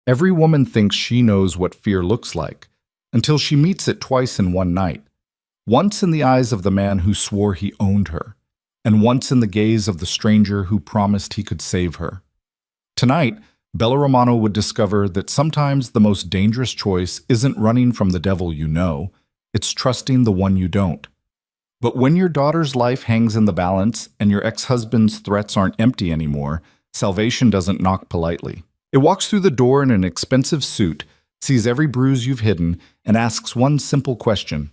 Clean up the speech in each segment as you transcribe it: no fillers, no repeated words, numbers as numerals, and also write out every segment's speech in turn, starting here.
Every woman thinks she knows what fear looks like, until she meets it twice in one night. Once in the eyes of the man who swore he owned her, and once in the gaze of the stranger who promised he could save her. Tonight, Bella Romano would discover that sometimes the most dangerous choice isn't running from the devil you know, it's trusting the one you don't. But when your daughter's life hangs in the balance and your ex-husband's threats aren't empty anymore, salvation doesn't knock politely. It walks through the door in an expensive suit, sees every bruise you've hidden, and asks one simple question.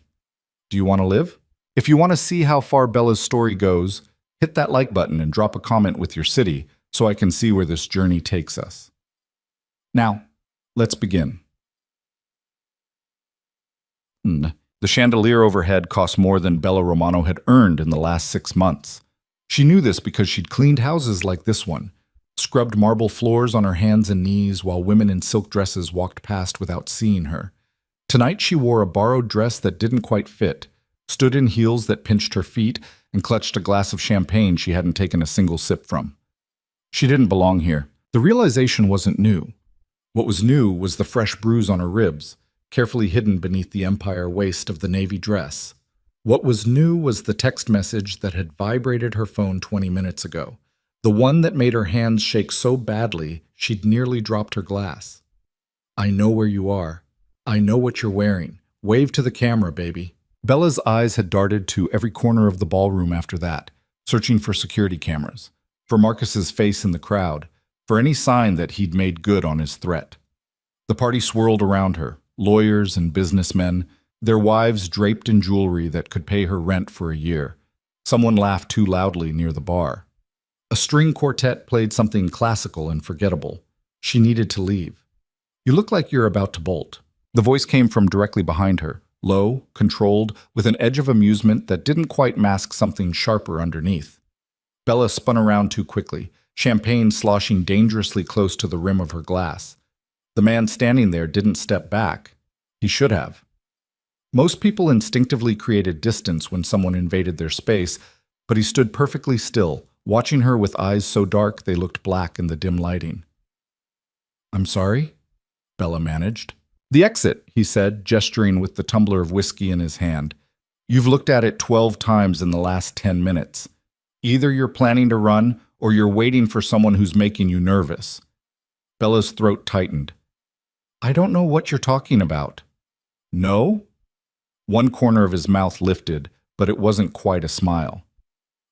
Do you want to live? If you want to see how far Bella's story goes, hit that like button and drop a comment with your city so I can see where this journey takes us. Now, let's begin. The chandelier overhead cost more than Bella Romano had earned in the last 6 months. She knew this because she'd cleaned houses like this one, scrubbed marble floors on her hands and knees while women in silk dresses walked past without seeing her. Tonight she wore a borrowed dress that didn't quite fit, stood in heels that pinched her feet, and clutched a glass of champagne she hadn't taken a single sip from. She didn't belong here. The realization wasn't new. What was new was the fresh bruise on her ribs, carefully hidden beneath the empire waist of the navy dress. What was new was the text message that had vibrated her phone 20 minutes ago, the one that made her hands shake so badly she'd nearly dropped her glass. I know where you are. I know what you're wearing. Wave to the camera, baby. Bella's eyes had darted to every corner of the ballroom after that, searching for security cameras, for Marcus's face in the crowd, for any sign that he'd made good on his threat. The party swirled around her, lawyers and businessmen, their wives draped in jewelry that could pay her rent for a year. Someone laughed too loudly near the bar. A string quartet played something classical and forgettable. She needed to leave. You look like you're about to bolt. The voice came from directly behind her, low, controlled, with an edge of amusement that didn't quite mask something sharper underneath. Bella spun around too quickly, champagne sloshing dangerously close to the rim of her glass. The man standing there didn't step back. He should have. Most people instinctively created distance when someone invaded their space, but he stood perfectly still, watching her with eyes so dark they looked black in the dim lighting. I'm sorry, Bella managed. The exit, he said, gesturing with the tumbler of whiskey in his hand. You've looked at it 12 times in the last 10 minutes. Either you're planning to run, or you're waiting for someone who's making you nervous. Bella's throat tightened. I don't know what you're talking about. No? One corner of his mouth lifted, but it wasn't quite a smile.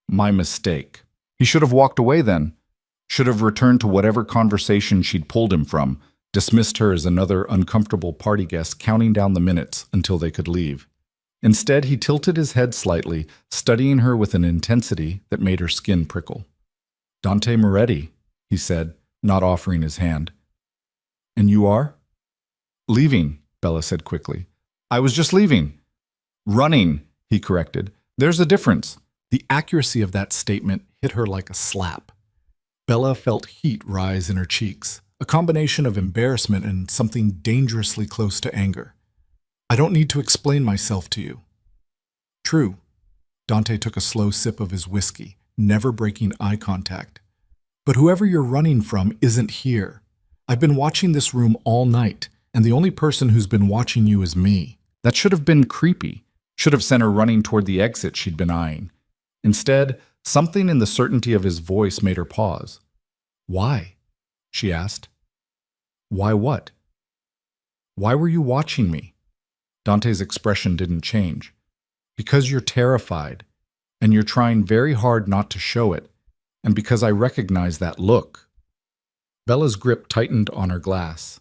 My mistake. He should have walked away then. Should have returned to whatever conversation she'd pulled him from, dismissed her as another uncomfortable party guest counting down the minutes until they could leave. Instead, he tilted his head slightly, studying her with an intensity that made her skin prickle. Dante Moretti, he said, not offering his hand. And you are? Leaving, Bella said quickly. I was just leaving. Running, he corrected. There's a difference. The accuracy of that statement hit her like a slap. Bella felt heat rise in her cheeks, a combination of embarrassment and something dangerously close to anger. I don't need to explain myself to you. True. Dante took a slow sip of his whiskey, never breaking eye contact. But whoever you're running from isn't here. I've been watching this room all night, and the only person who's been watching you is me. That should have been creepy. Should have sent her running toward the exit she'd been eyeing. Instead, something in the certainty of his voice made her pause. Why? She asked. Why what? Why were you watching me? Dante's expression didn't change. Because you're terrified, and you're trying very hard not to show it, and because I recognize that look. Bella's grip tightened on her glass.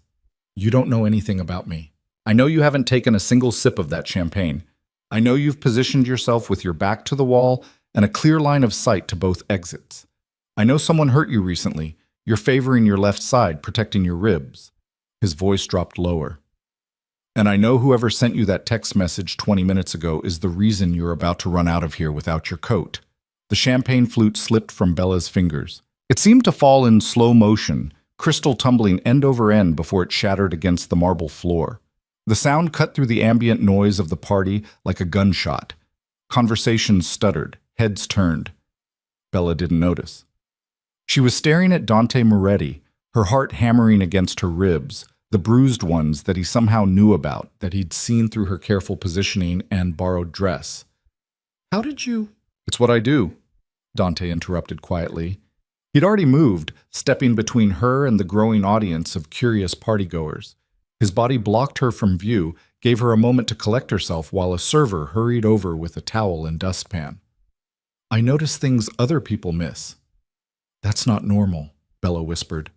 You don't know anything about me. I know you haven't taken a single sip of that champagne. I know you've positioned yourself with your back to the wall and a clear line of sight to both exits. I know someone hurt you recently. You're favoring your left side, protecting your ribs. His voice dropped lower. And I know whoever sent you that text message 20 minutes ago is the reason you're about to run out of here without your coat. The champagne flute slipped from Bella's fingers. It seemed to fall in slow motion, crystal tumbling end over end before it shattered against the marble floor. The sound cut through the ambient noise of the party like a gunshot. Conversations stuttered, heads turned. Bella didn't notice. She was staring at Dante Moretti, her heart hammering against her ribs, the bruised ones that he somehow knew about, that he'd seen through her careful positioning and borrowed dress. How did you? It's what I do, Dante interrupted quietly. He'd already moved, stepping between her and the growing audience of curious partygoers. His body blocked her from view, gave her a moment to collect herself while a server hurried over with a towel and dustpan. I notice things other people miss. That's not normal, Bella whispered.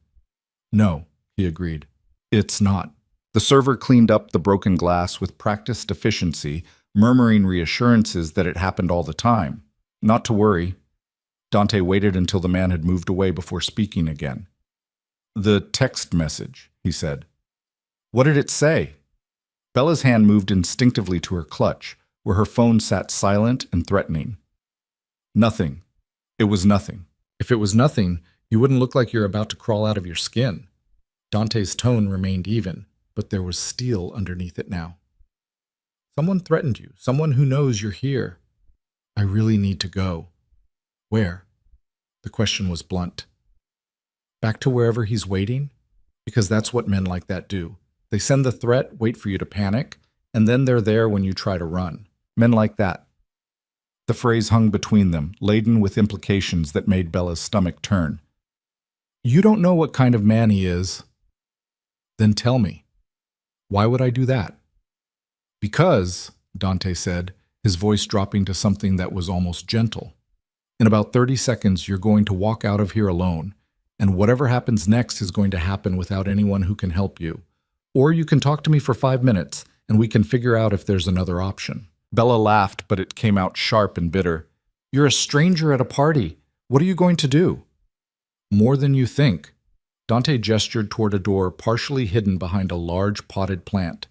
No, he agreed. It's not. The server cleaned up the broken glass with practiced efficiency, murmuring reassurances that it happened all the time. Not to worry. Dante waited until the man had moved away before speaking again. The text message, he said. What did it say? Bella's hand moved instinctively to her clutch, where her phone sat silent and threatening. Nothing. It was nothing. If it was nothing, you wouldn't look like you're about to crawl out of your skin. Dante's tone remained even, but there was steel underneath it now. Someone threatened you, someone who knows you're here. I really need to go. Where? The question was blunt. Back to wherever he's waiting? Because that's what men like that do. They send the threat, wait for you to panic, and then they're there when you try to run. Men like that. The phrase hung between them, laden with implications that made Bella's stomach turn. You don't know what kind of man he is. Then tell me. Why would I do that? Because, Dante said, his voice dropping to something that was almost gentle. In about 30 seconds, you're going to walk out of here alone, and whatever happens next is going to happen without anyone who can help you. Or you can talk to me for 5 minutes, and we can figure out if there's another option. Bella laughed, but it came out sharp and bitter. You're a stranger at a party. What are you going to do? More than you think. Dante gestured toward a door partially hidden behind a large potted plant.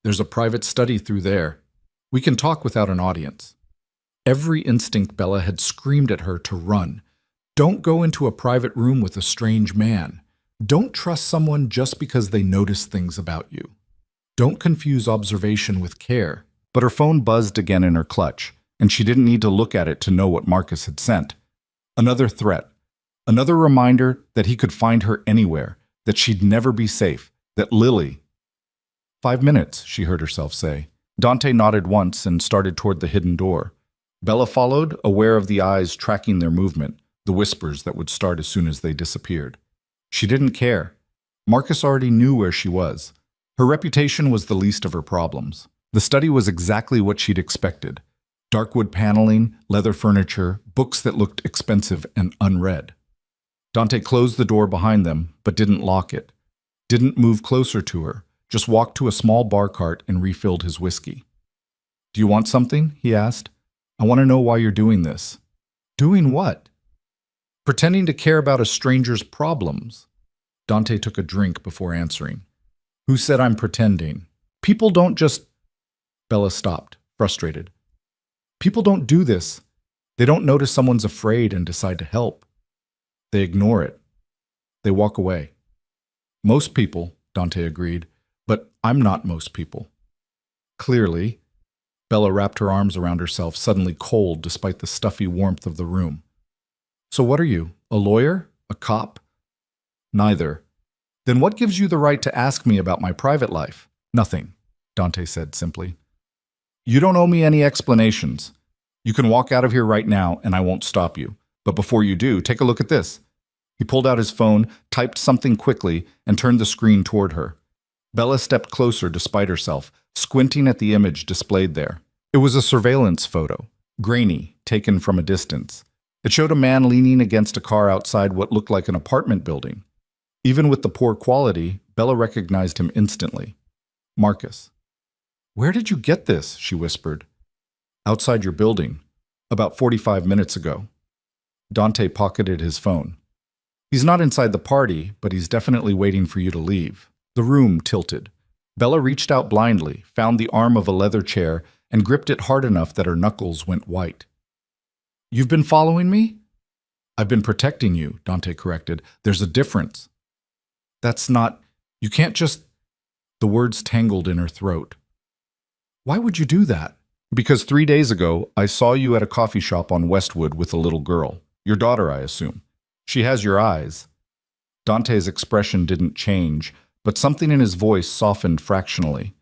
There's a private study through there. We can talk without an audience. Every instinct Bella had screamed at her to run. Don't go into a private room with a strange man. Don't trust someone just because they notice things about you. Don't confuse observation with care. But her phone buzzed again in her clutch, and she didn't need to look at it to know what Marcus had sent. Another threat. Another reminder that he could find her anywhere, that she'd never be safe, that Lily... 5 minutes, she heard herself say. Dante nodded once and started toward the hidden door. Bella followed, aware of the eyes tracking their movement, the whispers that would start as soon as they disappeared. She didn't care. Marcus already knew where she was. Her reputation was the least of her problems. The study was exactly what she'd expected. Dark wood paneling, leather furniture, books that looked expensive and unread. Dante closed the door behind them, but didn't lock it. Didn't move closer to her, just walked to a small bar cart and refilled his whiskey. Do you want something? He asked. I want to know why you're doing this. Doing what? Pretending to care about a stranger's problems. Dante took a drink before answering. Who said I'm pretending? People don't just... Bella stopped, frustrated. People don't do this. They don't notice someone's afraid and decide to help. They ignore it. They walk away. Most people, Dante agreed, but I'm not most people. Clearly, Bella wrapped her arms around herself, suddenly cold despite the stuffy warmth of the room. So what are you, a lawyer? A cop? Neither. Then what gives you the right to ask me about my private life? Nothing, Dante said simply. You don't owe me any explanations. You can walk out of here right now and I won't stop you. But before you do, take a look at this. He pulled out his phone, typed something quickly, and turned the screen toward her. Bella stepped closer despite herself, squinting at the image displayed there. It was a surveillance photo, grainy, taken from a distance. It showed a man leaning against a car outside what looked like an apartment building. Even with the poor quality, Bella recognized him instantly. Marcus. Where did you get this? She whispered. Outside your building, about 45 minutes ago. Dante pocketed his phone. He's not inside the party, but he's definitely waiting for you to leave. The room tilted. Bella reached out blindly, found the arm of a leather chair, and gripped it hard enough that her knuckles went white. You've been following me? I've been protecting you, Dante corrected. There's a difference. That's not... You can't just... The words tangled in her throat. Why would you do that? Because 3 days ago, I saw you at a coffee shop on Westwood with a little girl. Your daughter, I assume. She has your eyes. Dante's expression didn't change, but something in his voice softened fractionally.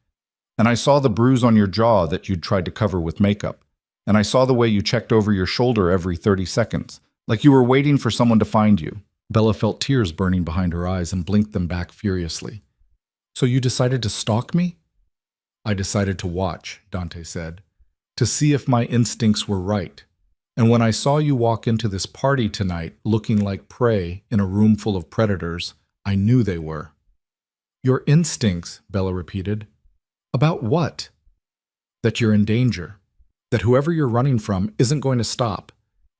"And I saw the bruise on your jaw that you'd tried to cover with makeup. And I saw the way you checked over your shoulder every 30 seconds, like you were waiting for someone to find you." Bella felt tears burning behind her eyes and blinked them back furiously. "So you decided to stalk me?" "I decided to watch," Dante said, "to see if my instincts were right. And when I saw you walk into this party tonight looking like prey in a room full of predators, I knew they were." "Your instincts," Bella repeated. "About what?" "That you're in danger. That whoever you're running from isn't going to stop,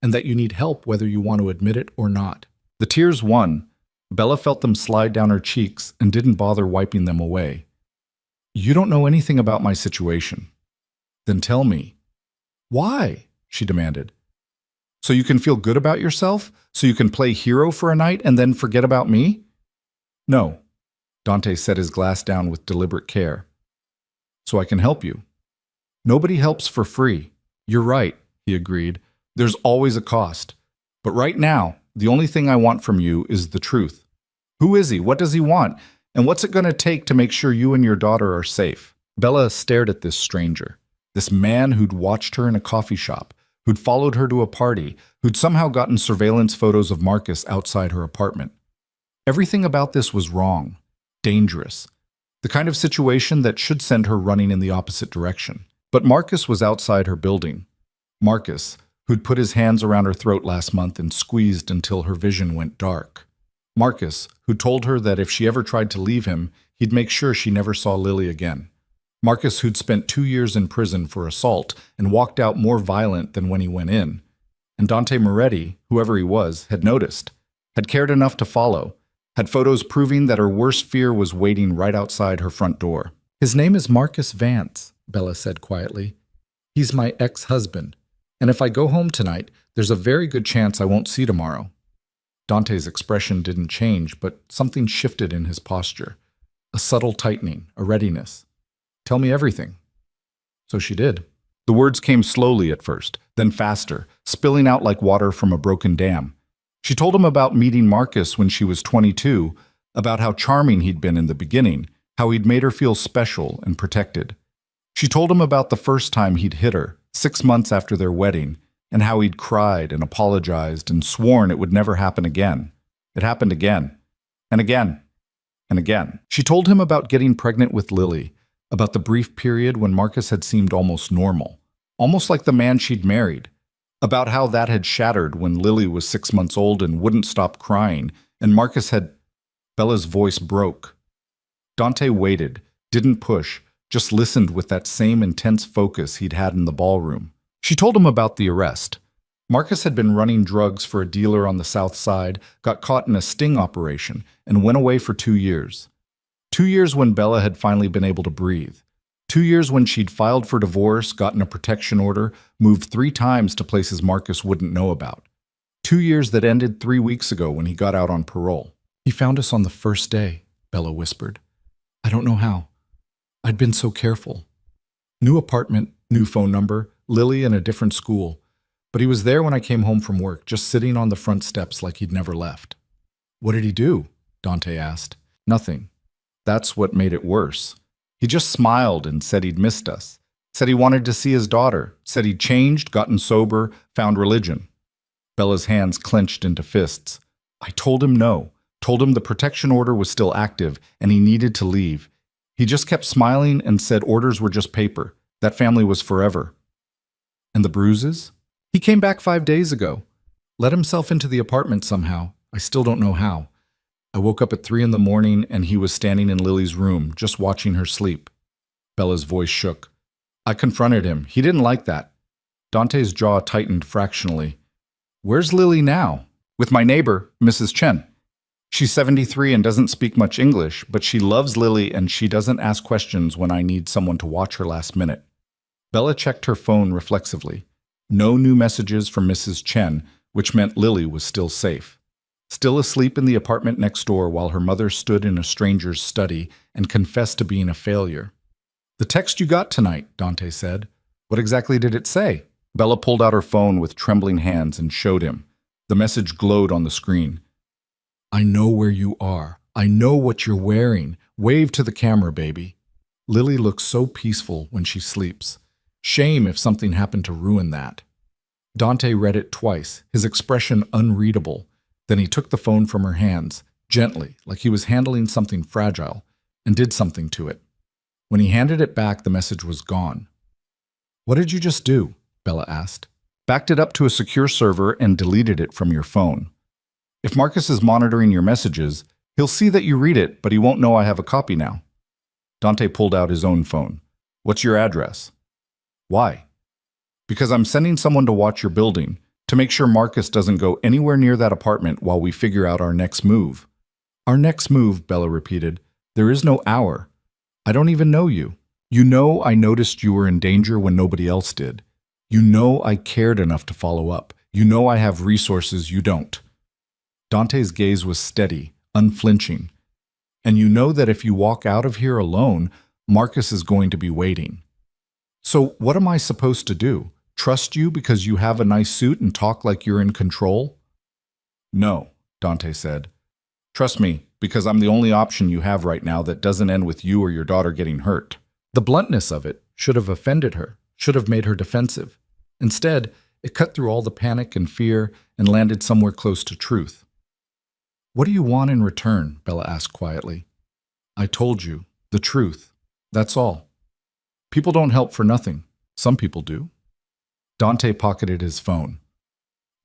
and that you need help whether you want to admit it or not." The tears won. Bella felt them slide down her cheeks and didn't bother wiping them away. "You don't know anything about my situation." "Then tell me." "Why?" she demanded. "So you can feel good about yourself? So you can play hero for a night and then forget about me?" "No." Dante set his glass down with deliberate care. "So I can help you." "Nobody helps for free." "You're right," he agreed. "There's always a cost. But right now, the only thing I want from you is the truth. Who is he? What does he want? And what's it going to take to make sure you and your daughter are safe?" Bella stared at this stranger, this man who'd watched her in a coffee shop, who'd followed her to a party, who'd somehow gotten surveillance photos of Marcus outside her apartment. Everything about this was wrong, dangerous, the kind of situation that should send her running in the opposite direction. But Marcus was outside her building. Marcus, who'd put his hands around her throat last month and squeezed until her vision went dark. Marcus, who told her that if she ever tried to leave him, he'd make sure she never saw Lily again. Marcus, who'd spent 2 years in prison for assault and walked out more violent than when he went in. And Dante Moretti, whoever he was, had noticed, had cared enough to follow, had photos proving that her worst fear was waiting right outside her front door. "His name is Marcus Vance," Bella said quietly. "He's my ex-husband, and if I go home tonight, there's a very good chance I won't see tomorrow." Dante's expression didn't change, but something shifted in his posture. A subtle tightening, a readiness. "Tell me everything." So she did. The words came slowly at first, then faster, spilling out like water from a broken dam. She told him about meeting Marcus when she was 22, about how charming he'd been in the beginning, how he'd made her feel special and protected. She told him about the first time he'd hit her, 6 months after their wedding, and how he'd cried and apologized and sworn it would never happen again. It happened again, and again, and again. She told him about getting pregnant with Lily, about the brief period when Marcus had seemed almost normal, almost like the man she'd married, about how that had shattered when Lily was 6 months old and wouldn't stop crying, and Marcus had... Bella's voice broke. Dante waited, didn't push, just listened with that same intense focus he'd had in the ballroom. She told him about the arrest. Marcus had been running drugs for a dealer on the South Side, got caught in a sting operation, and went away for 2 years. 2 years when Bella had finally been able to breathe. 2 years when she'd filed for divorce, gotten a protection order, moved 3 times to places Marcus wouldn't know about. 2 years that ended 3 weeks ago when he got out on parole. "He found us on the first day," Bella whispered. "I don't know how. I'd been so careful. New apartment, new phone number, Lily in a different school. But he was there when I came home from work, just sitting on the front steps like he'd never left." "What did he do?" Dante asked. "Nothing. That's what made it worse. He just smiled and said he'd missed us. Said he wanted to see his daughter. Said he'd changed, gotten sober, found religion." Bella's hands clenched into fists. "I told him no. Told him the protection order was still active and he needed to leave. He just kept smiling and said orders were just paper. That family was forever." "And the bruises?" "He came back 5 days ago. Let himself into the apartment somehow. I still don't know how. I woke up at 3 in the morning and he was standing in Lily's room, just watching her sleep." Bella's voice shook. "I confronted him. He didn't like that." Dante's jaw tightened fractionally. "Where's Lily now?" "With my neighbor, Mrs. Chen. She's 73 and doesn't speak much English, but she loves Lily and she doesn't ask questions when I need someone to watch her last minute." Bella checked her phone reflexively. No new messages from Mrs. Chen, which meant Lily was still safe. Still asleep in the apartment next door while her mother stood in a stranger's study and confessed to being a failure. "The text you got tonight," Dante said. "What exactly did it say?" Bella pulled out her phone with trembling hands and showed him. The message glowed on the screen. "I know where you are. I know what you're wearing. Wave to the camera, baby. Lily looks so peaceful when she sleeps. Shame if something happened to ruin that. Dante read it twice, his expression unreadable. Then he took the phone from her hands, gently, like he was handling something fragile, and did something to it. When he handed it back, the message was gone. "What did you just do?" Bella asked. "Backed it up to a secure server and deleted it from your phone. If Marcus is monitoring your messages, he'll see that you read it, but he won't know I have a copy now." Dante pulled out his own phone. "What's your address?" "Why?" "Because I'm sending someone to watch your building, to make sure Marcus doesn't go anywhere near that apartment while we figure out our next move." "Our next move," Bella repeated. "There is no hour. I don't even know you. You know I noticed you were in danger when nobody else did. You know I cared enough to follow up. You know I have resources you don't." Dante's gaze was steady, unflinching. "And you know that if you walk out of here alone, Marcus is going to be waiting. So what am I supposed to do? Trust you because you have a nice suit and talk like you're in control?" "No," Dante said. "Trust me, because I'm the only option you have right now that doesn't end with you or your daughter getting hurt." The bluntness of it should have offended her, should have made her defensive. Instead, it cut through all the panic and fear and landed somewhere close to truth. "What do you want in return?" Bella asked quietly. "I told you, the truth. That's all. People don't help for nothing. Some people do." Dante pocketed his phone.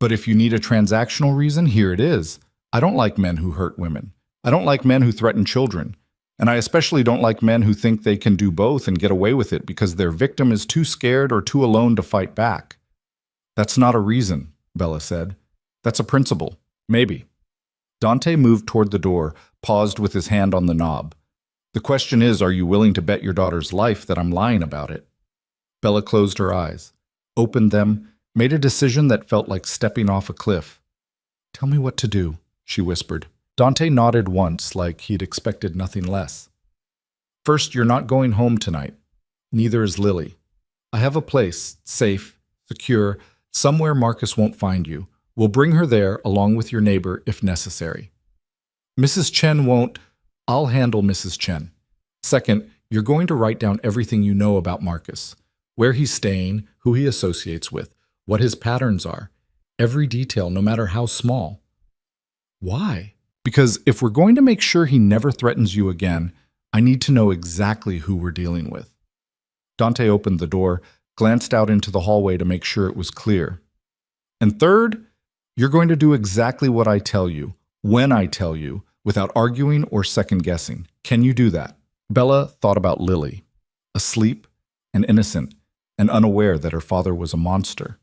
"But if you need a transactional reason, here it is. I don't like men who hurt women. I don't like men who threaten children. And I especially don't like men who think they can do both and get away with it because their victim is too scared or too alone to fight back." "That's not a reason," Bella said. "That's a principle. Maybe." Dante moved toward the door, paused with his hand on the knob. "The question is, are you willing to bet your daughter's life that I'm lying about it?" Bella closed her eyes, opened them, made a decision that felt like stepping off a cliff. "Tell me what to do," she whispered. Dante nodded once, like he'd expected nothing less. "First, you're not going home tonight. Neither is Lily. I have a place, safe, secure, somewhere Marcus won't find you. We'll bring her there, along with your neighbor, if necessary. Mrs. Chen won't. I'll handle Mrs. Chen. Second, you're going to write down everything you know about Marcus. Where he's staying, who he associates with, what his patterns are. Every detail, no matter how small." "Why?" "Because if we're going to make sure he never threatens you again, I need to know exactly who we're dealing with." Dante opened the door, glanced out into the hallway to make sure it was clear. "And third, you're going to do exactly what I tell you, when I tell you, without arguing or second-guessing. Can you do that?" Bella thought about Lily, asleep and innocent and unaware that her father was a monster.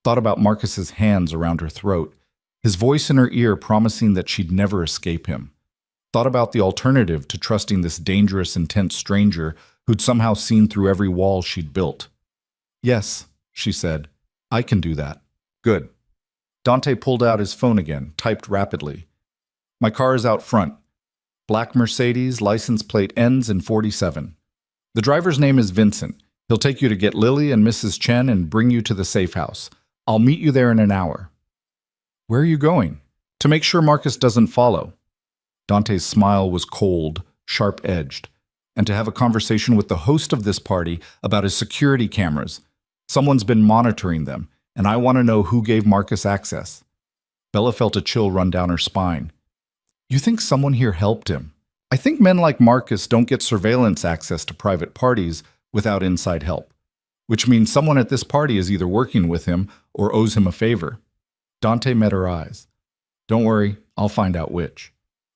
Thought about Marcus's hands around her throat, his voice in her ear promising that she'd never escape him. Thought about the alternative to trusting this dangerous, intense stranger who'd somehow seen through every wall she'd built. "Yes," she said, "I can do that." "Good." Dante pulled out his phone again, typed rapidly. "My car is out front. Black Mercedes, license plate ends in 47. The driver's name is Vincent. He'll take you to get Lily and Mrs. Chen and bring you to the safe house. I'll meet you there in an hour." "Where are you going?" "To make sure Marcus doesn't follow." Dante's smile was cold, sharp-edged. "And to have a conversation with the host of this party about his security cameras. Someone's been monitoring them, and I want to know who gave Marcus access." Bella felt a chill run down her spine. "You think someone here helped him? I think men like Marcus don't get surveillance access to private parties without inside help. Which means someone at this party is either working with him or owes him a favor." Dante met her eyes. "Don't worry, I'll find out which."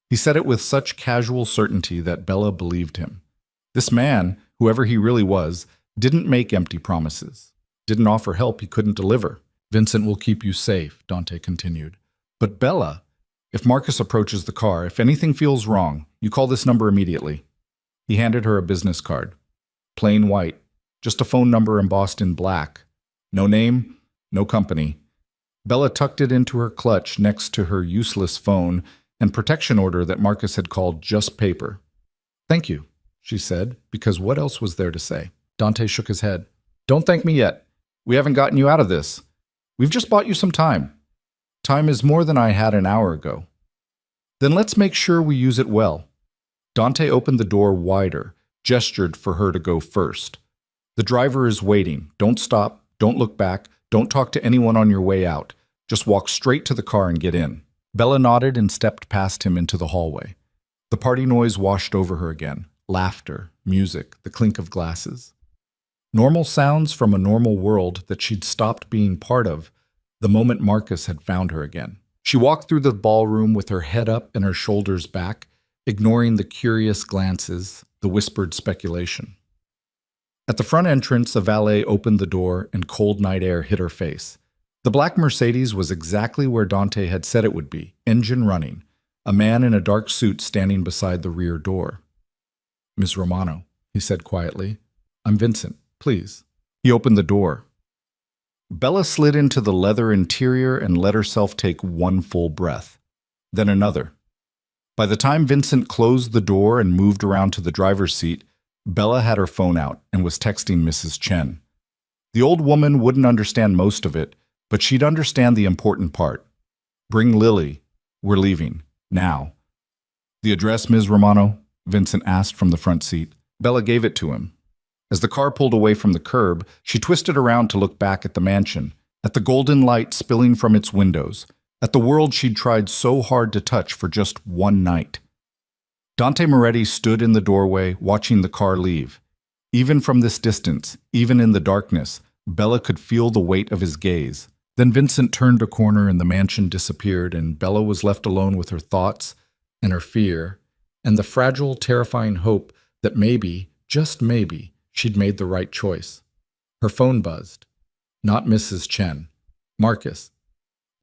He said it with such casual certainty that Bella believed him. This man, whoever he really was, didn't make empty promises, didn't offer help he couldn't deliver. "Vincent will keep you safe," Dante continued. "But Bella, if Marcus approaches the car, if anything feels wrong, you call this number immediately." He handed her a business card. Plain white, just a phone number embossed in black. No name, no company. Bella tucked it into her clutch next to her useless phone and protection order that Marcus had called just paper. "Thank you," she said, because what else was there to say? Dante shook his head. "Don't thank me yet. We haven't gotten you out of this. We've just bought you some time. Time is more than I had an hour ago." "Then let's make sure we use it well." Dante opened the door wider, gestured for her to go first. The driver is waiting. Don't stop. Don't look back. Don't talk to anyone on your way out. Just walk straight to the car and get in. Bella nodded and stepped past him into the hallway. The party noise washed over her again. Laughter, music, the clink of glasses. Normal sounds from a normal world that she'd stopped being part of the moment Marcus had found her again. She walked through the ballroom with her head up and her shoulders back, ignoring the curious glances, the whispered speculation. At the front entrance, a valet opened the door and cold night air hit her face. The black Mercedes was exactly where Dante had said it would be, engine running, a man in a dark suit standing beside the rear door. "Ms. Romano," he said quietly. "I'm Vincent, please." He opened the door. Bella slid into the leather interior and let herself take one full breath, then another. By the time Vincent closed the door and moved around to the driver's seat, Bella had her phone out and was texting Mrs. Chen. The old woman wouldn't understand most of it, but she'd understand the important part. "Bring Lily. We're leaving. Now." "The address, Ms. Romano?" Vincent asked from the front seat. Bella gave it to him. As the car pulled away from the curb, she twisted around to look back at the mansion, at the golden light spilling from its windows, at the world she'd tried so hard to touch for just one night. Dante Moretti stood in the doorway, watching the car leave. Even from this distance, even in the darkness, Bella could feel the weight of his gaze. Then Vincent turned a corner and the mansion disappeared, and Bella was left alone with her thoughts and her fear and the fragile, terrifying hope that maybe, just maybe, she'd made the right choice. Her phone buzzed. Not Mrs. Chen. "Marcus.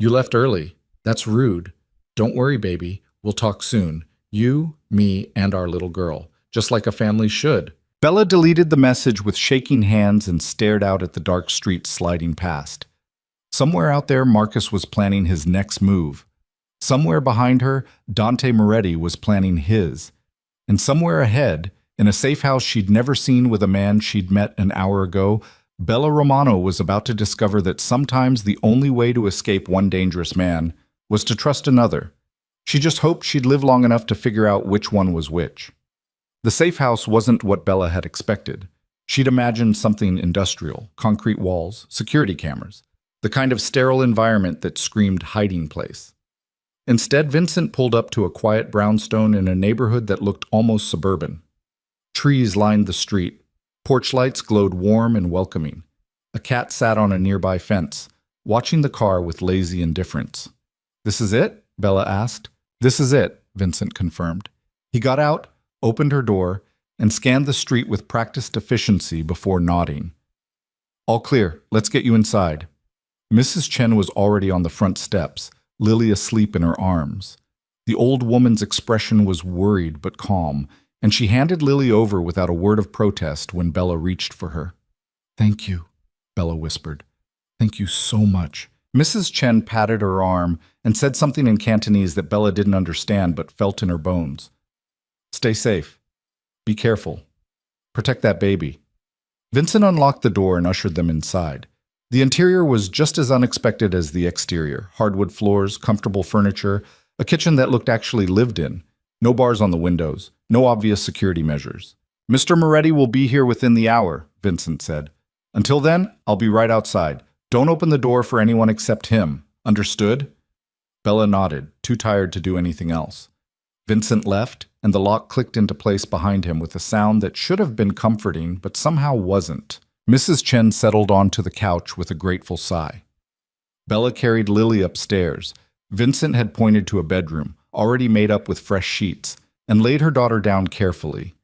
You left early. That's rude. Don't worry, baby. We'll talk soon. You, me, and our little girl. Just like a family should." Bella deleted the message with shaking hands and stared out at the dark street sliding past. Somewhere out there, Marcus was planning his next move. Somewhere behind her, Dante Moretti was planning his. And somewhere ahead, in a safe house she'd never seen with a man she'd met an hour ago, Bella Romano was about to discover that sometimes the only way to escape one dangerous man was to trust another. She just hoped she'd live long enough to figure out which one was which. The safe house wasn't what Bella had expected. She'd imagined something industrial, concrete walls, security cameras, the kind of sterile environment that screamed hiding place. Instead, Vincent pulled up to a quiet brownstone in a neighborhood that looked almost suburban. Trees lined the street. Porch lights glowed warm and welcoming. A cat sat on a nearby fence, watching the car with lazy indifference. "This is it?" Bella asked. "This is it," Vincent confirmed. He got out, opened her door, and scanned the street with practiced efficiency before nodding. "All clear. Let's get you inside." Mrs. Chen was already on the front steps, Lily asleep in her arms. The old woman's expression was worried but calm, and she handed Lily over without a word of protest when Bella reached for her. "Thank you," Bella whispered. "Thank you so much." Mrs. Chen patted her arm and said something in Cantonese that Bella didn't understand but felt in her bones. "Stay safe. Be careful. Protect that baby." Vincent unlocked the door and ushered them inside. The interior was just as unexpected as the exterior. Hardwood floors, comfortable furniture, a kitchen that looked actually lived in. No bars on the windows, no obvious security measures. "Mr. Moretti will be here within the hour," Vincent said. "Until then, I'll be right outside. Don't open the door for anyone except him. Understood?" Bella nodded, too tired to do anything else. Vincent left, and the lock clicked into place behind him with a sound that should have been comforting, but somehow wasn't. Mrs. Chen settled onto the couch with a grateful sigh. Bella carried Lily upstairs. Vincent had pointed to a bedroom, already made up with fresh sheets, and laid her daughter down carefully.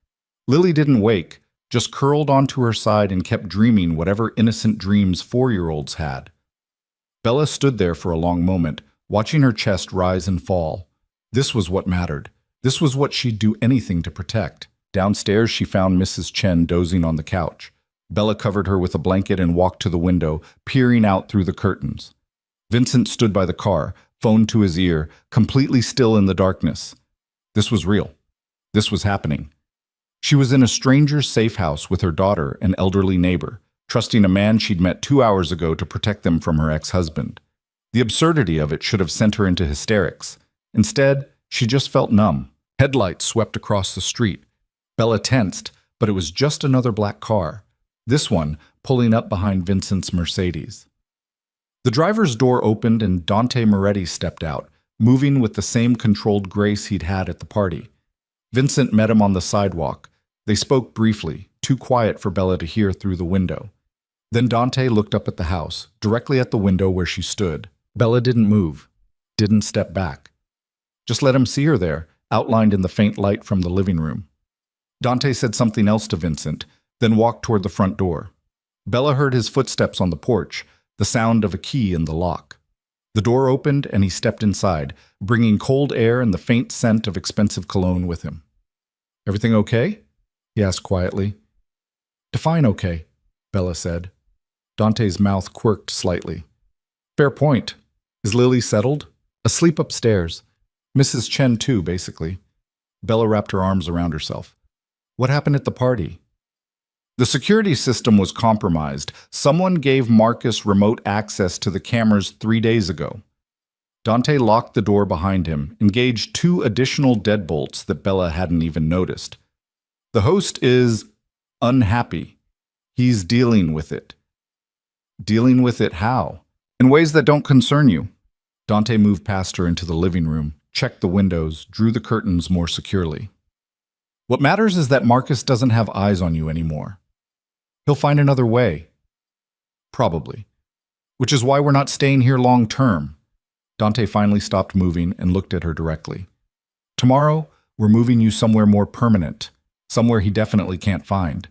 Lily didn't wake, just curled onto her side and kept dreaming whatever innocent dreams 4-year-olds had. Bella stood there for a long moment, watching her chest rise and fall. This was what mattered. This was what she'd do anything to protect. Downstairs, she found Mrs. Chen dozing on the couch. Bella covered her with a blanket and walked to the window, peering out through the curtains. Vincent stood by the car, phone to his ear, completely still in the darkness. This was real. This was happening. She was in a stranger's safe house with her daughter, an elderly neighbor, trusting a man she'd met 2 hours ago to protect them from her ex-husband. The absurdity of it should have sent her into hysterics. Instead, she just felt numb. Headlights swept across the street. Bella tensed, but it was just another black car. This one pulling up behind Vincent's Mercedes. The driver's door opened and Dante Moretti stepped out, moving with the same controlled grace he'd had at the party. Vincent met him on the sidewalk. They spoke briefly, too quiet for Bella to hear through the window. Then Dante looked up at the house, directly at the window where she stood. Bella didn't move, didn't step back. Just let him see her there, outlined in the faint light from the living room. Dante said something else to Vincent, then walked toward the front door. Bella heard his footsteps on the porch, the sound of a key in the lock. The door opened and he stepped inside, bringing cold air and the faint scent of expensive cologne with him. "Everything okay?" he asked quietly. "Define okay," Bella said. Dante's mouth quirked slightly. "Fair point. Is Lily settled?" "Asleep upstairs. Mrs. Chen too, basically." Bella wrapped her arms around herself. "What happened at the party?" "The security system was compromised. Someone gave Marcus remote access to the cameras 3 days ago." Dante locked the door behind him, engaged 2 additional deadbolts that Bella hadn't even noticed. "The host is unhappy. He's dealing with it." "Dealing with it how?" "In ways that don't concern you." Dante moved past her into the living room, checked the windows, drew the curtains more securely. "What matters is that Marcus doesn't have eyes on you anymore. He'll find another way. Probably. Which is why we're not staying here long term." Dante finally stopped moving and looked at her directly. "Tomorrow, we're moving you somewhere more permanent, somewhere he definitely can't find."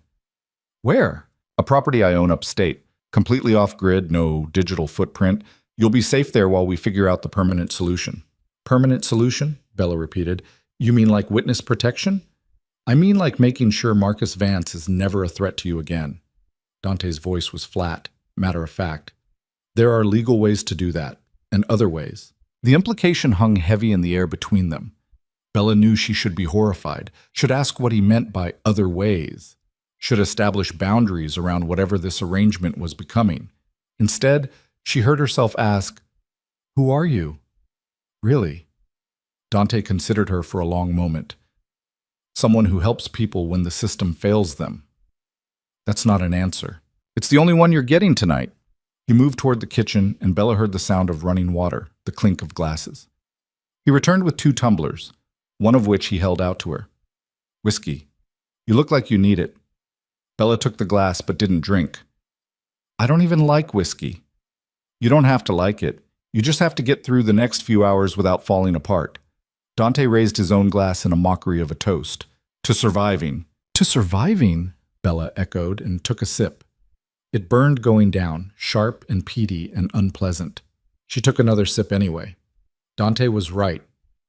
"Where?" "A property I own upstate. Completely off-grid, no digital footprint. You'll be safe there while we figure out the permanent solution." "Permanent solution?" Bella repeated. "You mean like witness protection?" "I mean like making sure Marcus Vance is never a threat to you again." Dante's voice was flat, matter of fact. "There are legal ways to do that, and other ways." The implication hung heavy in the air between them. Bella knew she should be horrified, should ask what he meant by other ways, should establish boundaries around whatever this arrangement was becoming. Instead, she heard herself ask, "Who are you? Really?" Dante considered her for a long moment. "Someone who helps people when the system fails them." "That's not an answer." "It's the only one you're getting tonight." He moved toward the kitchen, and Bella heard the sound of running water, the clink of glasses. He returned with 2 tumblers, one of which he held out to her. "Whiskey. You look like you need it." Bella took the glass but didn't drink. "I don't even like whiskey." "You don't have to like it. You just have to get through the next few hours without falling apart." Dante raised his own glass in a mockery of a toast. "To surviving." "To surviving?" Bella echoed and took a sip. It burned going down, sharp and peaty and unpleasant. She took another sip anyway. Dante was right.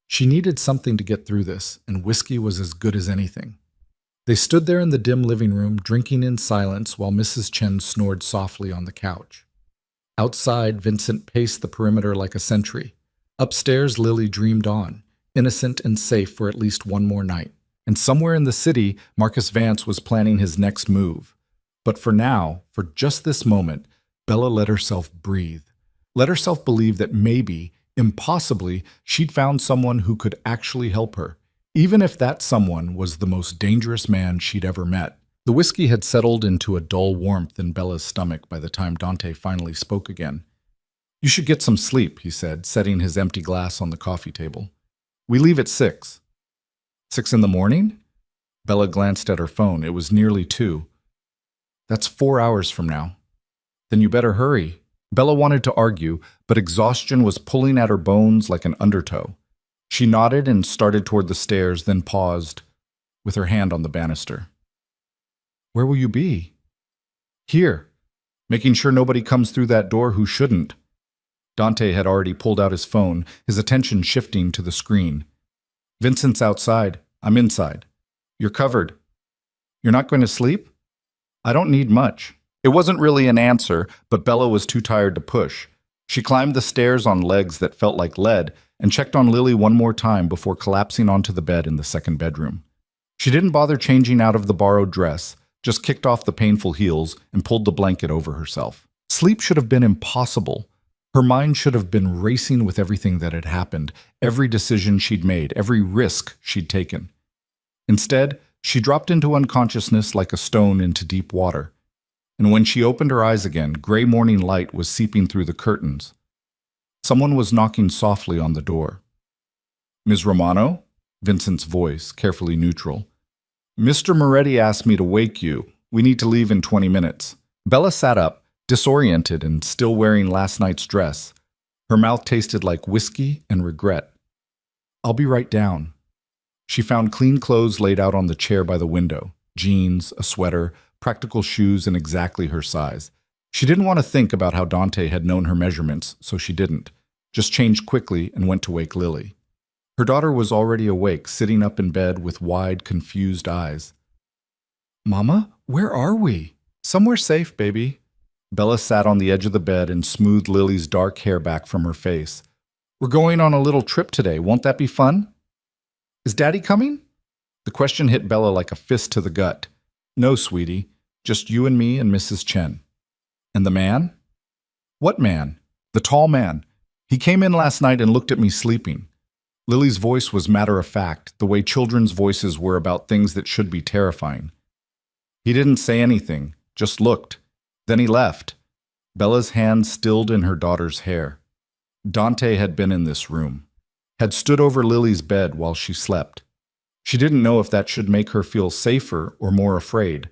She needed something to get through this, and whiskey was as good as anything. They stood there in the dim living room, drinking in silence while Mrs. Chen snored softly on the couch. Outside, Vincent paced the perimeter like a sentry. Upstairs, Lily dreamed on, innocent and safe for at least one more night. And somewhere in the city, Marcus Vance was planning his next move. But for now, for just this moment, Bella let herself breathe. Let herself believe that maybe, impossibly, she'd found someone who could actually help her, even if that someone was the most dangerous man she'd ever met. The whiskey had settled into a dull warmth in Bella's stomach by the time Dante finally spoke again. "You should get some sleep," he said, setting his empty glass on the coffee table. "We leave at 6. 6 in the morning?" Bella glanced at her phone. It was nearly 2. "That's 4 hours from now." "Then you better hurry." Bella wanted to argue, but exhaustion was pulling at her bones like an undertow. She nodded and started toward the stairs, then paused, with her hand on the banister. "Where will you be?" "Here, making sure nobody comes through that door who shouldn't." Dante had already pulled out his phone, his attention shifting to the screen. "Vincent's outside. I'm inside." "You're covered." "You're not going to sleep?" "I don't need much." It wasn't really an answer, but Bella was too tired to push. She climbed the stairs on legs that felt like lead and checked on Lily one more time before collapsing onto the bed in the second bedroom. She didn't bother changing out of the borrowed dress, just kicked off the painful heels and pulled the blanket over herself. Sleep should have been impossible. Her mind should have been racing with everything that had happened, every decision she'd made, every risk she'd taken. Instead, she dropped into unconsciousness like a stone into deep water. And when she opened her eyes again, gray morning light was seeping through the curtains. Someone was knocking softly on the door. "Ms. Romano?" Vincent's voice, carefully neutral. "Mr. Moretti asked me to wake you. We need to leave in 20 minutes. Bella sat up, disoriented and still wearing last night's dress. Her mouth tasted like whiskey and regret. "I'll be right down." She found clean clothes laid out on the chair by the window. Jeans, a sweater, practical shoes, and exactly her size. She didn't want to think about how Dante had known her measurements, so she didn't. Just changed quickly and went to wake Lily. Her daughter was already awake, sitting up in bed with wide, confused eyes. "Mama, where are we?" "Somewhere safe, baby." Bella sat on the edge of the bed and smoothed Lily's dark hair back from her face. "We're going on a little trip today. Won't that be fun?" "Is Daddy coming?" The question hit Bella like a fist to the gut. "No, sweetie. Just you and me and Mrs. Chen." "And the man?" "What man?" "The tall man. He came in last night and looked at me sleeping." Lily's voice was matter-of-fact, the way children's voices were about things that should be terrifying. "He didn't say anything, just looked. Then he left." Bella's hand stilled in her daughter's hair. Dante had been in this room, had stood over Lily's bed while she slept. She didn't know if that should make her feel safer or more afraid.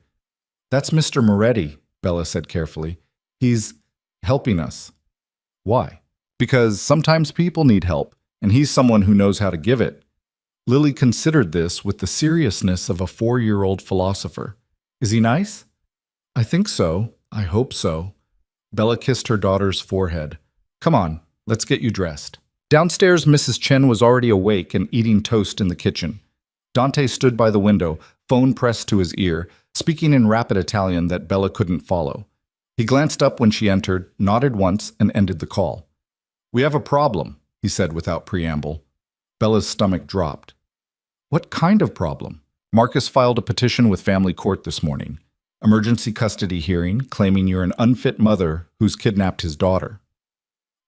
"That's Mr. Moretti," Bella said carefully. "He's helping us." "Why?" "Because sometimes people need help, and he's someone who knows how to give it." Lily considered this with the seriousness of a 4-year-old philosopher. "Is he nice?" "I think so. I hope so." Bella kissed her daughter's forehead. "Come on, let's get you dressed." Downstairs, Mrs. Chen was already awake and eating toast in the kitchen. Dante stood by the window, phone pressed to his ear, speaking in rapid Italian that Bella couldn't follow. He glanced up when she entered, nodded once, and ended the call. "We have a problem," he said without preamble. Bella's stomach dropped. "What kind of problem?" "Marcus filed a petition with family court this morning. Emergency custody hearing, claiming you're an unfit mother who's kidnapped his daughter."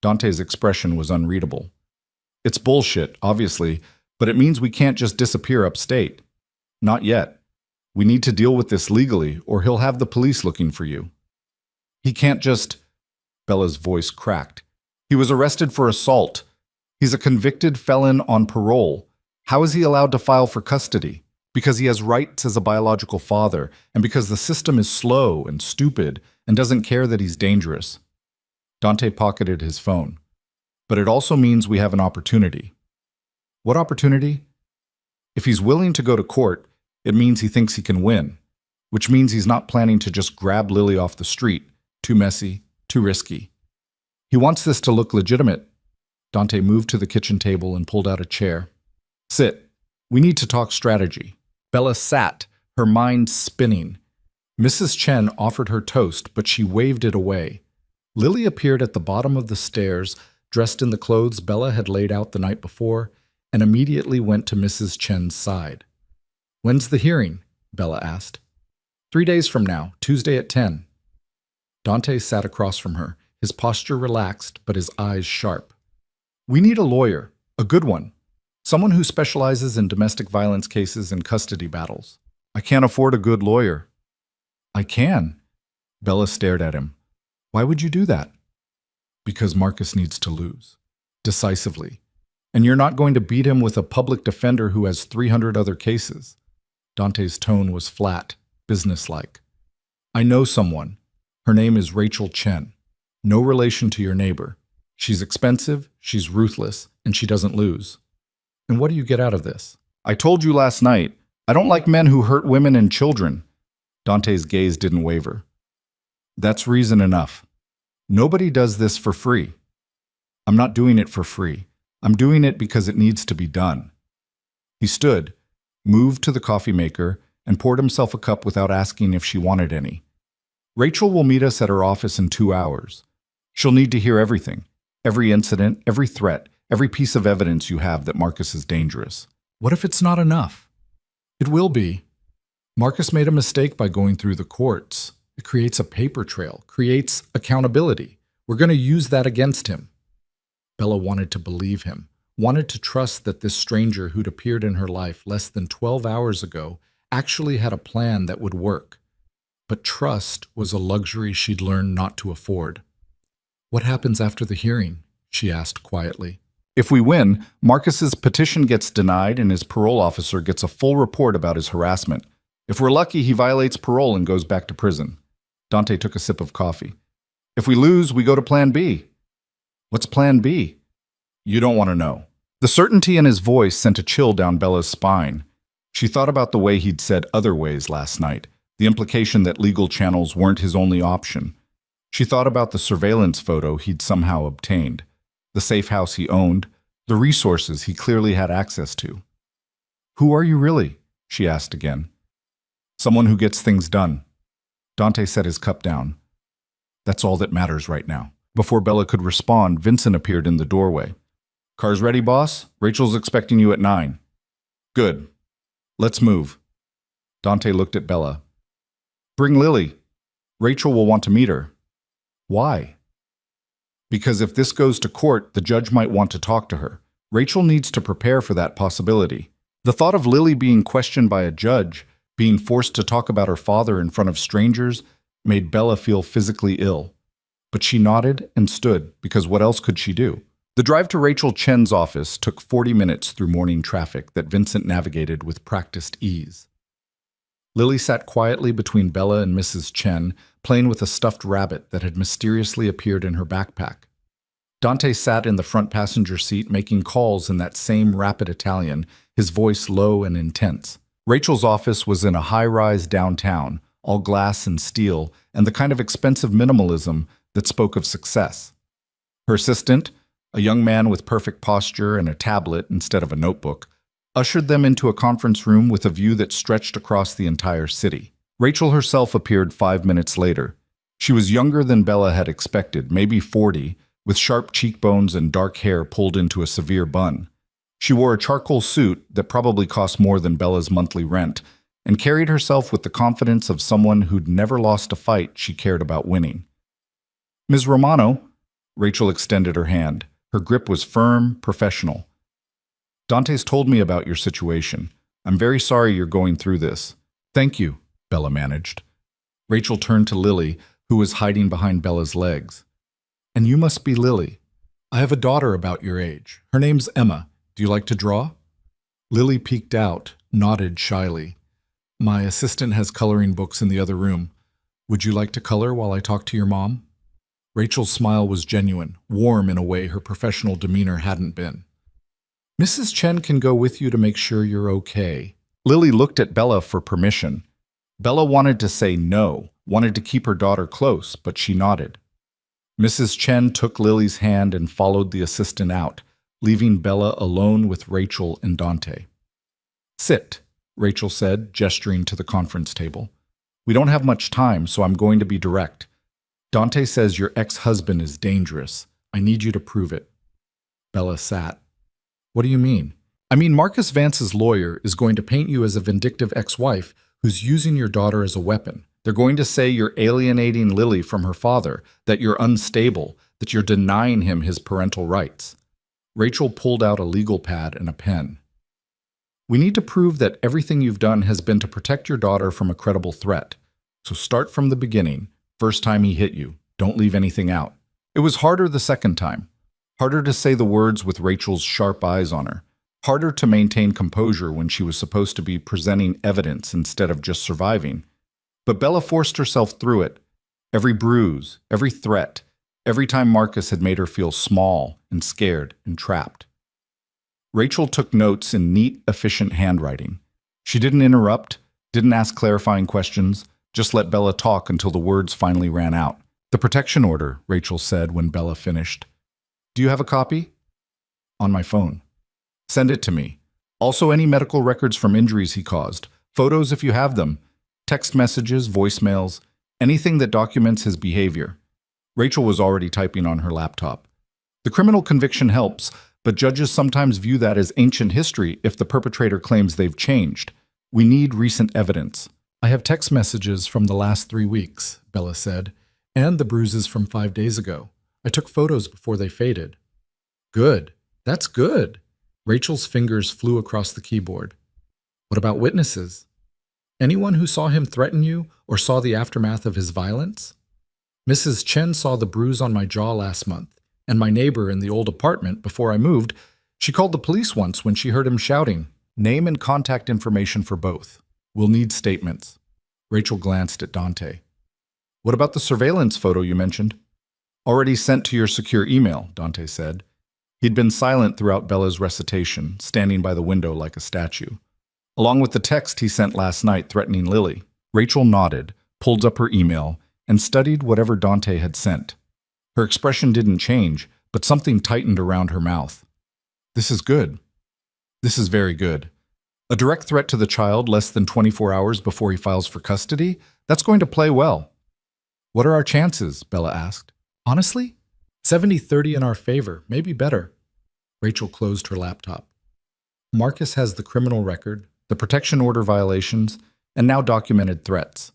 Dante's expression was unreadable. "It's bullshit, obviously, but it means we can't just disappear upstate. Not yet. We need to deal with this legally, or he'll have the police looking for you." "He can't just—" Bella's voice cracked. "He was arrested for assault. He's a convicted felon on parole. How is he allowed to file for custody? Because he has rights as a biological father, and because the system is slow and stupid and doesn't care that he's dangerous." Dante pocketed his phone. "But it also means we have an opportunity." "What opportunity?" "If he's willing to go to court, it means he thinks he can win, which means he's not planning to just grab Lily off the street. Too messy, too risky. He wants this to look legitimate." Dante moved to the kitchen table and pulled out a chair. "Sit. We need to talk strategy." Bella sat, her mind spinning. Mrs. Chen offered her toast, but she waved it away. Lily appeared at the bottom of the stairs, dressed in the clothes Bella had laid out the night before, and immediately went to Mrs. Chen's side. "When's the hearing?" Bella asked. 3 days from now, Tuesday at 10. Dante sat across from her, his posture relaxed, but his eyes sharp. "We need a lawyer, a good one. Someone who specializes in domestic violence cases and custody battles." "I can't afford a good lawyer." "I can." Bella stared at him. "Why would you do that?" "Because Marcus needs to lose. Decisively. And you're not going to beat him with a public defender who has 300 other cases." Dante's tone was flat, businesslike. "I know someone. Her name is Rachel Chen. No relation to your neighbor. She's expensive, she's ruthless, and she doesn't lose." "And what do you get out of this?" "I told you last night, I don't like men who hurt women and children." Dante's gaze didn't waver. "That's reason enough. Nobody does this for free. I'm not doing it for free. I'm doing it because it needs to be done." He stood, moved to the coffee maker, and poured himself a cup without asking if she wanted any. "Rachel will meet us at her office in 2 hours. She'll need to hear everything. Every incident, every threat, every piece of evidence you have that Marcus is dangerous." "What if it's not enough?" "It will be. Marcus made a mistake by going through the courts. It creates a paper trail, creates accountability. We're going to use that against him. Bella wanted to believe him, wanted to trust that this stranger who'd appeared in her life less than 12 hours ago actually had a plan that would work. But trust was a luxury she'd learned not to afford. "What happens after the hearing?" she asked quietly. "If we win, Marcus's petition gets denied and his parole officer gets a full report about his harassment. If we're lucky, he violates parole and goes back to prison." Dante took a sip of coffee. "If we lose, we go to Plan B." "What's Plan B?" "You don't want to know." The certainty in his voice sent a chill down Bella's spine. She thought about the way he'd said other ways last night, the implication that legal channels weren't his only option. She thought about the surveillance photo he'd somehow obtained, the safe house he owned, the resources he clearly had access to. "Who are you really?" she asked again. "Someone who gets things done." Dante set his cup down. "That's all that matters right now." Before Bella could respond, Vincent appeared in the doorway. "Car's ready, boss? Rachel's expecting you at 9. "Good. Let's move." Dante looked at Bella. "Bring Lily. Rachel will want to meet her." "Why?" "Because if this goes to court, the judge might want to talk to her. Rachel needs to prepare for that possibility." The thought of Lily being questioned by a judge, being forced to talk about her father in front of strangers, made Bella feel physically ill. But she nodded and stood, because what else could she do? The drive to Rachel Chen's office took 40 minutes through morning traffic that Vincent navigated with practiced ease. Lily sat quietly between Bella and Mrs. Chen, playing with a stuffed rabbit that had mysteriously appeared in her backpack. Dante sat in the front passenger seat making calls in that same rapid Italian, his voice low and intense. Rachel's office was in a high-rise downtown, all glass and steel, and the kind of expensive minimalism that spoke of success. Her assistant, a young man with perfect posture and a tablet instead of a notebook, ushered them into a conference room with a view that stretched across the entire city. Rachel herself appeared 5 minutes later. She was younger than Bella had expected, maybe 40, with sharp cheekbones and dark hair pulled into a severe bun. She wore a charcoal suit that probably cost more than Bella's monthly rent, and carried herself with the confidence of someone who'd never lost a fight she cared about winning. "Ms. Romano," Rachel extended her hand. Her grip was firm, professional. "Dante's told me about your situation. I'm very sorry you're going through this." "Thank you," Bella managed. Rachel turned to Lily, who was hiding behind Bella's legs. "And you must be Lily. I have a daughter about your age. Her name's Emma. Do you like to draw?" Lily peeked out, nodded shyly. "My assistant has coloring books in the other room. Would you like to color while I talk to your mom?" Rachel's smile was genuine, warm in a way her professional demeanor hadn't been. "Mrs. Chen can go with you to make sure you're okay." Lily looked at Bella for permission. Bella wanted to say no, wanted to keep her daughter close, but she nodded. Mrs. Chen took Lily's hand and followed the assistant out, leaving Bella alone with Rachel and Dante. "Sit," Rachel said, gesturing to the conference table. "We don't have much time, so I'm going to be direct. Dante says your ex-husband is dangerous. I need you to prove it." Bella sat. "What do you mean?" "I mean, Marcus Vance's lawyer is going to paint you as a vindictive ex-wife who's using your daughter as a weapon. They're going to say you're alienating Lily from her father, that you're unstable, that you're denying him his parental rights." Rachel pulled out a legal pad and a pen. "We need to prove that everything you've done has been to protect your daughter from a credible threat. So start from the beginning. First time he hit you. Don't leave anything out." It was harder the second time. Harder to say the words with Rachel's sharp eyes on her. Harder to maintain composure when she was supposed to be presenting evidence instead of just surviving. But Bella forced herself through it. Every bruise, every threat, every time Marcus had made her feel small and scared and trapped. Rachel took notes in neat, efficient handwriting. She didn't interrupt, didn't ask clarifying questions, just let Bella talk until the words finally ran out. "The protection order," Rachel said when Bella finished. "Do you have a copy?" "On my phone." "Send it to me. Also any medical records from injuries he caused. Photos if you have them. Text messages, voicemails, anything that documents his behavior." Rachel was already typing on her laptop. "The criminal conviction helps, but judges sometimes view that as ancient history if the perpetrator claims they've changed. We need recent evidence." "I have text messages from the last 3 weeks," Bella said, "and the bruises from 5 days ago. I took photos before they faded. Good. That's good. Rachel's fingers flew across the keyboard. What about witnesses? Anyone who saw him threaten you or saw the aftermath of his violence? Mrs. Chen saw the bruise on my jaw last month, and my neighbor in the old apartment before I moved, she called the police once when she heard him shouting. Name and contact information for both. We'll need statements. Rachel glanced at Dante. What about the surveillance photo you mentioned? Already sent to your secure email, Dante said. He'd been silent throughout Bella's recitation, standing by the window like a statue. Along with the text he sent last night threatening Lily. Rachel nodded, pulled up her email, and studied whatever Dante had sent. Her expression didn't change, but something tightened around her mouth. This is good. This is very good. A direct threat to the child less than 24 hours before he files for custody? That's going to play well. What are our chances? Bella asked. Honestly? 70-30 in our favor, maybe better. Rachel closed her laptop. Marcus has the criminal record, the protection order violations, and now documented threats.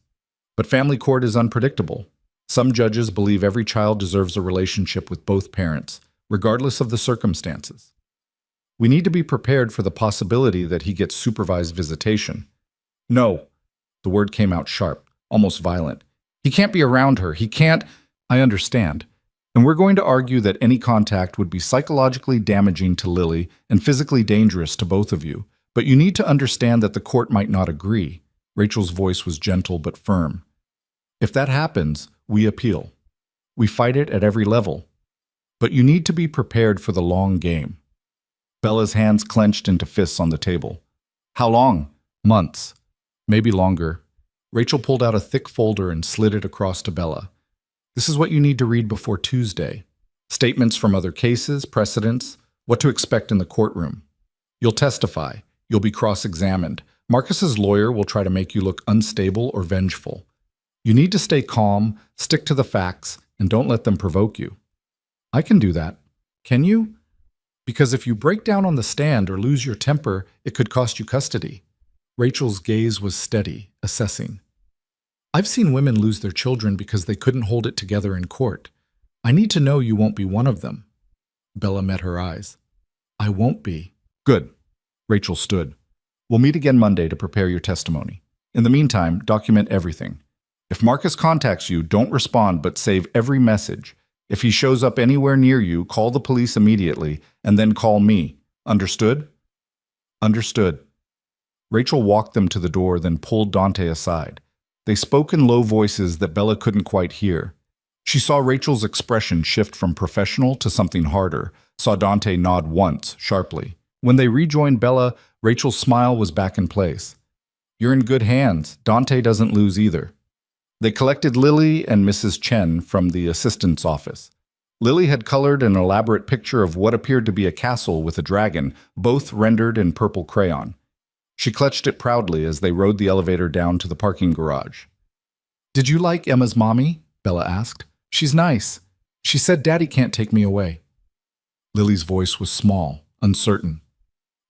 But family court is unpredictable. Some judges believe every child deserves a relationship with both parents, regardless of the circumstances. We need to be prepared for the possibility that he gets supervised visitation. No. The word came out sharp, almost violent. He can't be around her. He can't. I understand. And we're going to argue that any contact would be psychologically damaging to Lily and physically dangerous to both of you. But you need to understand that the court might not agree. Rachel's voice was gentle but firm. If that happens, we appeal. We fight it at every level. But you need to be prepared for the long game. Bella's hands clenched into fists on the table. How long? Months. Maybe longer. Rachel pulled out a thick folder and slid it across to Bella. This is what you need to read before Tuesday. Statements from other cases, precedents, what to expect in the courtroom. You'll testify. You'll be cross-examined. Marcus's lawyer will try to make you look unstable or vengeful. You need to stay calm, stick to the facts, and don't let them provoke you. I can do that. Can you? Because if you break down on the stand or lose your temper, it could cost you custody. Rachel's gaze was steady, assessing. I've seen women lose their children because they couldn't hold it together in court. I need to know you won't be one of them. Bella met her eyes. I won't be. Good. Rachel stood. We'll meet again Monday to prepare your testimony. In the meantime, document everything. If Marcus contacts you, don't respond but save every message. If he shows up anywhere near you, call the police immediately and then call me. Understood? Understood. Rachel walked them to the door, then pulled Dante aside. They spoke in low voices that Bella couldn't quite hear. She saw Rachel's expression shift from professional to something harder, saw Dante nod once, sharply. When they rejoined Bella, Rachel's smile was back in place. You're in good hands. Dante doesn't lose either. They collected Lily and Mrs. Chen from the assistant's office. Lily had colored an elaborate picture of what appeared to be a castle with a dragon, both rendered in purple crayon. She clutched it proudly as they rode the elevator down to the parking garage. Did you like Emma's mommy? Bella asked. She's nice. She said Daddy can't take me away. Lily's voice was small, uncertain.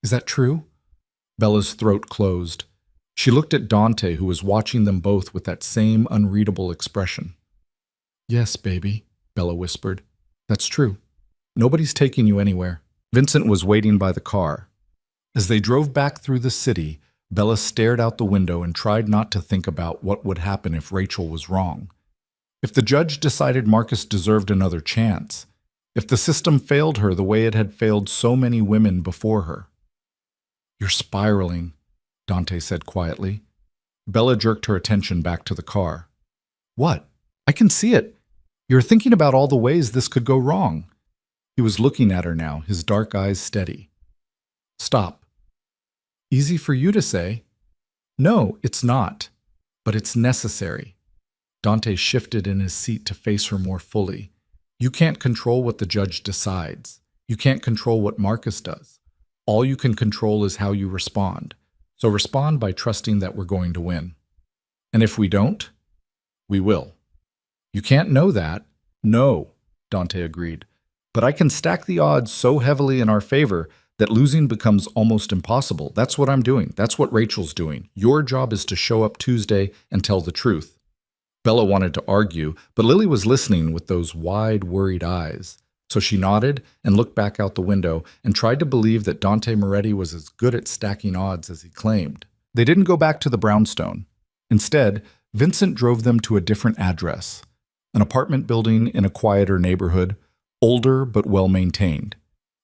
Is that true? Bella's throat closed. She looked at Dante, who was watching them both with that same unreadable expression. Yes, baby, Bella whispered. That's true. Nobody's taking you anywhere. Vincent was waiting by the car. As they drove back through the city, Bella stared out the window and tried not to think about what would happen if Rachel was wrong. If the judge decided Marcus deserved another chance. If the system failed her the way it had failed so many women before her. You're spiraling, Dante said quietly. Bella jerked her attention back to the car. What? I can see it. You're thinking about all the ways this could go wrong. He was looking at her now, his dark eyes steady. Stop. Easy for you to say. No, it's not. But it's necessary. Dante shifted in his seat to face her more fully. You can't control what the judge decides. You can't control what Marcus does. All you can control is how you respond. So respond by trusting that we're going to win. And if we don't, we will. You can't know that. No, Dante agreed. But I can stack the odds so heavily in our favor that losing becomes almost impossible. That's what I'm doing. That's what Rachel's doing. Your job is to show up Tuesday and tell the truth. Bella wanted to argue, but Lily was listening with those wide, worried eyes. So she nodded and looked back out the window and tried to believe that Dante Moretti was as good at stacking odds as he claimed. They didn't go back to the brownstone. Instead, Vincent drove them to a different address, an apartment building in a quieter neighborhood, older but well-maintained.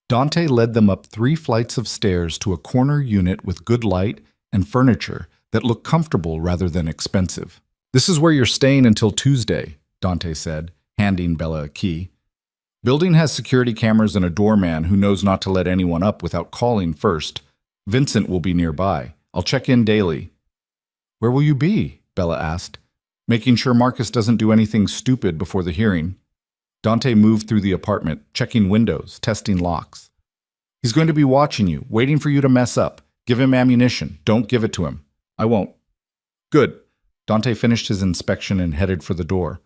Dante led them up 3 flights of stairs to a corner unit with good light and furniture that looked comfortable rather than expensive. "This is where you're staying until Tuesday," Dante said, handing Bella a key. "Building has security cameras and a doorman who knows not to let anyone up without calling first. Vincent will be nearby. I'll check in daily." "Where will you be?" Bella asked, "making sure Marcus doesn't do anything stupid before the hearing." Dante moved through the apartment, checking windows, testing locks. "He's going to be watching you, waiting for you to mess up. Give him ammunition. Don't give it to him." "I won't." "Good." Dante finished his inspection and headed for the door.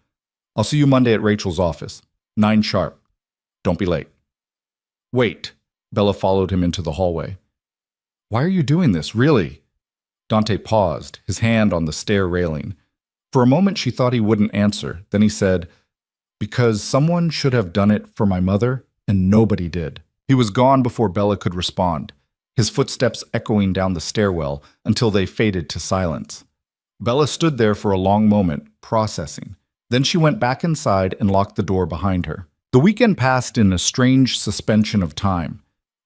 "I'll see you Monday at Rachel's office. 9 sharp. Don't be late." "Wait." Bella followed him into the hallway. "Why are you doing this, really?" Dante paused, his hand on the stair railing. For a moment she thought he wouldn't answer. Then he said, "Because someone should have done it for my mother, and nobody did." He was gone before Bella could respond, his footsteps echoing down the stairwell until they faded to silence. Bella stood there for a long moment, processing. Then she went back inside and locked the door behind her. The weekend passed in a strange suspension of time.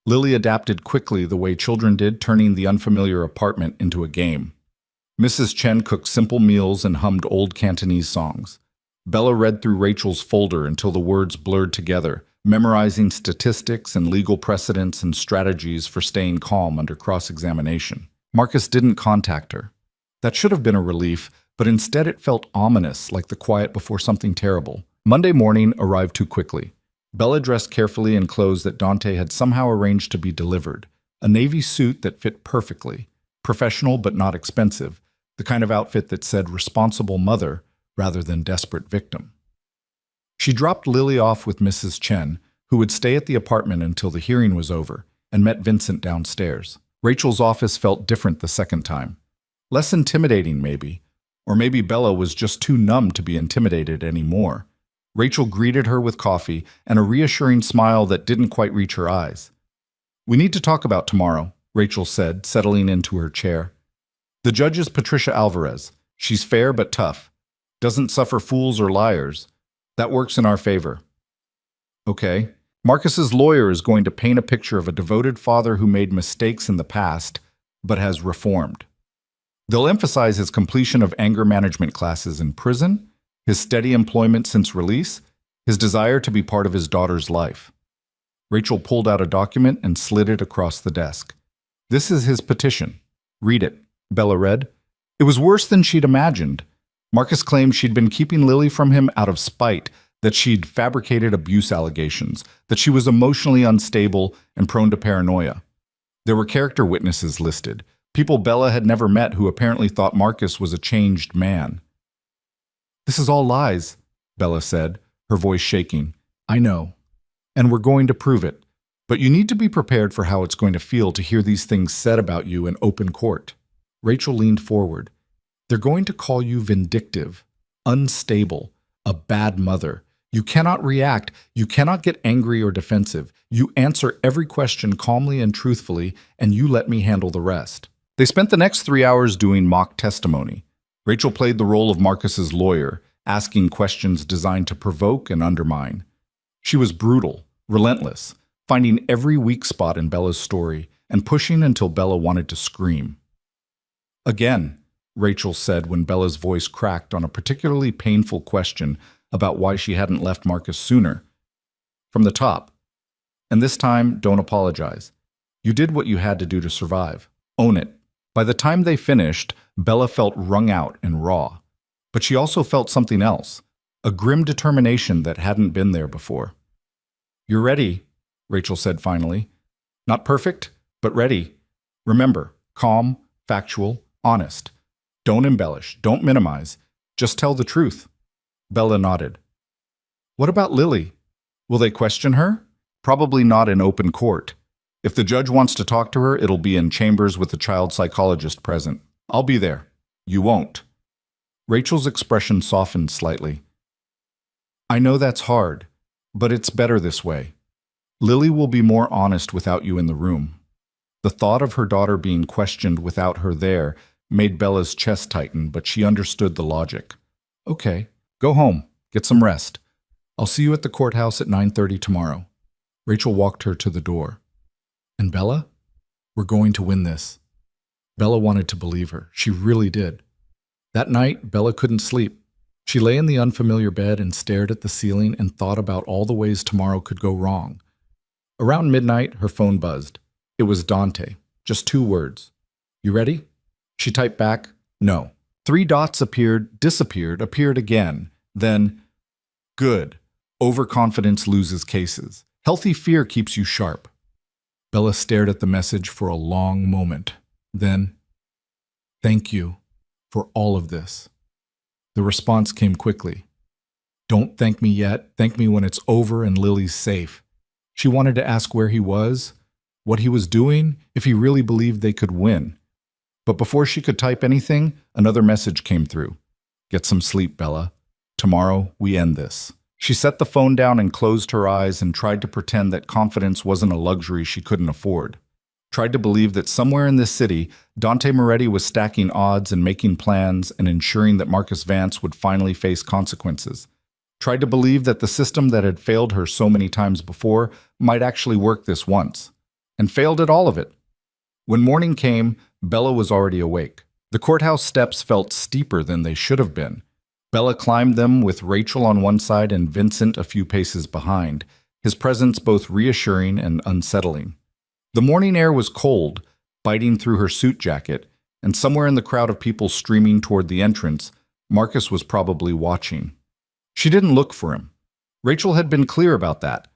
Lily adapted quickly the way children did, turning the unfamiliar apartment into a game. Mrs. Chen cooked simple meals and hummed old Cantonese songs. Bella read through Rachel's folder until the words blurred together, memorizing statistics and legal precedents and strategies for staying calm under cross-examination. Marcus didn't contact her. That should have been a relief, but instead it felt ominous, like the quiet before something terrible. Monday morning arrived too quickly. Bella dressed carefully in clothes that Dante had somehow arranged to be delivered. A navy suit that fit perfectly, professional but not expensive, the kind of outfit that said responsible mother rather than desperate victim. She dropped Lily off with Mrs. Chen, who would stay at the apartment until the hearing was over, and met Vincent downstairs. Rachel's office felt different the second time. Less intimidating, maybe. Or maybe Bella was just too numb to be intimidated anymore. Rachel greeted her with coffee and a reassuring smile that didn't quite reach her eyes. "We need to talk about tomorrow," Rachel said, settling into her chair. "The judge is Patricia Alvarez. She's fair but tough. Doesn't suffer fools or liars. That works in our favor." "Okay." Marcus's lawyer is going to paint a picture of a devoted father who made mistakes in the past, but has reformed. They'll emphasize his completion of anger management classes in prison, his steady employment since release, his desire to be part of his daughter's life. Rachel pulled out a document and slid it across the desk. "This is his petition. Read it." Bella read. It was worse than she'd imagined. Marcus claimed she'd been keeping Lily from him out of spite, that she'd fabricated abuse allegations, that she was emotionally unstable and prone to paranoia. There were character witnesses listed, people Bella had never met who apparently thought Marcus was a changed man. "This is all lies," Bella said, her voice shaking. "I know. And we're going to prove it. But you need to be prepared for how it's going to feel to hear these things said about you in open court." Rachel leaned forward. "They're going to call you vindictive, unstable, a bad mother. You cannot react. You cannot get angry or defensive. You answer every question calmly and truthfully, and you let me handle the rest." They spent the next 3 hours doing mock testimony. Rachel played the role of Marcus's lawyer, asking questions designed to provoke and undermine. She was brutal, relentless, finding every weak spot in Bella's story and pushing until Bella wanted to scream. "Again," Rachel said when Bella's voice cracked on a particularly painful question about why she hadn't left Marcus sooner. "From the top. And this time, don't apologize. You did what you had to do to survive. Own it." By the time they finished, Bella felt wrung out and raw. But she also felt something else, a grim determination that hadn't been there before. "You're ready," Rachel said finally. "Not perfect, but ready. Remember, calm, factual, honest. Don't embellish, don't minimize. Just tell the truth." Bella nodded. "What about Lily? Will they question her?" "Probably not in open court. If the judge wants to talk to her, it'll be in chambers with the child psychologist present. I'll be there. You won't." Rachel's expression softened slightly. I know that's hard, but it's better this way. Lily will be more honest without you in the room. The thought of her daughter being questioned without her there made Bella's chest tighten, but she understood the logic. Okay, go home, get some rest. I'll see you at the courthouse at 9:30 tomorrow. Rachel walked her to the door. And Bella? We're going to win this. Bella wanted to believe her. She really did. That night, Bella couldn't sleep. She lay in the unfamiliar bed and stared at the ceiling and thought about all the ways tomorrow could go wrong. Around midnight, her phone buzzed. It was Dante. Just 2 words. You ready? She typed back, no. 3 dots appeared, disappeared, appeared again. Then, good. Overconfidence loses cases. Healthy fear keeps you sharp. Bella stared at the message for a long moment. Then, thank you for all of this. The response came quickly. Don't thank me yet. Thank me when it's over and Lily's safe. She wanted to ask where he was, what he was doing, if he really believed they could win. But before she could type anything, another message came through. Get some sleep, Bella. Tomorrow, we end this. She set the phone down and closed her eyes and tried to pretend that confidence wasn't a luxury she couldn't afford. Tried to believe that somewhere in this city, Dante Moretti was stacking odds and making plans and ensuring that Marcus Vance would finally face consequences. Tried to believe that the system that had failed her so many times before might actually work this once. And failed at all of it. When morning came, Bella was already awake. The courthouse steps felt steeper than they should have been. Bella climbed them with Rachel on one side and Vincent a few paces behind, his presence both reassuring and unsettling. The morning air was cold, biting through her suit jacket, and somewhere in the crowd of people streaming toward the entrance, Marcus was probably watching. She didn't look for him. Rachel had been clear about that.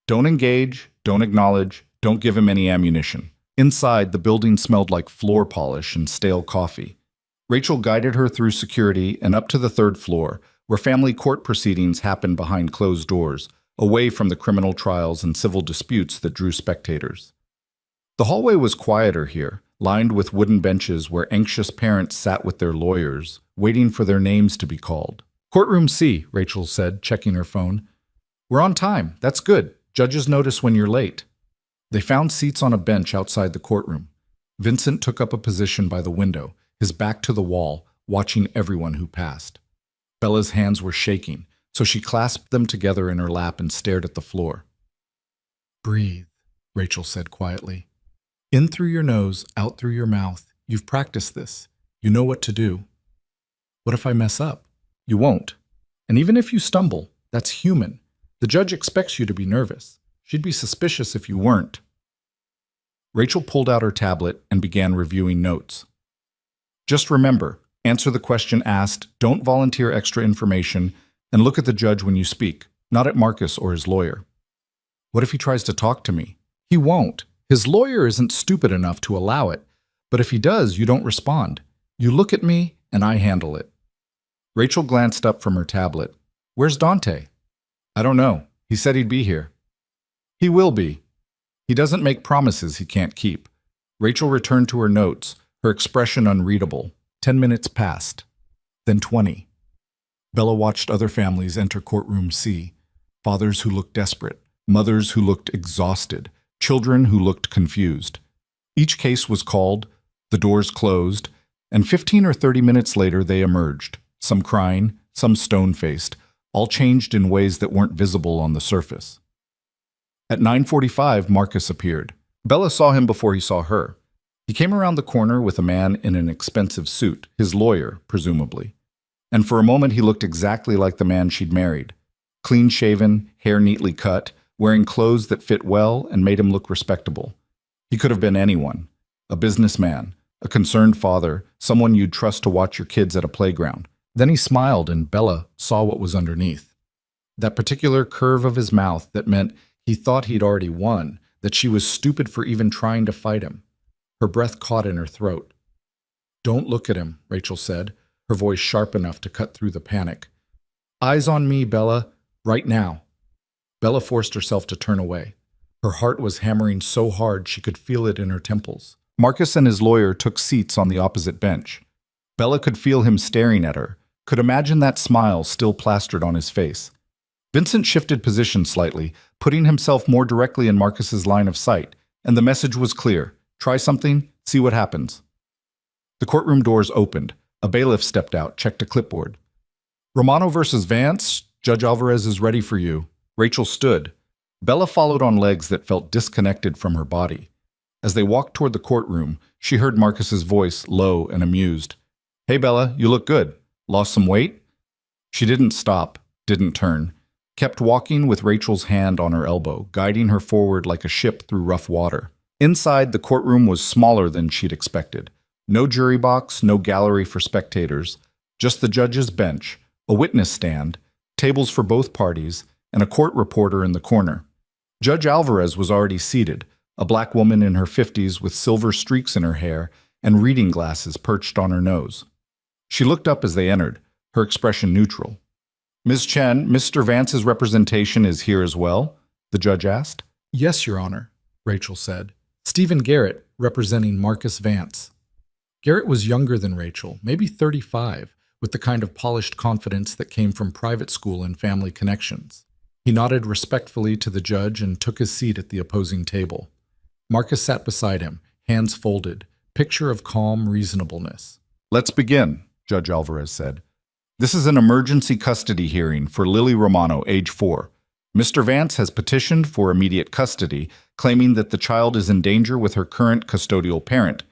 Don't engage, don't acknowledge, don't give him any ammunition. Inside, the building smelled like floor polish and stale coffee. Rachel guided her through security and up to the 3rd floor, where family court proceedings happened behind closed doors, away from the criminal trials and civil disputes that drew spectators. The hallway was quieter here, lined with wooden benches where anxious parents sat with their lawyers, waiting for their names to be called. Courtroom C, Rachel said, checking her phone. We're on time. That's good. Judges notice when you're late. They found seats on a bench outside the courtroom. Vincent took up a position by the window, his back to the wall, watching everyone who passed. Bella's hands were shaking, so she clasped them together in her lap and stared at the floor. Breathe, Rachel said quietly. In through your nose, out through your mouth. You've practiced this. You know what to do. What if I mess up? You won't. And even if you stumble, that's human. The judge expects you to be nervous. She'd be suspicious if you weren't. Rachel pulled out her tablet and began reviewing notes. Just remember, answer the question asked, don't volunteer extra information, and look at the judge when you speak, not at Marcus or his lawyer. What if he tries to talk to me? He won't. His lawyer isn't stupid enough to allow it. But if he does, you don't respond. You look at me, and I handle it. Rachel glanced up from her tablet. Where's Dante? I don't know. He said he'd be here. He will be. He doesn't make promises he can't keep. Rachel returned to her notes, her expression unreadable. 10 minutes passed. Then 20. Bella watched other families enter courtroom C. Fathers who looked desperate, mothers who looked exhausted, children who looked confused. Each case was called, the doors closed, and 15 or 30 minutes later they emerged, some crying, some stone-faced, all changed in ways that weren't visible on the surface. At 9:45, Marcus appeared. Bella saw him before he saw her. He came around the corner with a man in an expensive suit, his lawyer, presumably. And for a moment he looked exactly like the man she'd married. Clean-shaven, hair neatly cut, wearing clothes that fit well and made him look respectable. He could have been anyone. A businessman, a concerned father, someone you'd trust to watch your kids at a playground. Then he smiled and Bella saw what was underneath. That particular curve of his mouth that meant he thought he'd already won, that she was stupid for even trying to fight him. Her breath caught in her throat. Don't look at him, Rachel said, her voice sharp enough to cut through the panic. Eyes on me, Bella, right now. Bella forced herself to turn away. Her heart was hammering so hard she could feel it in her temples. Marcus and his lawyer took seats on the opposite bench. Bella could feel him staring at her, could imagine that smile still plastered on his face. Vincent shifted position slightly, putting himself more directly in Marcus's line of sight, and the message was clear. Try something, see what happens. The courtroom doors opened. A bailiff stepped out, checked a clipboard. Romano versus Vance, Judge Alvarez is ready for you. Rachel stood. Bella followed on legs that felt disconnected from her body. As they walked toward the courtroom, she heard Marcus's voice, low and amused. Hey Bella, you look good. Lost some weight? She didn't stop, didn't turn. Kept walking with Rachel's hand on her elbow, guiding her forward like a ship through rough water. Inside, the courtroom was smaller than she'd expected. No jury box, no gallery for spectators, just the judge's bench, a witness stand, tables for both parties, and a court reporter in the corner. Judge Alvarez was already seated, a black woman in her 50s with silver streaks in her hair and reading glasses perched on her nose. She looked up as they entered, her expression neutral. Ms. Chen, Mr. Vance's representation is here as well? The judge asked. Yes, Your Honor, Rachel said. Stephen Garrett, representing Marcus Vance. Garrett was younger than Rachel, maybe 35, with the kind of polished confidence that came from private school and family connections. He nodded respectfully to the judge and took his seat at the opposing table. Marcus sat beside him, hands folded, picture of calm reasonableness. Let's begin, Judge Alvarez said. This is an emergency custody hearing for Lily Romano, age 4. Mr. Vance has petitioned for immediate custody, claiming that the child is in danger with her current custodial parent.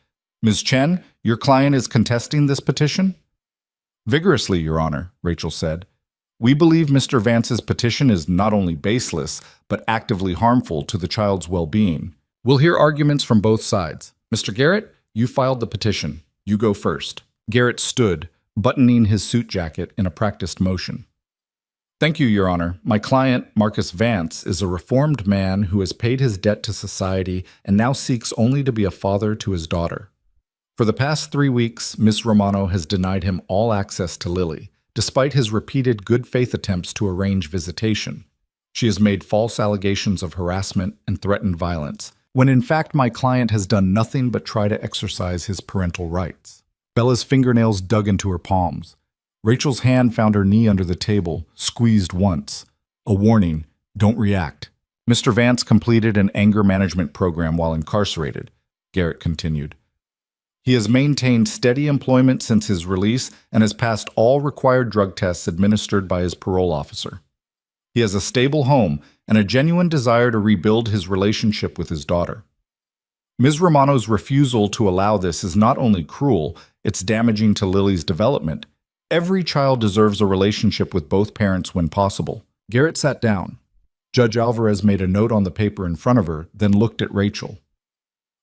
Ms. Chen, your client is contesting this petition? Vigorously, Your Honor, Rachel said. We believe Mr. Vance's petition is not only baseless, but actively harmful to the child's well-being. We'll hear arguments from both sides. Mr. Garrett, you filed the petition. You go first. Garrett stood, buttoning his suit jacket in a practiced motion. Thank you, Your Honor. My client, Marcus Vance, is a reformed man who has paid his debt to society and now seeks only to be a father to his daughter. For the past 3 weeks, Miss Romano has denied him all access to Lily, despite his repeated good faith attempts to arrange visitation. She has made false allegations of harassment and threatened violence, when in fact my client has done nothing but try to exercise his parental rights. Bella's fingernails dug into her palms. Rachel's hand found her knee under the table, squeezed once. A warning, don't react. Mr. Vance completed an anger management program while incarcerated, Garrett continued. He has maintained steady employment since his release and has passed all required drug tests administered by his parole officer. He has a stable home and a genuine desire to rebuild his relationship with his daughter. Ms. Romano's refusal to allow this is not only cruel, it's damaging to Lily's development. Every child deserves a relationship with both parents when possible. Garrett sat down. Judge Alvarez made a note on the paper in front of her, then looked at Rachel.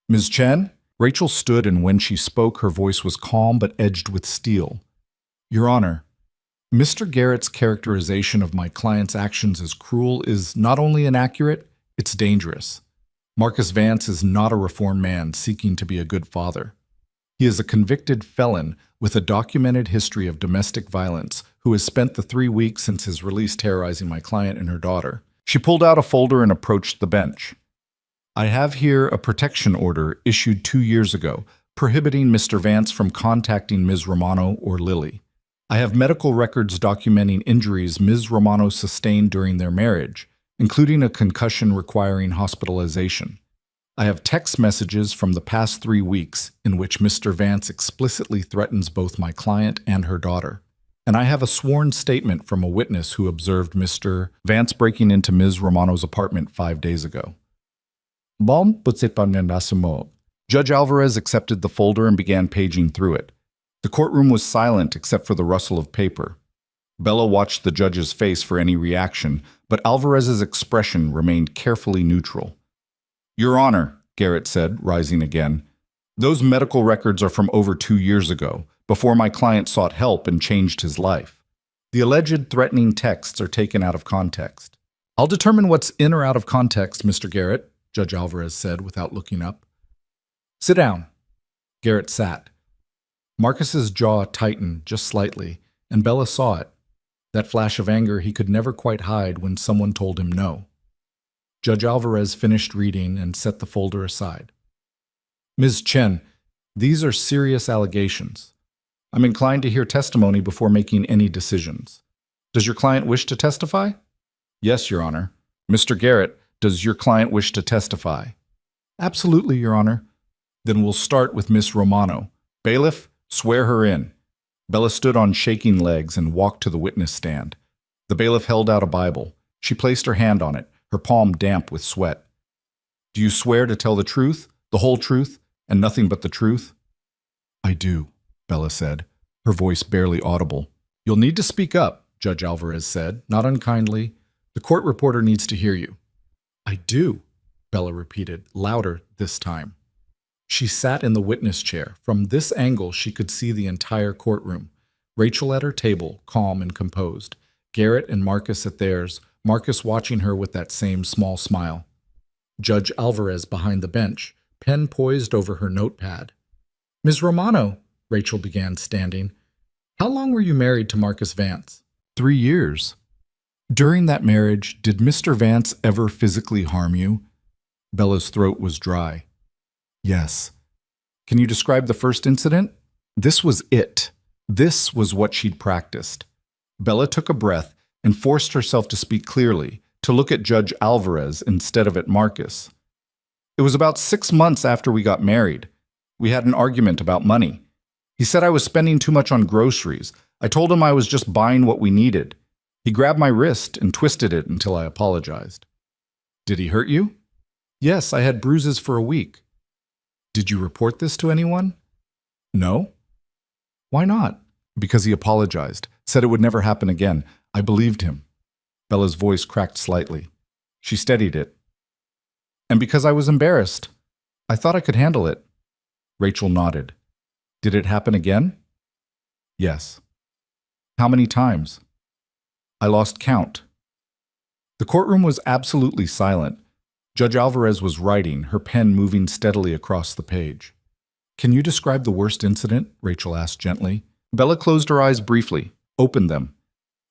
Ms. Chen? Rachel stood, and when she spoke, her voice was calm but edged with steel. Your Honor, Mr. Garrett's characterization of my client's actions as cruel is not only inaccurate, it's dangerous. Marcus Vance is not a reformed man seeking to be a good father. He is a convicted felon with a documented history of domestic violence who has spent the 3 weeks since his release terrorizing my client and her daughter. She pulled out a folder and approached the bench. I have here a protection order issued 2 years ago, prohibiting Mr. Vance from contacting Ms. Romano or Lily. I have medical records documenting injuries Ms. Romano sustained during their marriage, including a concussion requiring hospitalization. I have text messages from the past 3 weeks in which Mr. Vance explicitly threatens both my client and her daughter. And I have a sworn statement from a witness who observed Mr. Vance breaking into Ms. Romano's apartment 5 days ago. Judge Alvarez accepted the folder and began paging through it. The courtroom was silent except for the rustle of paper. Bella watched the judge's face for any reaction, but Alvarez's expression remained carefully neutral. Your Honor, Garrett said, rising again, those medical records are from over 2 years ago, before my client sought help and changed his life. The alleged threatening texts are taken out of context. I'll determine what's in or out of context, Mr. Garrett, Judge Alvarez said without looking up. Sit down. Garrett sat. Marcus's jaw tightened just slightly, and Bella saw it. That flash of anger he could never quite hide when someone told him no. Judge Alvarez finished reading and set the folder aside. Ms. Chen, these are serious allegations. I'm inclined to hear testimony before making any decisions. Does your client wish to testify? Yes, Your Honor. Mr. Garrett, does your client wish to testify? Absolutely, Your Honor. Then we'll start with Miss Romano. Bailiff, swear her in. Bella stood on shaking legs and walked to the witness stand. The bailiff held out a Bible. She placed her hand on it, her palm damp with sweat. Do you swear to tell the truth, the whole truth, and nothing but the truth? I do, Bella said, her voice barely audible. You'll need to speak up, Judge Alvarez said, not unkindly. The court reporter needs to hear you. I do, Bella repeated, louder this time. She sat in the witness chair. From this angle, she could see the entire courtroom. Rachel at her table, calm and composed. Garrett and Marcus at theirs, Marcus watching her with that same small smile. Judge Alvarez behind the bench, pen poised over her notepad. Ms. Romano, Rachel began, standing. How long were you married to Marcus Vance? 3 years. During that marriage, did Mr. Vance ever physically harm you? Bella's throat was dry. Yes. Can you describe the first incident? This was it. This was what she'd practiced. Bella took a breath and forced herself to speak clearly, to look at Judge Alvarez instead of at Marcus. It was about 6 months after we got married. We had an argument about money. He said I was spending too much on groceries. I told him I was just buying what we needed. He grabbed my wrist and twisted it until I apologized. Did he hurt you? Yes, I had bruises for a week. Did you report this to anyone? No. Why not? Because he apologized, said it would never happen again. I believed him. Bella's voice cracked slightly. She steadied it. And because I was embarrassed. I thought I could handle it. Rachel nodded. Did it happen again? Yes. How many times? I lost count. The courtroom was absolutely silent. Judge Alvarez was writing, her pen moving steadily across the page. Can you describe the worst incident? Rachel asked gently. Bella closed her eyes briefly, opened them.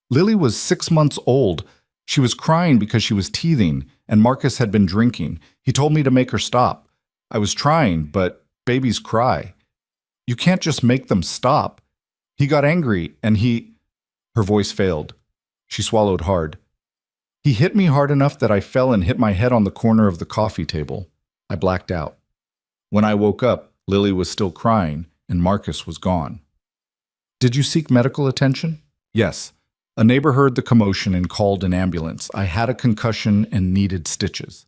Lily was 6 months old. She was crying because she was teething, and Marcus had been drinking. He told me to make her stop. I was trying, but babies cry. You can't just make them stop. He got angry, and Her voice failed. She swallowed hard. He hit me hard enough that I fell and hit my head on the corner of the coffee table. I blacked out. When I woke up, Lily was still crying, and Marcus was gone. Did you seek medical attention? Yes. A neighbor heard the commotion and called an ambulance. I had a concussion and needed stitches.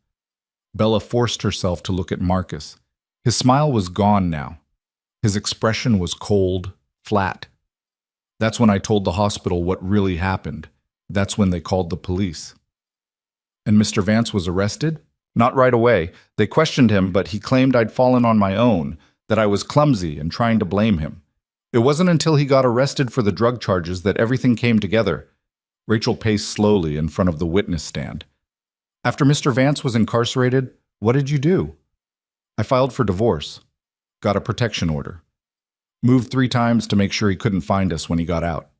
Bella forced herself to look at Marcus. His smile was gone now. His expression was cold, flat. That's when I told the hospital what really happened. That's when they called the police. And Mr. Vance was arrested? Not right away. They questioned him, but he claimed I'd fallen on my own, that I was clumsy and trying to blame him. It wasn't until he got arrested for the drug charges that everything came together. Rachel paced slowly in front of the witness stand. After Mr. Vance was incarcerated, what did you do? I filed for divorce. Got a protection order. Moved 3 times to make sure he couldn't find us when he got out.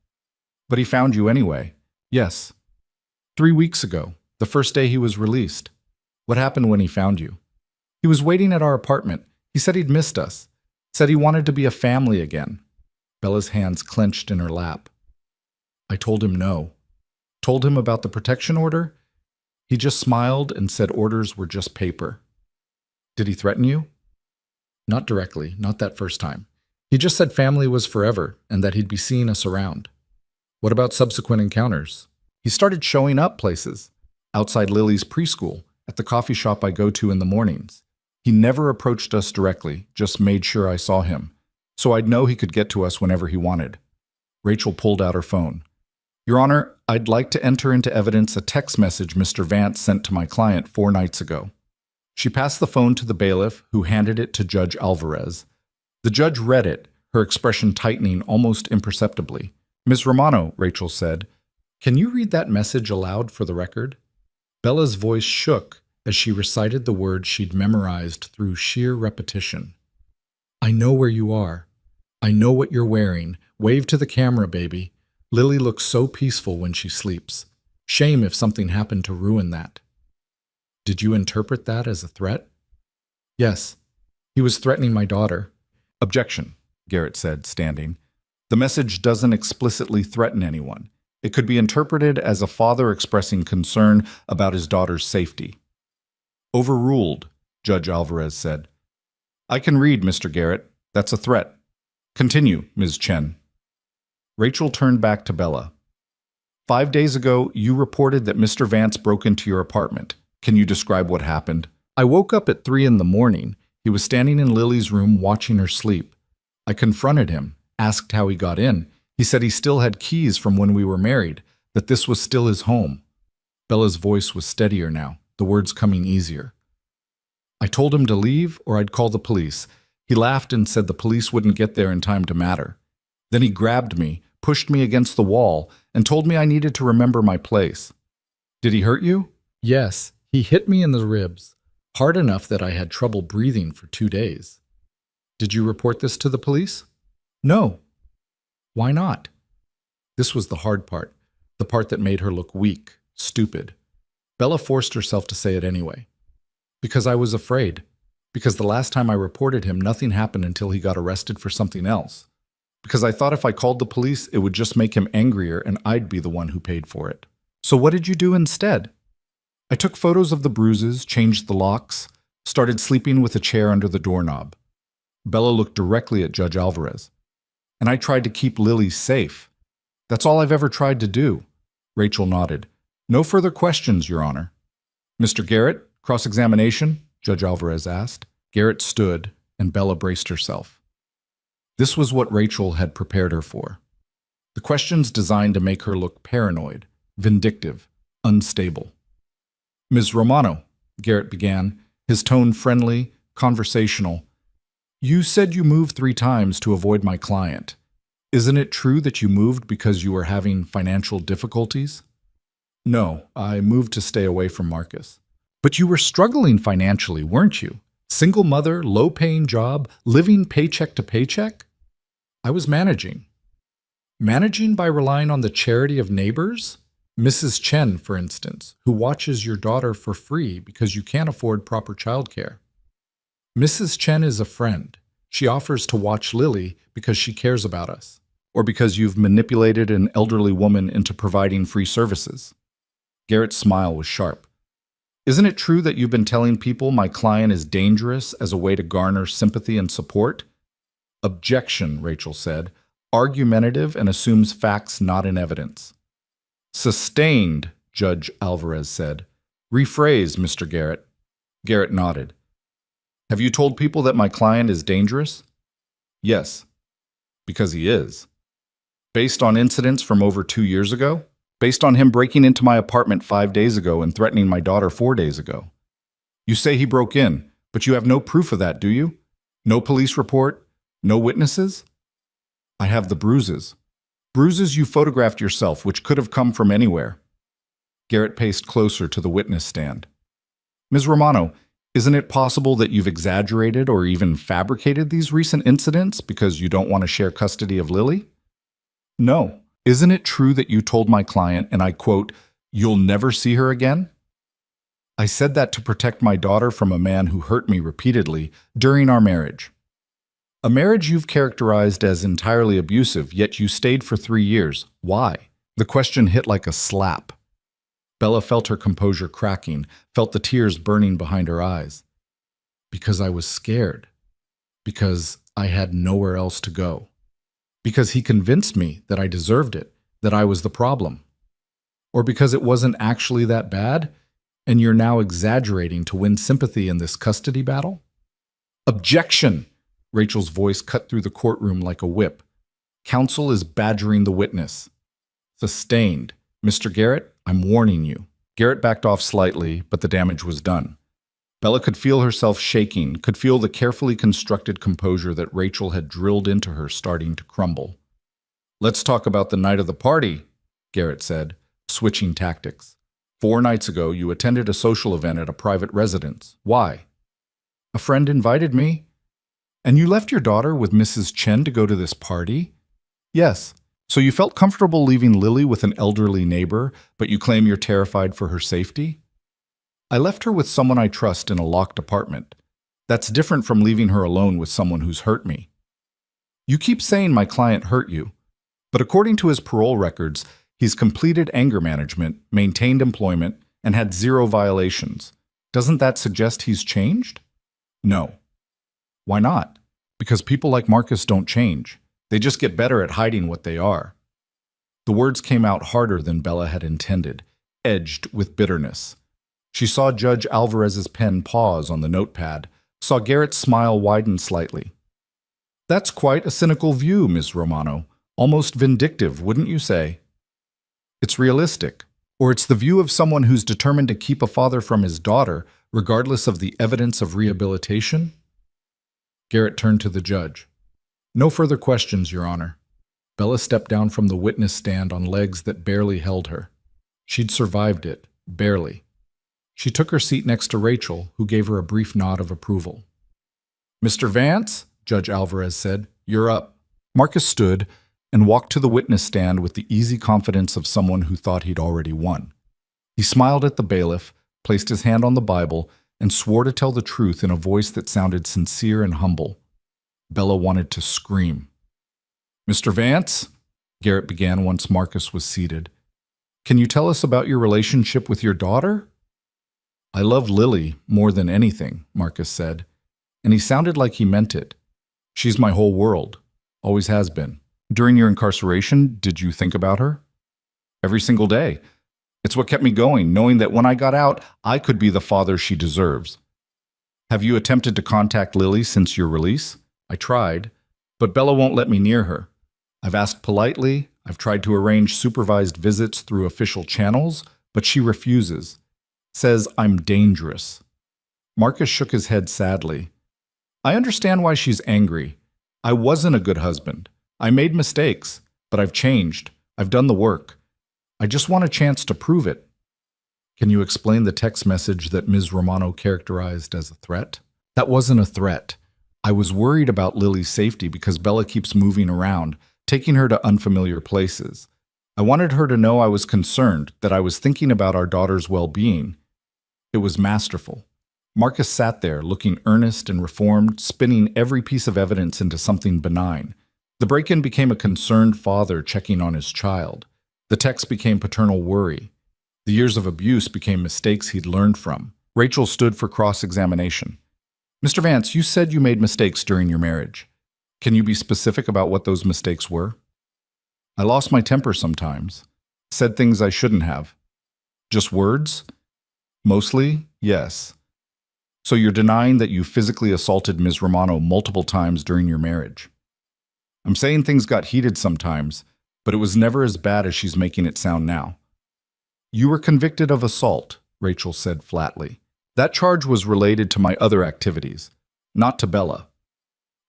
But he found you anyway. Yes. 3 weeks ago, the first day he was released. What happened when he found you? He was waiting at our apartment. He said he'd missed us. Said he wanted to be a family again. Bella's hands clenched in her lap. I told him no. Told him about the protection order. He just smiled and said orders were just paper. Did he threaten you? Not directly, not that first time. He just said family was forever and that he'd be seeing us around. What about subsequent encounters? He started showing up places. Outside Lily's preschool, at the coffee shop I go to in the mornings. He never approached us directly, just made sure I saw him, so I'd know he could get to us whenever he wanted. Rachel pulled out her phone. Your Honor, I'd like to enter into evidence a text message Mr. Vance sent to my client 4 nights ago. She passed the phone to the bailiff, who handed it to Judge Alvarez. The judge read it, her expression tightening almost imperceptibly. Ms. Romano, Rachel said, can you read that message aloud for the record? Bella's voice shook as she recited the words she'd memorized through sheer repetition. I know where you are. I know what you're wearing. Wave to the camera, baby. Lily looks so peaceful when she sleeps. Shame if something happened to ruin that. Did you interpret that as a threat? Yes. He was threatening my daughter. Objection, Garrett said, standing. The message doesn't explicitly threaten anyone. It could be interpreted as a father expressing concern about his daughter's safety. Overruled, Judge Alvarez said. I can read, Mr. Garrett. That's a threat. Continue, Ms. Chen. Rachel turned back to Bella. 5 days ago, you reported that Mr. Vance broke into your apartment. Can you describe what happened? I woke up at 3 in the morning. He was standing in Lily's room watching her sleep. I confronted him, asked how he got in. He said he still had keys from when we were married, that this was still his home. Bella's voice was steadier now, the words coming easier. I told him to leave or I'd call the police. He laughed and said the police wouldn't get there in time to matter. Then he grabbed me, pushed me against the wall, and told me I needed to remember my place. Did he hurt you? Yes, he hit me in the ribs, hard enough that I had trouble breathing for 2 days. Did you report this to the police? No. Why not? This was the hard part, the part that made her look weak, stupid. Bella forced herself to say it anyway. Because I was afraid. Because the last time I reported him, nothing happened until he got arrested for something else. Because I thought if I called the police, it would just make him angrier and I'd be the one who paid for it. So what did you do instead? I took photos of the bruises, changed the locks, started sleeping with a chair under the doorknob. Bella looked directly at Judge Alvarez. And I tried to keep Lily safe. That's all I've ever tried to do. Rachel nodded. No further questions, Your Honor. Mr. Garrett, cross-examination? Judge Alvarez asked. Garrett stood, and Bella braced herself. This was what Rachel had prepared her for. The questions designed to make her look paranoid, vindictive, unstable. Ms. Romano, Garrett began, his tone friendly, conversational. You said you moved 3 times to avoid my client. Isn't it true that you moved because you were having financial difficulties? No, I moved to stay away from Marcus. But you were struggling financially, weren't you? Single mother, low-paying job, living paycheck to paycheck? I was managing. Managing by relying on the charity of neighbors? Mrs. Chen, for instance, who watches your daughter for free because you can't afford proper childcare. Mrs. Chen is a friend. She offers to watch Lily because she cares about us, or because you've manipulated an elderly woman into providing free services. Garrett's smile was sharp. Isn't it true that you've been telling people my client is dangerous as a way to garner sympathy and support? Objection, Rachel said, argumentative and assumes facts not in evidence. Sustained, Judge Alvarez said. Rephrase, Mr. Garrett. Garrett nodded. Have you told people that my client is dangerous? Yes, because he is. Based on incidents from over 2 years ago? Based on him breaking into my apartment 5 days ago and threatening my daughter 4 days ago? You say he broke in, but you have no proof of that, do you? No police report? No witnesses? I have the bruises. Bruises you photographed yourself, which could have come from anywhere. Garrett paced closer to the witness stand. Ms. Romano, isn't it possible that you've exaggerated or even fabricated these recent incidents because you don't want to share custody of Lily? No. Isn't it true that you told my client, and I quote, you'll never see her again? I said that to protect my daughter from a man who hurt me repeatedly during our marriage. A marriage you've characterized as entirely abusive, yet you stayed for 3 years. Why? The question hit like a slap. Bella felt her composure cracking, felt the tears burning behind her eyes. Because I was scared. Because I had nowhere else to go. Because he convinced me that I deserved it, that I was the problem. Or because it wasn't actually that bad, and you're now exaggerating to win sympathy in this custody battle? Objection! Rachel's voice cut through the courtroom like a whip. Counsel is badgering the witness. Sustained. Mr. Garrett, I'm warning you. Garrett backed off slightly, but the damage was done. Bella could feel herself shaking, could feel the carefully constructed composure that Rachel had drilled into her starting to crumble. Let's talk about the night of the party, Garrett said, switching tactics. 4 nights ago, you attended a social event at a private residence. Why? A friend invited me. And you left your daughter with Mrs. Chen to go to this party? Yes. So you felt comfortable leaving Lily with an elderly neighbor, but you claim you're terrified for her safety? I left her with someone I trust in a locked apartment. That's different from leaving her alone with someone who's hurt me. You keep saying my client hurt you. But according to his parole records, he's completed anger management, maintained employment, and had 0 violations. Doesn't that suggest he's changed? No. Why not? Because people like Marcus don't change. They just get better at hiding what they are. The words came out harder than Bella had intended, edged with bitterness. She saw Judge Alvarez's pen pause on the notepad, saw Garrett's smile widen slightly. That's quite a cynical view, Ms. Romano. Almost vindictive, wouldn't you say? It's realistic, or it's the view of someone who's determined to keep a father from his daughter, regardless of the evidence of rehabilitation? Garrett turned to the judge. No further questions, Your Honor. Bella stepped down from the witness stand on legs that barely held her. She'd survived it, barely. She took her seat next to Rachel, who gave her a brief nod of approval. Mr. Vance, Judge Alvarez said, you're up. Marcus stood and walked to the witness stand with the easy confidence of someone who thought he'd already won. He smiled at the bailiff, placed his hand on the Bible, and swore to tell the truth in a voice that sounded sincere and humble. Bella wanted to scream. Mr. Vance, Garrett began once Marcus was seated, can you tell us about your relationship with your daughter? I love Lily more than anything, Marcus said, and he sounded like he meant it. She's my whole world, always has been. During your incarceration, did you think about her? Every single day. It's what kept me going, knowing that when I got out, I could be the father she deserves. Have you attempted to contact Lily since your release? I tried, but Bella won't let me near her. I've asked politely, I've tried to arrange supervised visits through official channels, but she refuses. Says I'm dangerous. Marcus shook his head sadly. I understand why she's angry. I wasn't a good husband. I made mistakes, but I've changed. I've done the work. I just want a chance to prove it. Can you explain the text message that Ms. Romano characterized as a threat? That wasn't a threat. I was worried about Lily's safety because Bella keeps moving around, taking her to unfamiliar places. I wanted her to know I was concerned, that I was thinking about our daughter's well-being. It was masterful. Marcus sat there, looking earnest and reformed, spinning every piece of evidence into something benign. The break-in became a concerned father checking on his child. The text became paternal worry. The years of abuse became mistakes he'd learned from. Rachel stood for cross-examination. Mr. Vance, you said you made mistakes during your marriage. Can you be specific about what those mistakes were? I lost my temper sometimes. Said things I shouldn't have. Just words? Mostly, yes. So you're denying that you physically assaulted Ms. Romano multiple times during your marriage. I'm saying things got heated sometimes, but it was never as bad as she's making it sound now. You were convicted of assault, Rachel said flatly. That charge was related to my other activities, not to Bella.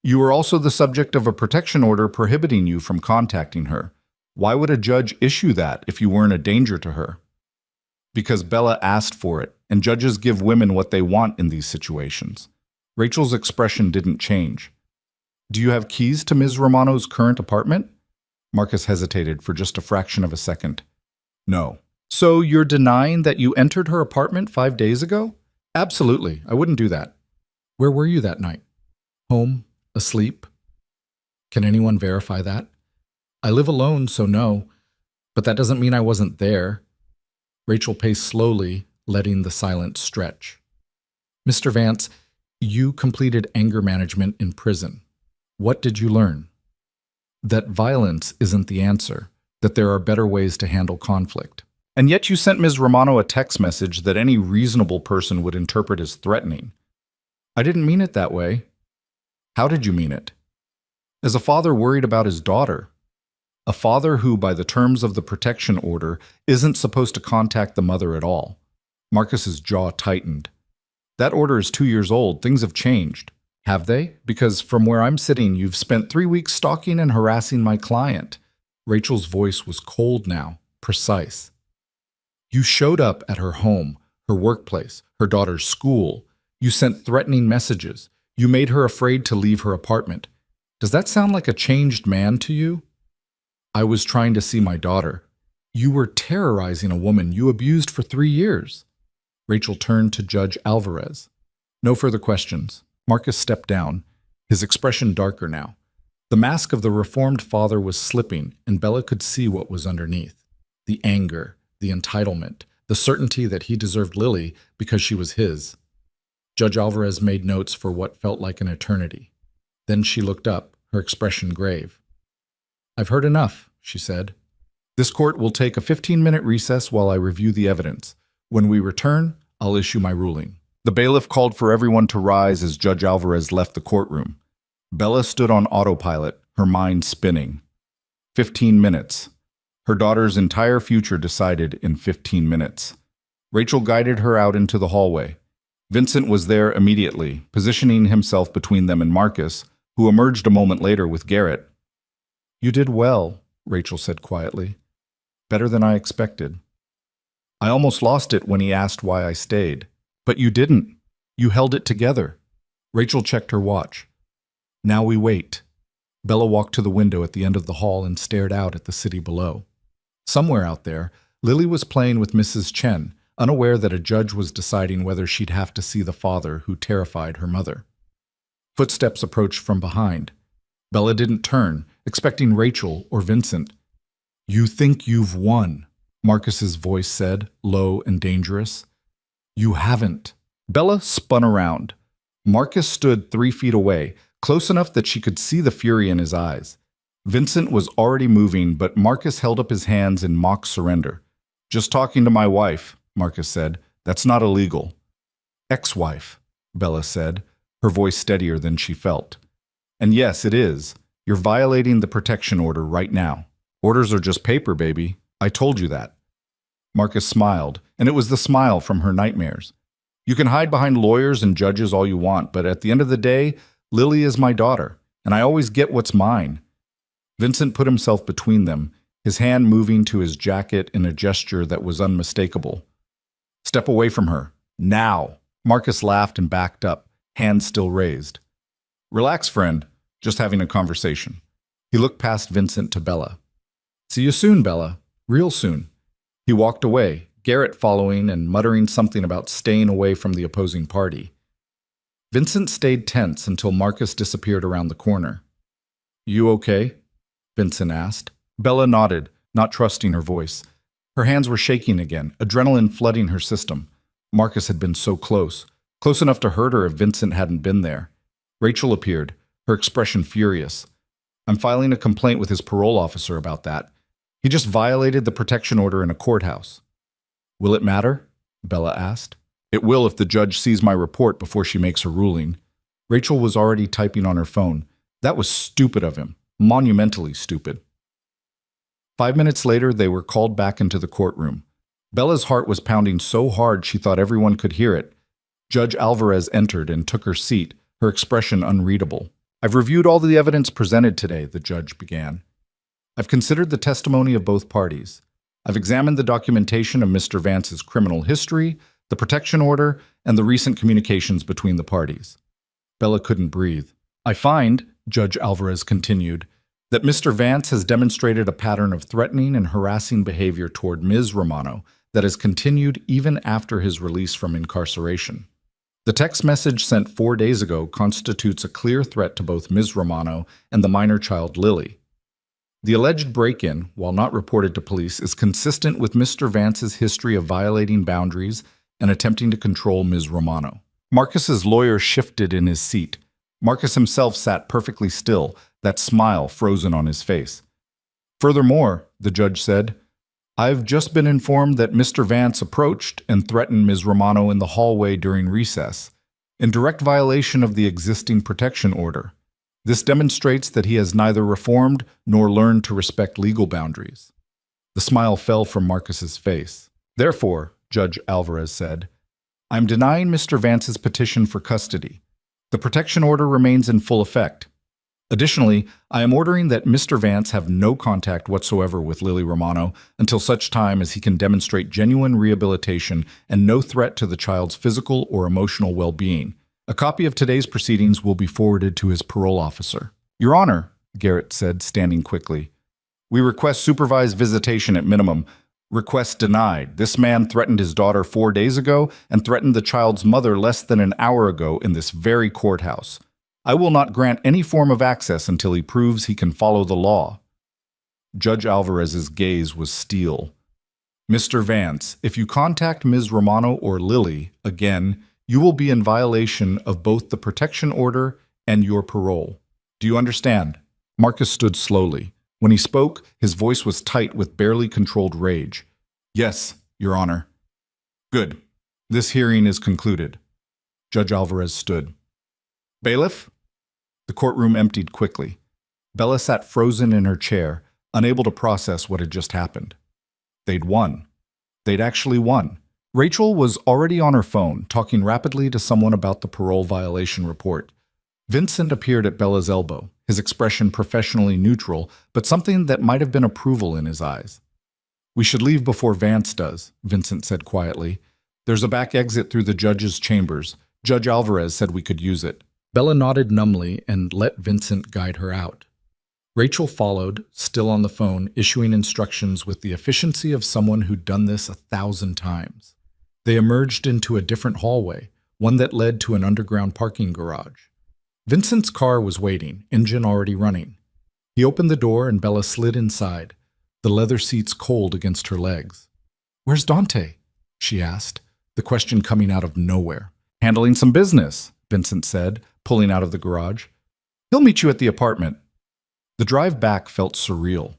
You were also the subject of a protection order prohibiting you from contacting her. Why would a judge issue that if you weren't a danger to her? Because Bella asked for it, and judges give women what they want in these situations. Rachel's expression didn't change. Do you have keys to Ms. Romano's current apartment? Marcus hesitated for just a fraction of a second. No. So you're denying that you entered her apartment 5 days ago? Absolutely. I wouldn't do that. Where were you that night? Home? Asleep? Can anyone verify that? I live alone, so no. But that doesn't mean I wasn't there. Rachel paced slowly, letting the silence stretch. Mr. Vance, you completed anger management in prison. What did you learn? That violence isn't the answer, that there are better ways to handle conflict. And yet you sent Ms. Romano a text message that any reasonable person would interpret as threatening. I didn't mean it that way. How did you mean it? As a father worried about his daughter. A father who, by the terms of the protection order, isn't supposed to contact the mother at all. Marcus's jaw tightened. That order is 2 years old. Things have changed. Have they? Because from where I'm sitting, you've spent 3 weeks stalking and harassing my client. Rachel's voice was cold now, precise. You showed up at her home, her workplace, her daughter's school. You sent threatening messages. You made her afraid to leave her apartment. Does that sound like a changed man to you? I was trying to see my daughter. You were terrorizing a woman you abused for 3 years. Rachel turned to Judge Alvarez. No further questions. Marcus stepped down, his expression darker now. The mask of the reformed father was slipping, and Bella could see what was underneath. The anger, the entitlement, the certainty that he deserved Lily because she was his. Judge Alvarez made notes for what felt like an eternity. Then she looked up, her expression grave. "I've heard enough," she said. "This court will take a 15-minute recess while I review the evidence. When we return, I'll issue my ruling." The bailiff called for everyone to rise as Judge Alvarez left the courtroom. Bella stood on autopilot, her mind spinning. 15 minutes. Her daughter's entire future decided in 15 minutes. Rachel guided her out into the hallway. Vincent was there immediately, positioning himself between them and Marcus, who emerged a moment later with Garrett. "You did well," Rachel said quietly. "Better than I expected. I almost lost it when he asked why I stayed. But you didn't. You held it together." Rachel checked her watch. "Now we wait." Bella walked to the window at the end of the hall and stared out at the city below. Somewhere out there, Lily was playing with Mrs. Chen, unaware that a judge was deciding whether she'd have to see the father who terrified her mother. Footsteps approached from behind. Bella didn't turn, expecting Rachel or Vincent. "You think you've won," Marcus's voice said, low and dangerous. "You haven't." Bella spun around. Marcus stood 3 feet away, close enough that she could see the fury in his eyes. Vincent was already moving, but Marcus held up his hands in mock surrender. "Just talking to my wife," Marcus said. "That's not illegal." "Ex-wife," Bella said, her voice steadier than she felt. "And yes, it is. You're violating the protection order right now. Orders are just paper, baby. I told you that." Marcus smiled, and it was the smile from her nightmares. "You can hide behind lawyers and judges all you want, but at the end of the day, Lily is my daughter, and I always get what's mine." Vincent put himself between them, his hand moving to his jacket in a gesture that was unmistakable. "Step away from her. Now." Marcus laughed and backed up, hands still raised. "Relax, friend. Just having a conversation." He looked past Vincent to Bella. "See you soon, Bella. Real soon." He walked away, Garrett following and muttering something about staying away from the opposing party. Vincent stayed tense until Marcus disappeared around the corner. "You okay?" Vincent asked. Bella nodded, not trusting her voice. Her hands were shaking again, adrenaline flooding her system. Marcus had been so close enough to hurt her if Vincent hadn't been there. Rachel appeared, her expression furious. "I'm filing a complaint with his parole officer about that. He just violated the protection order in a courthouse." "Will it matter?" Bella asked. "It will if the judge sees my report before she makes her ruling." Rachel was already typing on her phone. That was stupid of him, monumentally stupid. 5 minutes later, they were called back into the courtroom. Bella's heart was pounding so hard she thought everyone could hear it. Judge Alvarez entered and took her seat, her expression unreadable. "I've reviewed all the evidence presented today," the judge began. "I've considered the testimony of both parties. I've examined the documentation of Mr. Vance's criminal history, the protection order, and the recent communications between the parties." Bella couldn't breathe. "I find," Judge Alvarez continued, "that Mr. Vance has demonstrated a pattern of threatening and harassing behavior toward Ms. Romano that has continued even after his release from incarceration. The text message sent 4 days ago constitutes a clear threat to both Ms. Romano and the minor child Lily. The alleged break-in, while not reported to police, is consistent with Mr. Vance's history of violating boundaries and attempting to control Ms. Romano." Marcus's lawyer shifted in his seat. Marcus himself sat perfectly still, that smile frozen on his face. "Furthermore," the judge said, "I've just been informed that Mr. Vance approached and threatened Ms. Romano in the hallway during recess, in direct violation of the existing protection order. This demonstrates that he has neither reformed nor learned to respect legal boundaries." The smile fell from Marcus's face. "Therefore," Judge Alvarez said, "I'm denying Mr. Vance's petition for custody. The protection order remains in full effect. Additionally, I am ordering that Mr. Vance have no contact whatsoever with Lily Romano until such time as he can demonstrate genuine rehabilitation and no threat to the child's physical or emotional well-being. A copy of today's proceedings will be forwarded to his parole officer." "Your Honor," Garrett said, standing quickly, "we request supervised visitation at minimum. Request denied. This man threatened his daughter 4 days ago and threatened the child's mother less than an hour ago in this very courthouse. I will not grant any form of access until he proves he can follow the law. Judge Alvarez's gaze was steel. Mr. Vance, if you contact Ms. Romano or Lily again, you will be in violation of both the protection order and your parole. Do you understand? Marcus stood slowly. When he spoke, his voice was tight with barely controlled rage. Yes, Your Honor. Good. This hearing is concluded. Judge Alvarez stood. Bailiff? The courtroom emptied quickly. Bella sat frozen in her chair, unable to process what had just happened. They'd won. They'd actually won. Rachel was already on her phone, talking rapidly to someone about the parole violation report. Vincent appeared at Bella's elbow, his expression professionally neutral, but something that might have been approval in his eyes. We should leave before Vance does, Vincent said quietly. There's a back exit through the judge's chambers. Judge Alvarez said we could use it. Bella nodded numbly and let Vincent guide her out. Rachel followed, still on the phone, issuing instructions with the efficiency of someone who'd done this 1,000 times. They emerged into a different hallway, one that led to an underground parking garage. Vincent's car was waiting, engine already running. He opened the door and Bella slid inside, the leather seats cold against her legs. "Where's Dante?" she asked, the question coming out of nowhere. "Handling some business," Vincent said, pulling out of the garage. "He'll meet you at the apartment." The drive back felt surreal.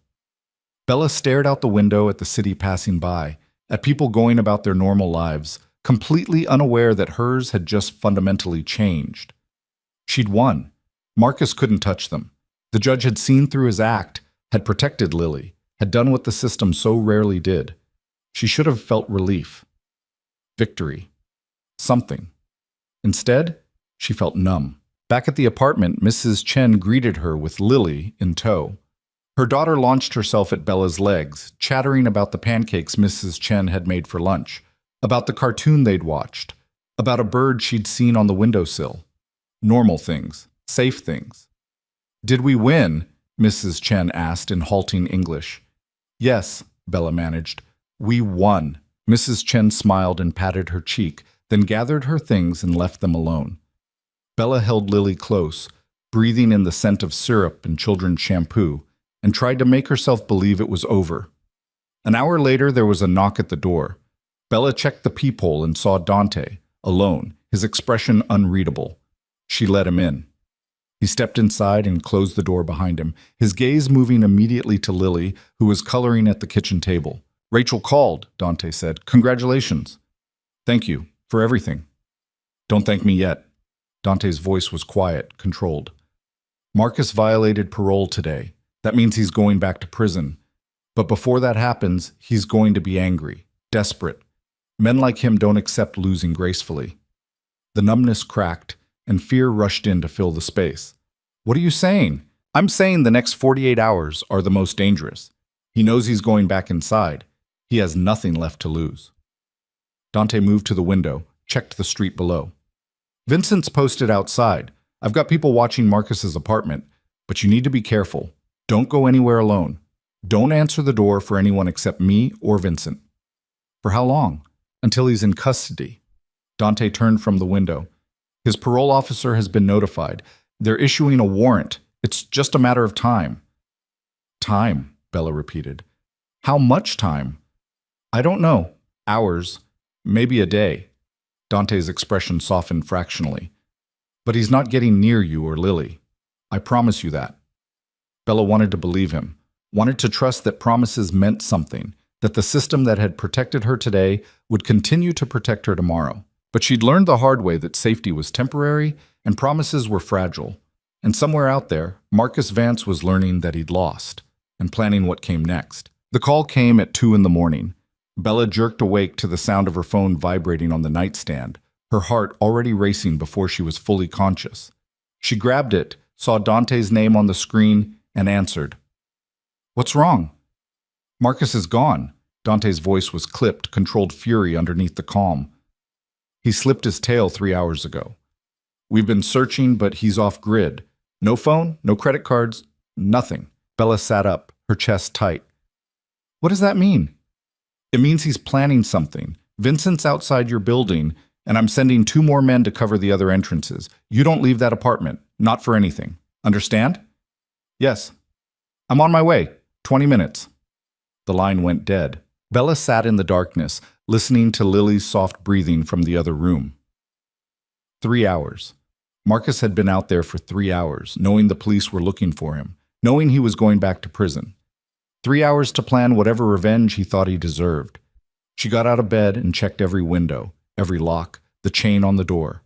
Bella stared out the window at the city passing by, at people going about their normal lives, completely unaware that hers had just fundamentally changed. She'd won. Marcus couldn't touch them. The judge had seen through his act, had protected Lily, had done what the system so rarely did. She should have felt relief. Victory. Something. Instead, she felt numb. Back at the apartment, Mrs. Chen greeted her with Lily in tow. Her daughter launched herself at Bella's legs, chattering about the pancakes Mrs. Chen had made for lunch, about the cartoon they'd watched, about a bird she'd seen on the windowsill. Normal things, safe things. "Did we win?" Mrs. Chen asked in halting English. "Yes," Bella managed. "We won." Mrs. Chen smiled and patted her cheek, then gathered her things and left them alone. Bella held Lily close, breathing in the scent of syrup and children's shampoo, and tried to make herself believe it was over. An hour later, there was a knock at the door. Bella checked the peephole and saw Dante, alone, his expression unreadable. She let him in. He stepped inside and closed the door behind him, his gaze moving immediately to Lily, who was coloring at the kitchen table. "Rachel called," Dante said. "Congratulations." "Thank you for everything." "Don't thank me yet." Dante's voice was quiet, controlled. "Marcus violated parole today. That means he's going back to prison. But before that happens, he's going to be angry, desperate. Men like him don't accept losing gracefully." The numbness cracked, and fear rushed in to fill the space. "What are you saying?" "I'm saying the next 48 hours are the most dangerous. He knows he's going back inside. He has nothing left to lose." Dante moved to the window, checked the street below. "Vincent's posted outside. I've got people watching Marcus's apartment, but you need to be careful. Don't go anywhere alone. Don't answer the door for anyone except me or Vincent." "For how long?" "Until he's in custody." Dante turned from the window. "His parole officer has been notified. They're issuing a warrant. It's just a matter of time." "Time," Bella repeated. "How much time?" "I don't know. Hours. Maybe a day." Dante's expression softened fractionally. "But he's not getting near you or Lily. I promise you that." Bella wanted to believe him, wanted to trust that promises meant something, that the system that had protected her today would continue to protect her tomorrow. But she'd learned the hard way that safety was temporary and promises were fragile. And somewhere out there, Marcus Vance was learning that he'd lost and planning what came next. The call came at 2 a.m. Bella jerked awake to the sound of her phone vibrating on the nightstand, her heart already racing before she was fully conscious. She grabbed it, saw Dante's name on the screen, and answered. "What's wrong?" "Marcus is gone." Dante's voice was clipped, controlled fury underneath the calm. "He slipped his tail 3 hours ago. We've been searching, but he's off grid. No phone, no credit cards, nothing." Bella sat up, her chest tight. "What does that mean?" "It means he's planning something. Vincent's outside your building, And I'm sending 2 more men to cover the other entrances. You don't leave that apartment. Not for anything. Understand? Yes. I'm on my way. 20 minutes. The line went dead. Bella sat in the darkness, listening to Lily's soft breathing from the other room. 3 hours. Marcus had been out there for 3 hours, knowing the police were looking for him, knowing he was going back to prison. 3 hours to plan whatever revenge he thought he deserved. She got out of bed and checked every window, every lock, the chain on the door.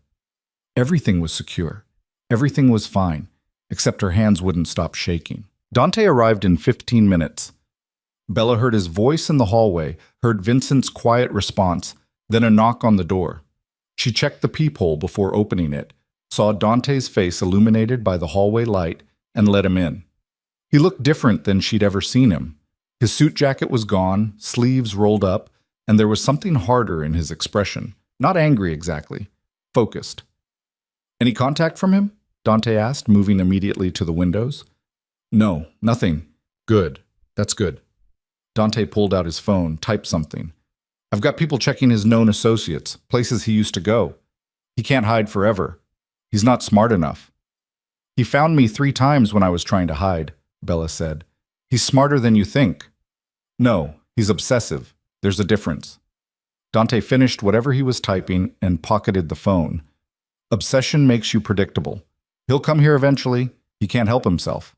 Everything was secure. Everything was fine, except her hands wouldn't stop shaking. Dante arrived in 15 minutes. Bella heard his voice in the hallway, heard Vincent's quiet response, then a knock on the door. She checked the peephole before opening it, saw Dante's face illuminated by the hallway light, and let him in. He looked different than she'd ever seen him. His suit jacket was gone, sleeves rolled up, and there was something harder in his expression. Not angry exactly, focused. Any contact from him? Dante asked, moving immediately to the windows. No, nothing. Good. That's good. Dante pulled out his phone, typed something. I've got people checking his known associates, places he used to go. He can't hide forever. He's not smart enough. He found me 3 times when I was trying to hide, Bella said. He's smarter than you think. No, he's obsessive. There's a difference. Dante finished whatever he was typing and pocketed the phone. Obsession makes you predictable. He'll come here eventually. He can't help himself.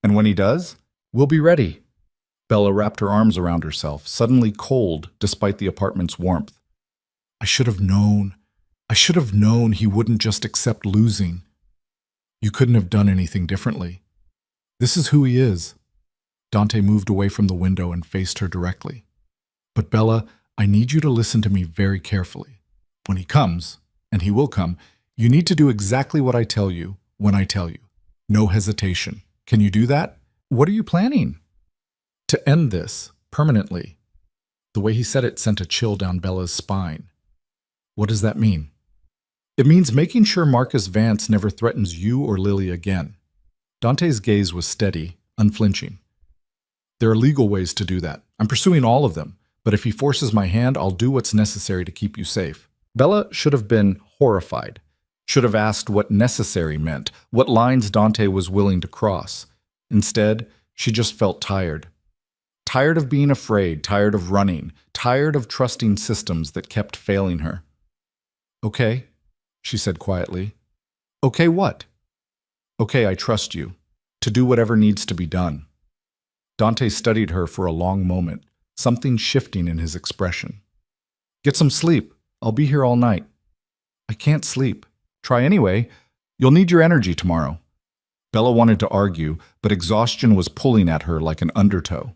And when he does, we'll be ready. Bella wrapped her arms around herself, suddenly cold despite the apartment's warmth. I should have known. I should have known he wouldn't just accept losing. You couldn't have done anything differently. This is who he is. Dante moved away from the window and faced her directly. But Bella, I need you to listen to me very carefully. When he comes, and he will come, you need to do exactly what I tell you when I tell you. No hesitation. Can you do that? What are you planning? To end this, permanently. The way he said it sent a chill down Bella's spine. What does that mean? It means making sure Marcus Vance never threatens you or Lily again. Dante's gaze was steady, unflinching. There are legal ways to do that. I'm pursuing all of them, but if he forces my hand, I'll do what's necessary to keep you safe. Bella should have been horrified, should have asked what necessary meant, what lines Dante was willing to cross. Instead, she just felt tired. Tired of being afraid, tired of running, tired of trusting systems that kept failing her. Okay, she said quietly. Okay, what? Okay, I trust you, to do whatever needs to be done. Dante studied her for a long moment, something shifting in his expression. Get some sleep. I'll be here all night. I can't sleep. Try anyway. You'll need your energy tomorrow. Bella wanted to argue, but exhaustion was pulling at her like an undertow.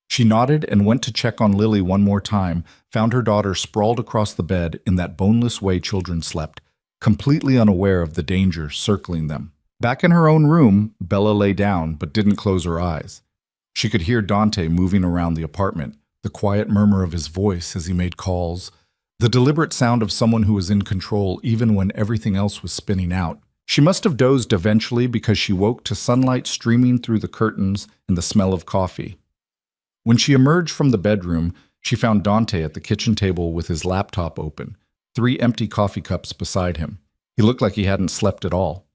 She nodded and went to check on Lily one more time, found her daughter sprawled across the bed in that boneless way children slept, completely unaware of the danger circling them. Back in her own room, Bella lay down but didn't close her eyes. She could hear Dante moving around the apartment, the quiet murmur of his voice as he made calls, the deliberate sound of someone who was in control even when everything else was spinning out. She must have dozed eventually because she woke to sunlight streaming through the curtains and the smell of coffee. When she emerged from the bedroom, she found Dante at the kitchen table with his laptop open, 3 empty coffee cups beside him. He looked like he hadn't slept at all.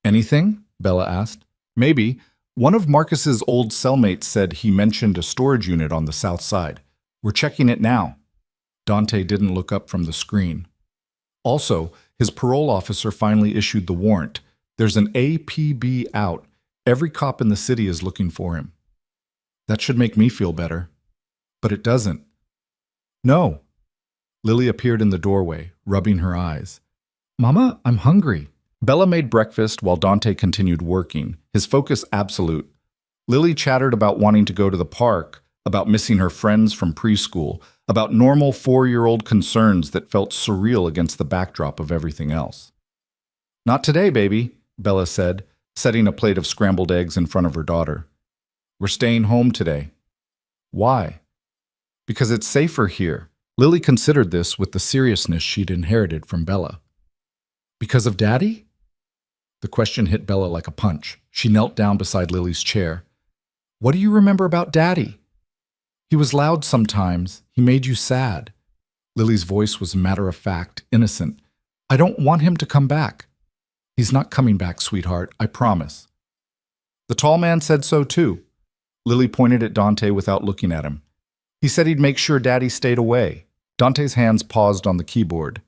Anything? Bella asked. Maybe. One of Marcus's old cellmates said he mentioned a storage unit on the south side. We're checking it now. Dante didn't look up from the screen. Also, his parole officer finally issued the warrant. There's an APB out. Every cop in the city is looking for him. That should make me feel better. But it doesn't. No. Lily appeared in the doorway, rubbing her eyes. Mama, I'm hungry. Bella made breakfast while Dante continued working, his focus absolute. Lily chattered about wanting to go to the park, about missing her friends from preschool, about normal 4-year-old concerns that felt surreal against the backdrop of everything else. Not today, baby, Bella said, setting a plate of scrambled eggs in front of her daughter. We're staying home today. Why? Because it's safer here. Lily considered this with the seriousness she'd inherited from Bella. Because of Daddy? The question hit Bella like a punch. She knelt down beside Lily's chair. What do you remember about Daddy? He was loud sometimes. He made you sad. Lily's voice was matter-of-fact, innocent. I don't want him to come back. He's not coming back, sweetheart, I promise. The tall man said so too. Lily pointed at Dante without looking at him. He said he'd make sure Daddy stayed away. Dante's hands paused on the keyboard.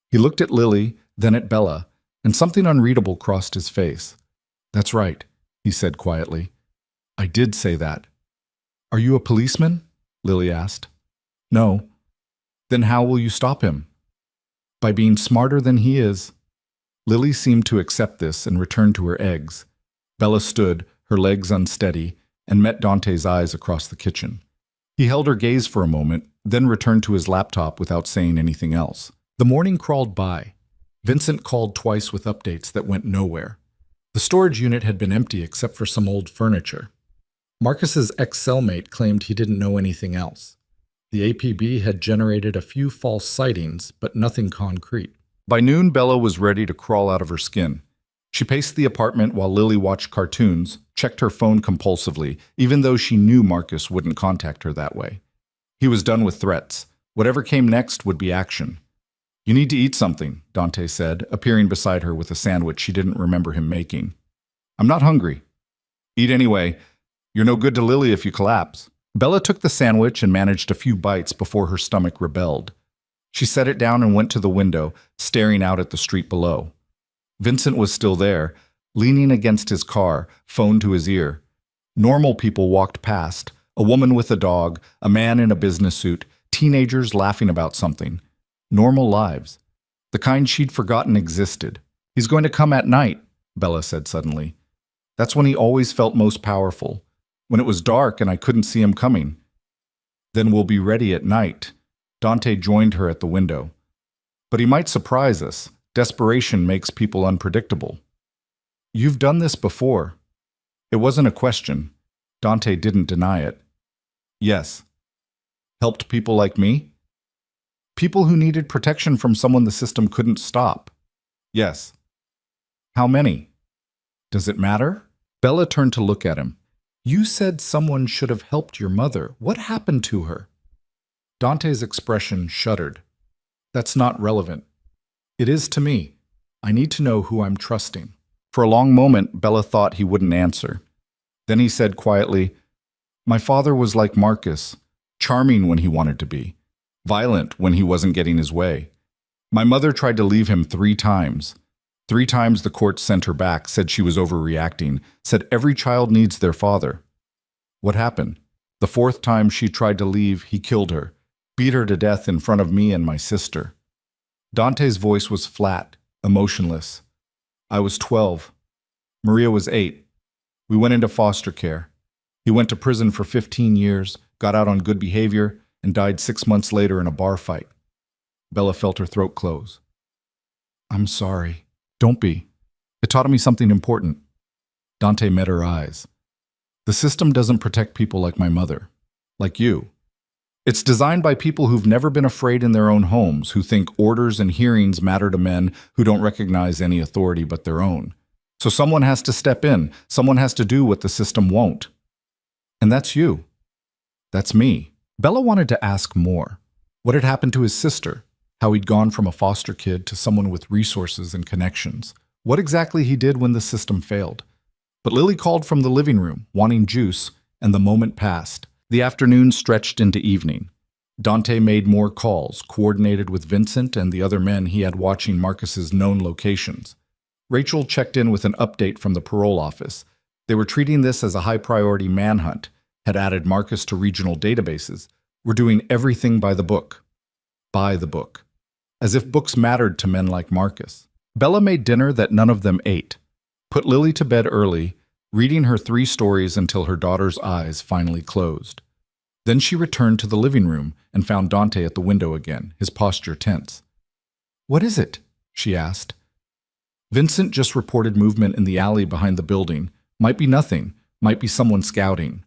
He looked at Lily, then at Bella, and something unreadable crossed his face. That's right, he said quietly. I did say that. Are you a policeman? Lily asked. No. Then how will you stop him? By being smarter than he is. Lily seemed to accept this and returned to her eggs. Bella stood, her legs unsteady, and met Dante's eyes across the kitchen. He held her gaze for a moment, then returned to his laptop without saying anything else. The morning crawled by. Vincent called twice with updates that went nowhere. The storage unit had been empty except for some old furniture. Marcus's ex-cellmate claimed he didn't know anything else. The APB had generated a few false sightings, but nothing concrete. By noon, Bella was ready to crawl out of her skin. She paced the apartment while Lily watched cartoons, checked her phone compulsively, even though she knew Marcus wouldn't contact her that way. He was done with threats. Whatever came next would be action. You need to eat something, Dante said, appearing beside her with a sandwich she didn't remember him making. I'm not hungry. Eat anyway. You're no good to Lily if you collapse. Bella took the sandwich and managed a few bites before her stomach rebelled. She set it down and went to the window, staring out at the street below. Vincent was still there, leaning against his car, phone to his ear. Normal people walked past, a woman with a dog, a man in a business suit, teenagers laughing about something. Normal lives. The kind she'd forgotten existed. He's going to come at night, Bella said suddenly. That's when he always felt most powerful. When it was dark and I couldn't see him coming. Then we'll be ready at night. Dante joined her at the window. But he might surprise us. Desperation makes people unpredictable. You've done this before. It wasn't a question. Dante didn't deny it. Yes. Helped people like me? People who needed protection from someone the system couldn't stop. Yes. How many? Does it matter? Bella turned to look at him. You said someone should have helped your mother. What happened to her? Dante's expression shuddered. That's not relevant. It is to me. I need to know who I'm trusting. For a long moment, Bella thought he wouldn't answer. Then he said quietly, My father was like Marcus, charming when he wanted to be, violent when he wasn't getting his way. My mother tried to leave him 3 times. 3 times the court sent her back, said she was overreacting, said every child needs their father. What happened? The 4th time she tried to leave, he killed her, beat her to death in front of me and my sister. Dante's voice was flat, emotionless. I was 12. Maria was 8. We went into foster care. He went to prison for 15 years, got out on good behavior, and died 6 months later in a bar fight. Bella felt her throat close. I'm sorry. Don't be. It taught me something important. Dante met her eyes. The system doesn't protect people like my mother, like you. It's designed by people who've never been afraid in their own homes, who think orders and hearings matter to men who don't recognize any authority but their own. So someone has to step in, someone has to do what the system won't. And that's you. That's me. Bella wanted to ask more. What had happened to his sister? How he'd gone from a foster kid to someone with resources and connections. What exactly he did when the system failed. But Lily called from the living room, wanting juice, and the moment passed. The afternoon stretched into evening. Dante made more calls, coordinated with Vincent and the other men he had watching Marcus's known locations. Rachel checked in with an update from the parole office. They were treating this as a high-priority manhunt, had added Marcus to regional databases, were doing everything by the book. By the book. As if books mattered to men like Marcus. Bella made dinner that none of them ate, put Lily to bed early, reading her 3 stories until her daughter's eyes finally closed. Then she returned to the living room and found Dante at the window again, his posture tense. What is it? She asked. Vincent just reported movement in the alley behind the building. Might be nothing, might be someone scouting.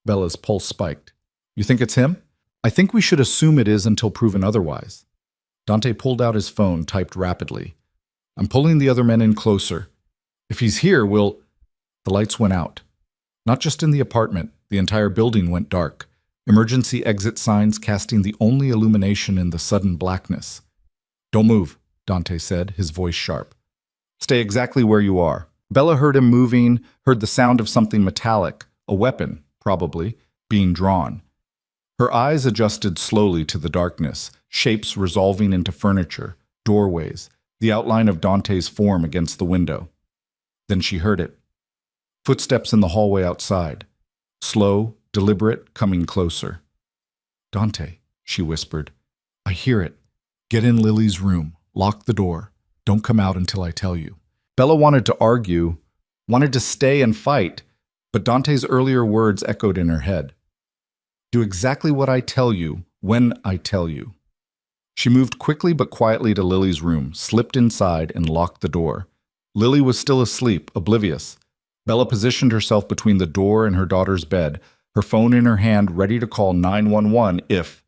Bella's pulse spiked. You think it's him? I think we should assume it is until proven otherwise. Dante pulled out his phone, typed rapidly. I'm pulling the other men in closer. If he's here, we'll... The lights went out. Not just in the apartment, the entire building went dark. emergency exit signs casting the only illumination in the sudden blackness. "Don't move," Dante said, his voice sharp. "Stay exactly where you are." Bella heard him moving, heard the sound of something metallic, a weapon, probably, being drawn. Her eyes adjusted slowly to the darkness, shapes resolving into furniture, doorways, the outline of Dante's form against the window. Then she heard it. Footsteps in the hallway outside. Slow, deliberate, coming closer. "Dante," she whispered. "I hear it. Get in Lily's room. Lock the door. Don't come out until I tell you." Bella wanted to argue, wanted to stay and fight, but Dante's earlier words echoed in her head. "Do exactly what I tell you, when I tell you." She moved quickly but quietly to Lily's room, slipped inside, and locked the door. Lily was still asleep, oblivious. Bella positioned herself between the door and her daughter's bed, her phone in her hand, ready to call 911 if...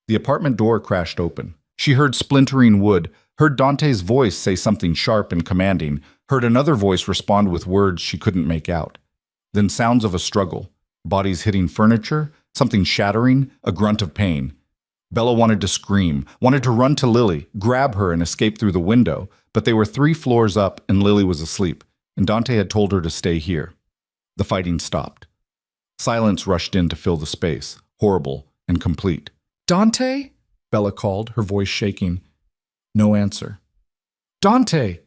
The apartment door crashed open. She heard splintering wood, heard Dante's voice say something sharp and commanding, heard another voice respond with words she couldn't make out. Then sounds of a struggle, bodies hitting furniture, something shattering, a grunt of pain. Bella wanted to scream, wanted to run to Lily, grab her and escape through the window, but they were 3 floors up and Lily was asleep, and Dante had told her to stay here. The fighting stopped. Silence rushed in to fill the space, horrible and complete. "Dante?" Bella called, her voice shaking. No answer. "Dante!"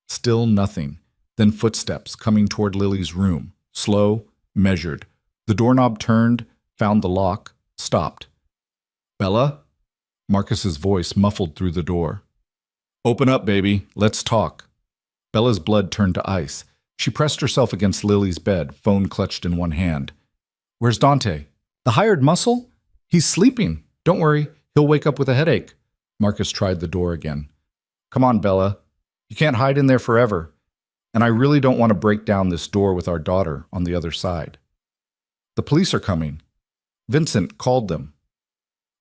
Still nothing. Then footsteps coming toward Lily's room, slow, measured. The doorknob turned, found the lock, stopped. "Bella?" Marcus's voice muffled through the door. "Open up, baby. Let's talk." Bella's blood turned to ice. She pressed herself against Lily's bed, phone clutched in one hand. "Where's Dante?" "The hired muscle? He's sleeping. Don't worry, he'll wake up with a headache." Marcus tried the door again. "Come on, Bella. You can't hide in there forever. And I really don't want to break down this door with our daughter on the other side." "The police are coming. Vincent called them.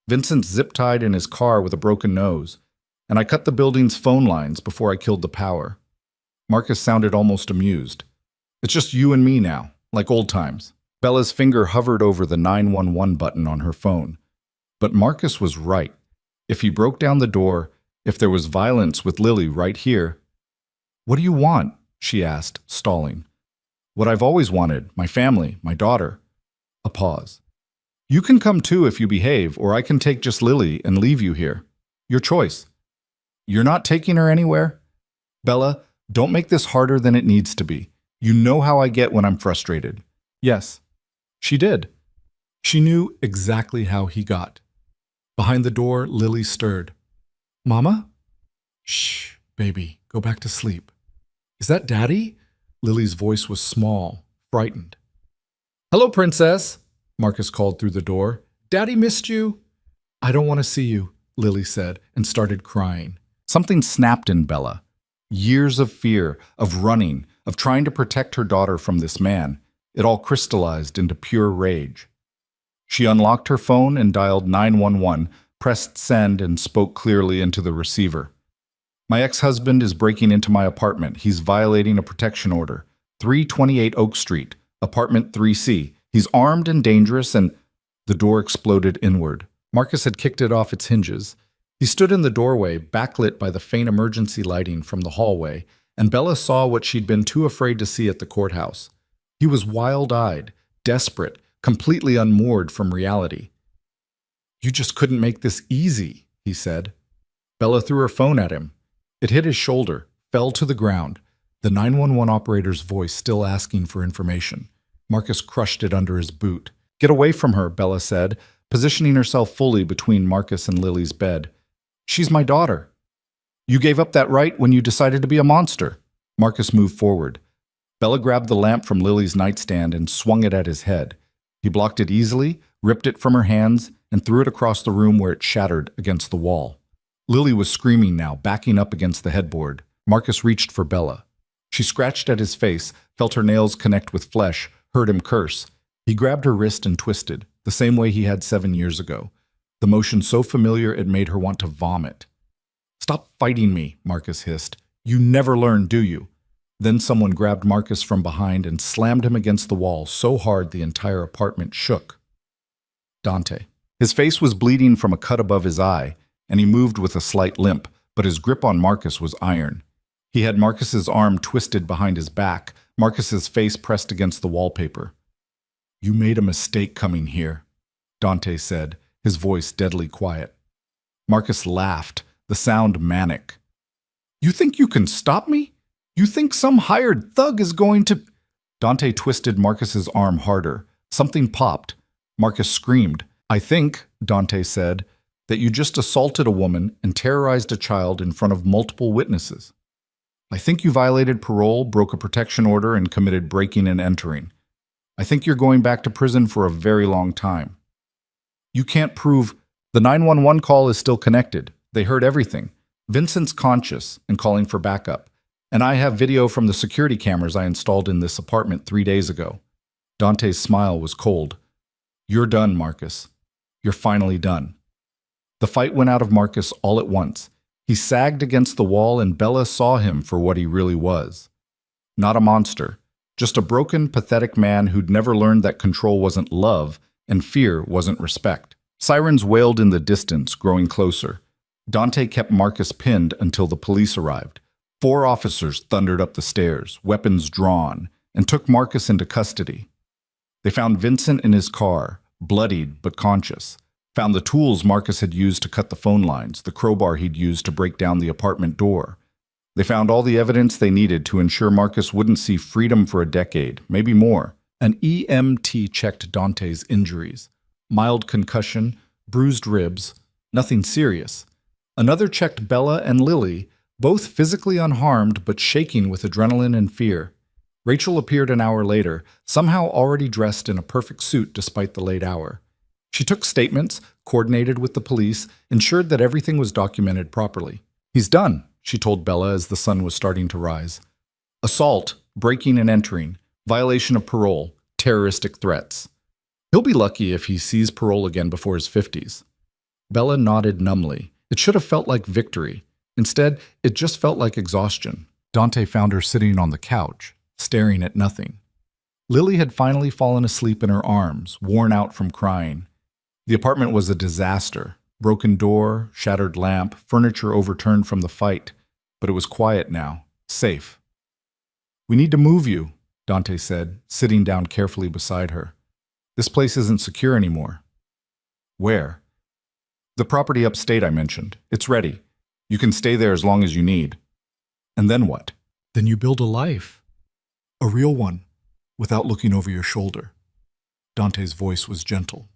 Vincent's zip-tied in his car with a broken nose, and I cut the building's phone lines before I killed the power." Marcus sounded almost amused. "It's just you and me now, like old times." Bella's finger hovered over the 911 button on her phone. But Marcus was right. If he broke down the door, if there was violence with Lily right here... "What do you want?" she asked, stalling. "What I've always wanted, my family, my daughter." A pause. "You can come too if you behave, or I can take just Lily and leave you here. Your choice." "You're not taking her anywhere?" "Bella, don't make this harder than it needs to be. You know how I get when I'm frustrated." "Yes." She did. She knew exactly how he got. Behind the door, Lily stirred. "Mama?" "Shh, baby, go back to sleep." "Is that Daddy?" Lily's voice was small, frightened. "Hello, Princess," Marcus called through the door. "Daddy missed you." "I don't want to see you," Lily said, and started crying. Something snapped in Bella. Years of fear, of running, of trying to protect her daughter from this man. It all crystallized into pure rage. She unlocked her phone and dialed 911, pressed send, and spoke clearly into the receiver. "My ex-husband is breaking into my apartment. He's violating a protection order. 328 Oak Street, apartment 3C. He's armed and dangerous and..." The door exploded inward. Marcus had kicked it off its hinges. He stood in the doorway, backlit by the faint emergency lighting from the hallway, and Bella saw what she'd been too afraid to see at the courthouse. He was wild-eyed, desperate, completely unmoored from reality. "You just couldn't make this easy," he said. Bella threw her phone at him. It hit his shoulder, fell to the ground, the 911 operator's voice still asking for information. Marcus crushed it under his boot. "Get away from her," Bella said, positioning herself fully between Marcus and Lily's bed. "She's my daughter. You gave up that right when you decided to be a monster." Marcus moved forward. Bella grabbed the lamp from Lily's nightstand and swung it at his head. He blocked it easily, ripped it from her hands, and threw it across the room where it shattered against the wall. Lily was screaming now, backing up against the headboard. Marcus reached for Bella. She scratched at his face, felt her nails connect with flesh, heard him curse. He grabbed her wrist and twisted, the same way he had 7 years ago. The motion so familiar it made her want to vomit. "Stop fighting me," Marcus hissed. "You never learn, do you?" Then someone grabbed Marcus from behind and slammed him against the wall so hard the entire apartment shook. Dante. His face was bleeding from a cut above his eye, and he moved with a slight limp, but his grip on Marcus was iron. He had Marcus's arm twisted behind his back, Marcus's face pressed against the wallpaper. "You made a mistake coming here," Dante said, his voice deadly quiet. Marcus laughed, the sound manic. "You think you can stop me? You think some hired thug is going to—" Dante twisted Marcus's arm harder. Something popped. Marcus screamed. "I think," Dante said, "that you just assaulted a woman and terrorized a child in front of multiple witnesses. I think you violated parole, broke a protection order, and committed breaking and entering. I think you're going back to prison for a very long time. You can't prove—" The 911 call is still connected. They heard everything. Vincent's conscious and calling for backup. And I have video from the security cameras I installed in this apartment 3 days ago. Dante's smile was cold. "You're done, Marcus. You're finally done." The fight went out of Marcus all at once. He sagged against the wall and Bella saw him for what he really was. Not a monster, just a broken, pathetic man who'd never learned that control wasn't love and fear wasn't respect. Sirens wailed in the distance, growing closer. Dante kept Marcus pinned until the police arrived. 4 officers thundered up the stairs, weapons drawn, and took Marcus into custody. They found Vincent in his car, bloodied but conscious. Found the tools Marcus had used to cut the phone lines, the crowbar he'd used to break down the apartment door. They found all the evidence they needed to ensure Marcus wouldn't see freedom for a decade, maybe more. An EMT checked Dante's injuries. Mild concussion, bruised ribs, nothing serious. Another checked Bella and Lily, both physically unharmed but shaking with adrenaline and fear. Rachel appeared an hour later, somehow already dressed in a perfect suit despite the late hour. She took statements, coordinated with the police, ensured that everything was documented properly. "He's done," she told Bella as the sun was starting to rise. "Assault, breaking and entering, violation of parole, terroristic threats. He'll be lucky if he sees parole again before his 50s. Bella nodded numbly. It should have felt like victory. Instead, it just felt like exhaustion. Dante found her sitting on the couch, staring at nothing. Lily had finally fallen asleep in her arms, worn out from crying. The apartment was a disaster. Broken door, shattered lamp, furniture overturned from the fight. But it was quiet now, safe. "We need to move you," Dante said, sitting down carefully beside her. "This place isn't secure anymore." "Where?" "The property upstate I mentioned. It's ready. You can stay there as long as you need." "And then what?" "Then you build a life. A real one, without looking over your shoulder." Dante's voice was gentle.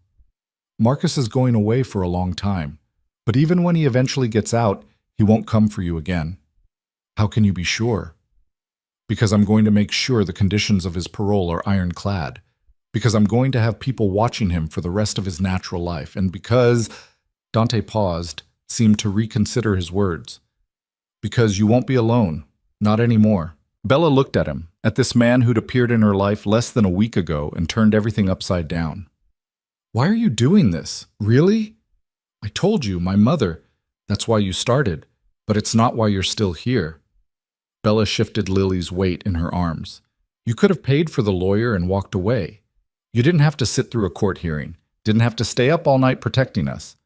"Marcus is going away for a long time, but even when he eventually gets out, he won't come for you again." "How can you be sure?" "Because I'm going to make sure the conditions of his parole are ironclad. Because I'm going to have people watching him for the rest of his natural life. And because—" Dante paused, seemed to reconsider his words. "Because you won't be alone. Not anymore." Bella looked at him, at this man who'd appeared in her life less than a week ago and turned everything upside down. "Why are you doing this? Really? I told you, my mother. That's why you started. But it's not why you're still here." Bella shifted Lily's weight in her arms. "You could have paid for the lawyer and walked away. You didn't have to sit through a court hearing. Didn't have to stay up all night protecting us.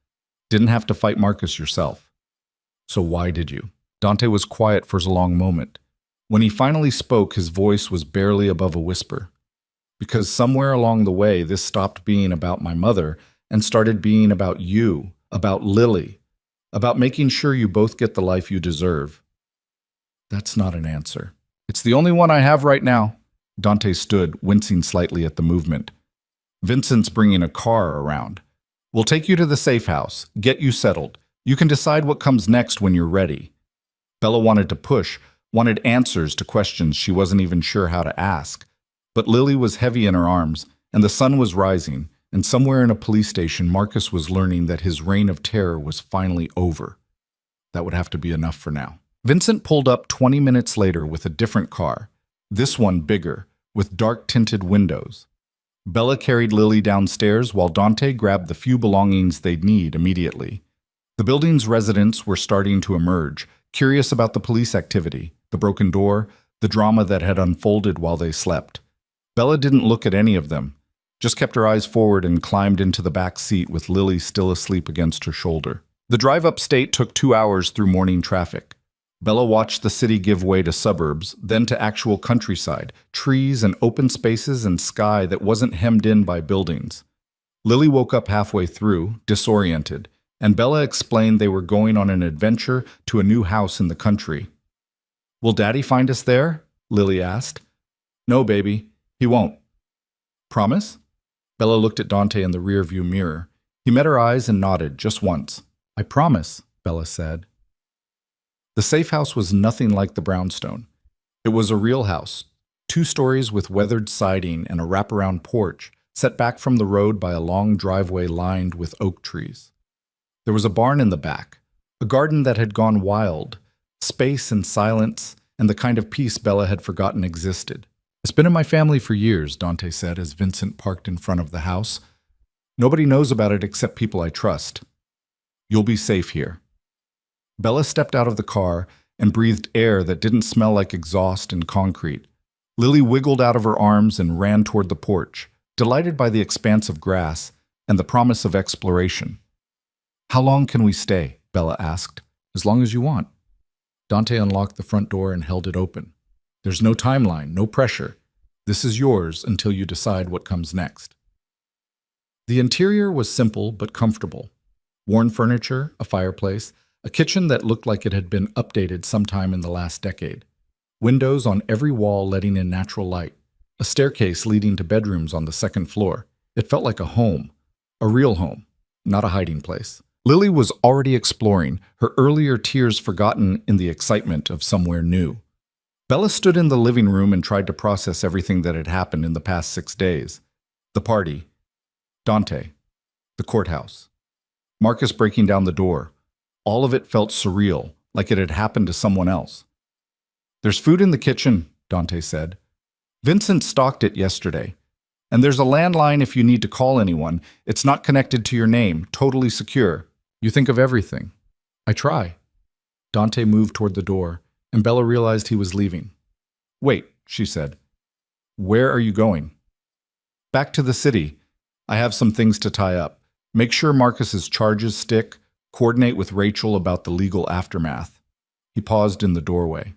Didn't have to fight Marcus yourself. So why did you?" Dante was quiet for a long moment. When he finally spoke, his voice was barely above a whisper. "Because somewhere along the way, this stopped being about my mother and started being about you, about Lily, about making sure you both get the life you deserve." "That's not an answer." "It's the only one I have right now." Dante stood, wincing slightly at the movement. "Vincent's bringing a car around. We'll take you to the safe house, get you settled. You can decide what comes next when you're ready." Bella wanted to push, wanted answers to questions she wasn't even sure how to ask. But Lily was heavy in her arms, and the sun was rising, and somewhere in a police station, Marcus was learning that his reign of terror was finally over. That would have to be enough for now. Vincent pulled up 20 minutes later with a different car, this one bigger, with dark-tinted windows. Bella carried Lily downstairs while Dante grabbed the few belongings they'd need immediately. The building's residents were starting to emerge, curious about the police activity, the broken door, the drama that had unfolded while they slept. Bella didn't look at any of them. just kept her eyes forward and climbed into the back seat with Lily still asleep against her shoulder. The drive upstate took 2 hours through morning traffic. Bella watched the city give way to suburbs, then to actual countryside, trees and open spaces and sky that wasn't hemmed in by buildings. Lily woke up halfway through, disoriented, and Bella explained they were going on an adventure to a new house in the country. "Will Daddy find us there?" Lily asked. "No, baby, he won't." "Promise?" Bella looked at Dante in the rearview mirror. He met her eyes and nodded just once. "I promise," Bella said. The safe house was nothing like the brownstone. It was a real house, 2 stories with weathered siding and a wraparound porch, set back from the road by a long driveway lined with oak trees. There was a barn in the back, a garden that had gone wild, space and silence, and the kind of peace Bella had forgotten existed. "It's been in my family for years," Dante said as Vincent parked in front of the house. "Nobody knows about it except people I trust. You'll be safe here." Bella stepped out of the car and breathed air that didn't smell like exhaust and concrete. Lily wiggled out of her arms and ran toward the porch, delighted by the expanse of grass and the promise of exploration. "How long can we stay?" Bella asked. "As long as you want." Dante unlocked the front door and held it open. "There's no timeline, no pressure. This is yours until you decide what comes next." The interior was simple but comfortable. Worn furniture, a fireplace, a kitchen that looked like it had been updated sometime in the last decade. Windows on every wall letting in natural light. A staircase leading to bedrooms on the second floor. It felt like a home. A real home, not a hiding place. Lily was already exploring, her earlier tears forgotten in the excitement of somewhere new. Bella stood in the living room and tried to process everything that had happened in the past 6 days. The party. Dante. The courthouse. Marcus breaking down the door. All of it felt surreal, like it had happened to someone else. "There's food in the kitchen," Dante said. "Vincent stocked it yesterday. And there's a landline if you need to call anyone. It's not connected to your name, totally secure. You think of everything." "I try." Dante moved toward the door, and Bella realized he was leaving. "Wait," she said. "Where are you going?" "Back to the city. I have some things to tie up. Make sure Marcus's charges stick. Coordinate with Rachel about the legal aftermath." He paused in the doorway.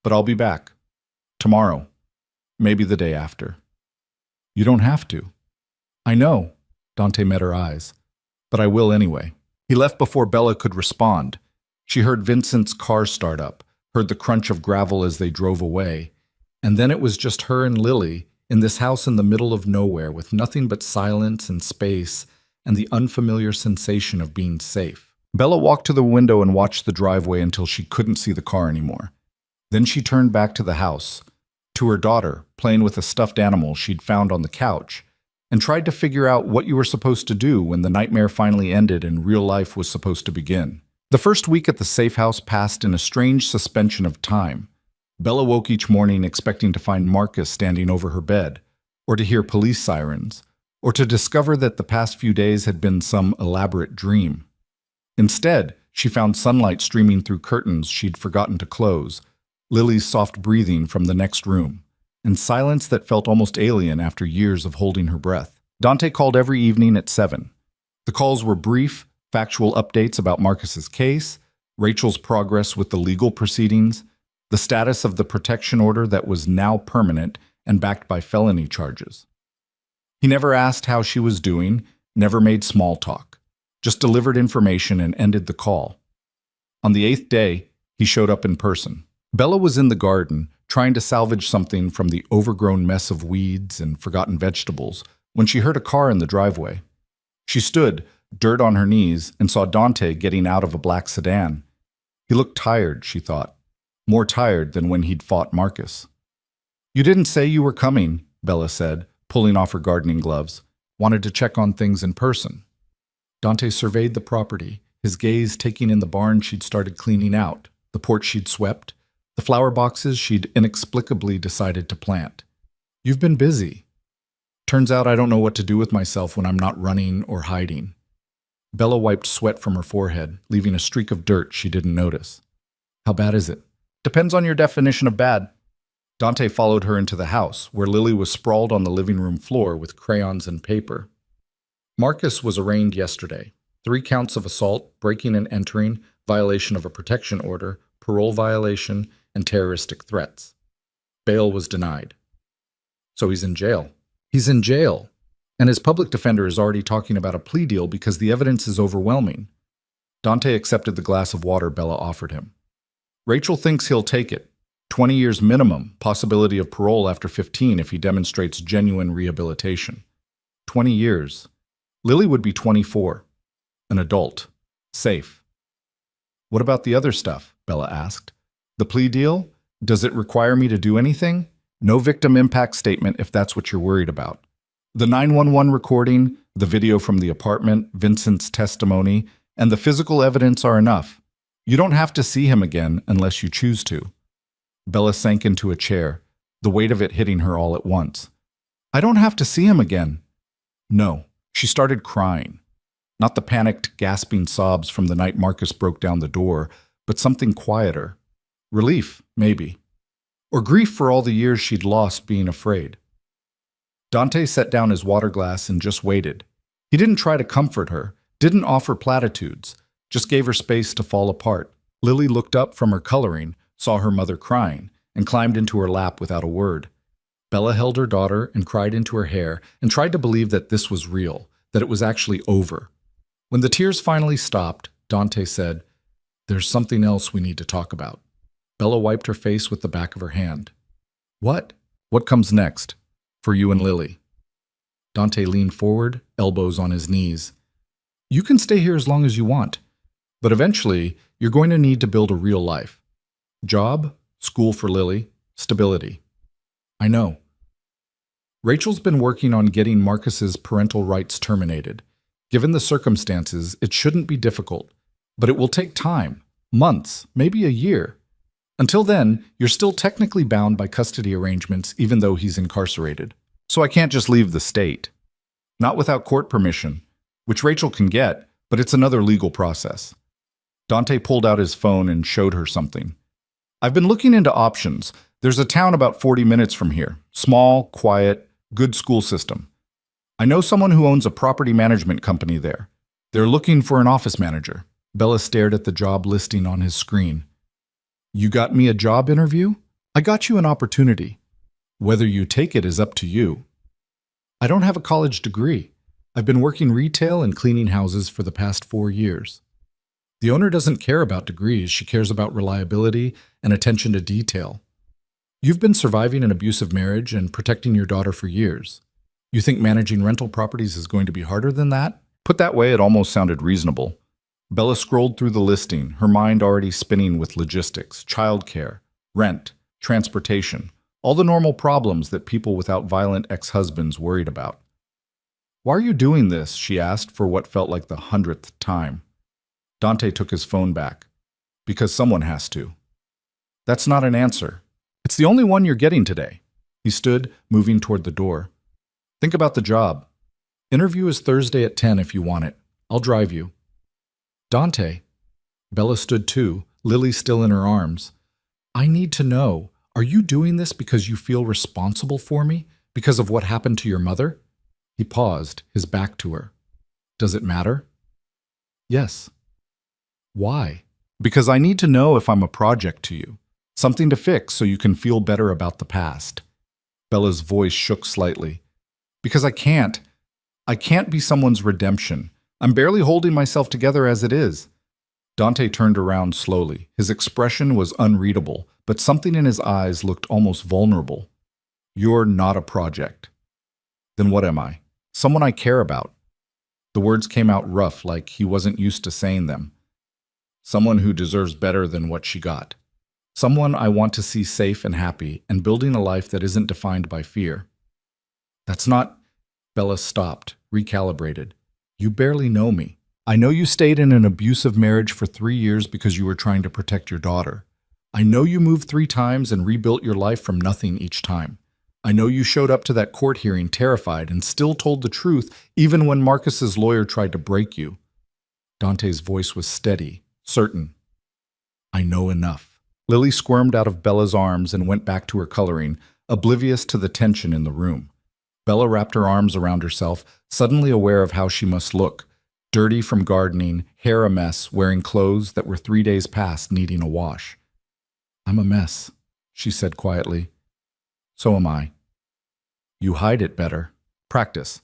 "But I'll be back. Tomorrow. Maybe the day after." "You don't have to." "I know." Dante met her eyes. "But I will anyway." He left before Bella could respond. She heard Vincent's car start up, heard the crunch of gravel as they drove away, and then it was just her and Lily in this house in the middle of nowhere with nothing but silence and space and the unfamiliar sensation of being safe. Bella walked to the window and watched the driveway until she couldn't see the car anymore. Then she turned back to the house, to her daughter, playing with a stuffed animal she'd found on the couch, and tried to figure out what you were supposed to do when the nightmare finally ended and real life was supposed to begin. The first week at the safe house passed in a strange suspension of time. Bella woke each morning expecting to find Marcus standing over her bed, or to hear police sirens, or to discover that the past few days had been some elaborate dream. Instead, she found sunlight streaming through curtains she'd forgotten to close, Lily's soft breathing from the next room, and silence that felt almost alien after years of holding her breath. Dante called every evening at 7. The calls were brief, factual updates about Marcus's case, Rachel's progress with the legal proceedings, the status of the protection order that was now permanent and backed by felony charges. He never asked how she was doing, never made small talk, just delivered information and ended the call. On the 8th day, he showed up in person. Bella was in the garden, trying to salvage something from the overgrown mess of weeds and forgotten vegetables, when she heard a car in the driveway. She stood, dirt on her knees, and saw Dante getting out of a black sedan. He looked tired, she thought, more tired than when he'd fought Marcus. "You didn't say you were coming," Bella said, pulling off her gardening gloves. "Wanted to check on things in person." Dante surveyed the property, his gaze taking in the barn she'd started cleaning out, the porch she'd swept, the flower boxes she'd inexplicably decided to plant. "You've been busy. Turns out I don't know what to do with myself when I'm not running or hiding." Bella wiped sweat from her forehead, leaving a streak of dirt she didn't notice. "How bad is it?" "Depends on your definition of bad." Dante followed her into the house, where Lily was sprawled on the living room floor with crayons and paper. Marcus was arraigned yesterday. 3 counts of assault, breaking and entering, violation of a protection order, parole violation, and terroristic threats. Bail was denied. So he's in jail. He's in jail. And his public defender is already talking about a plea deal because the evidence is overwhelming. Dante accepted the glass of water Bella offered him. Rachel thinks he'll take it. 20 years minimum, possibility of parole after 15 if he demonstrates genuine rehabilitation. 20 years. Lily would be 24. An adult. Safe. What about the other stuff? Bella asked. The plea deal? Does it require me to do anything? No victim impact statement if that's what you're worried about. The 911 recording, the video from the apartment, Vincent's testimony, and the physical evidence are enough. You don't have to see him again unless you choose to. Bella sank into a chair, the weight of it hitting her all at once. I don't have to see him again. No. She started crying. Not the panicked, gasping sobs from the night Marcus broke down the door, but something quieter. Relief, maybe. Or grief for all the years she'd lost being afraid. Dante set down his water glass and just waited. He didn't try to comfort her, didn't offer platitudes, just gave her space to fall apart. Lily looked up from her coloring, saw her mother crying, and climbed into her lap without a word. Bella held her daughter and cried into her hair and tried to believe that this was real, that it was actually over. When the tears finally stopped, Dante said, "There's something else we need to talk about." Bella wiped her face with the back of her hand. What? What comes next? For you and Lily. Dante leaned forward, elbows on his knees. You can stay here as long as you want, but eventually you're going to need to build a real life. Job, school for Lily, stability. I know. Rachel's been working on getting Marcus's parental rights terminated. Given the circumstances, it shouldn't be difficult, but it will take time, months, maybe a year. Until then, you're still technically bound by custody arrangements even though he's incarcerated. So I can't just leave the state. Not without court permission, which Rachel can get, but it's another legal process. Dante pulled out his phone and showed her something. I've been looking into options. There's a town about 40 minutes from here. Small, quiet, good school system. I know someone who owns a property management company there. They're looking for an office manager. Bella stared at the job listing on his screen. You got me a job interview? I got you an opportunity. Whether you take it is up to you. I don't have a college degree. I've been working retail and cleaning houses for the past 4 years. The owner doesn't care about degrees. She cares about reliability and attention to detail. You've been surviving an abusive marriage and protecting your daughter for years. You think managing rental properties is going to be harder than that? Put that way, it almost sounded reasonable. Bella scrolled through the listing, her mind already spinning with logistics, childcare, rent, transportation, all the normal problems that people without violent ex-husbands worried about. Why are you doing this? She asked for what felt like the 100th time. Dante took his phone back. Because someone has to. That's not an answer. It's the only one you're getting today. He stood, moving toward the door. Think about the job. Interview is Thursday at 10 if you want it. I'll drive you. Dante. Bella stood too, Lily still in her arms. I need to know, are you doing this because you feel responsible for me? Because of what happened to your mother? He paused, his back to her. Does it matter? Yes. Why? Because I need to know if I'm a project to you. Something to fix so you can feel better about the past. Bella's voice shook slightly. Because I can't be someone's redemption. I'm barely holding myself together as it is. Dante turned around slowly. His expression was unreadable, but something in his eyes looked almost vulnerable. You're not a project. Then what am I? Someone I care about. The words came out rough, like he wasn't used to saying them. Someone who deserves better than what she got. Someone I want to see safe and happy and building a life that isn't defined by fear. That's not... Bella stopped, recalibrated. You barely know me. I know you stayed in an abusive marriage for 3 years because you were trying to protect your daughter. I know you moved 3 times and rebuilt your life from nothing each time. I know you showed up to that court hearing terrified and still told the truth even when Marcus's lawyer tried to break you. Dante's voice was steady, certain. I know enough. Lily squirmed out of Bella's arms and went back to her coloring, oblivious to the tension in the room. Bella wrapped her arms around herself, suddenly aware of how she must look. Dirty from gardening, hair a mess, wearing clothes that were 3 days past needing a wash. "I'm a mess," she said quietly. "So am I." "You hide it better. Practice."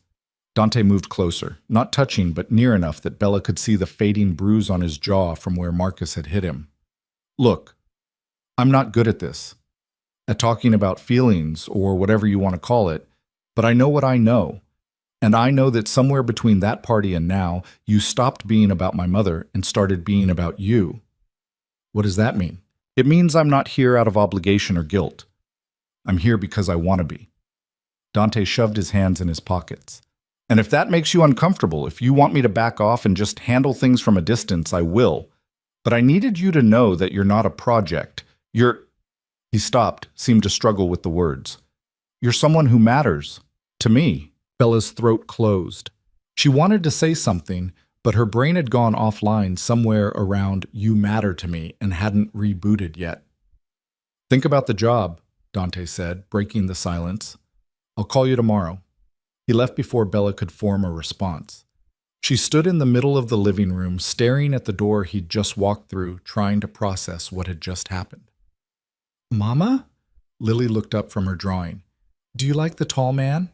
Dante moved closer, not touching but near enough that Bella could see the fading bruise on his jaw from where Marcus had hit him. "Look, I'm not good at this, at talking about feelings or whatever you want to call it, but I know what I know. And I know that somewhere between that party and now, you stopped being about my mother and started being about you." "What does that mean?" "It means I'm not here out of obligation or guilt. I'm here because I want to be." Dante shoved his hands in his pockets. "And if that makes you uncomfortable, if you want me to back off and just handle things from a distance, I will. But I needed you to know that you're not a project. You're—" He stopped, seemed to struggle with the words. "You're someone who matters. To me." Bella's throat closed. She wanted to say something, but her brain had gone offline somewhere around "you matter to me" and hadn't rebooted yet. "Think about the job," Dante said, breaking the silence. "I'll call you tomorrow." He left before Bella could form a response. She stood in the middle of the living room, staring at the door he'd just walked through, trying to process what had just happened. "Mama?" Lily looked up from her drawing. "Do you like the tall man?"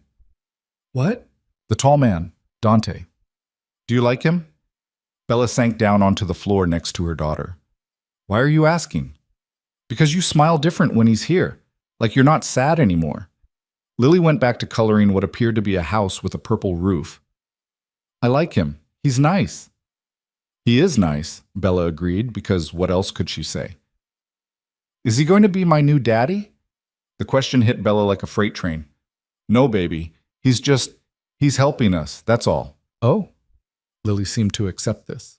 "What?" "The tall man, Dante. Do you like him?" Bella sank down onto the floor next to her daughter. "Why are you asking?" "Because you smile different when he's here, like you're not sad anymore." Lily went back to coloring what appeared to be a house with a purple roof. "I like him. He's nice." "He is nice," Bella agreed, because what else could she say? "Is he going to be my new daddy?" The question hit Bella like a freight train. "No, baby. He's helping us, that's all." "Oh." Lily seemed to accept this.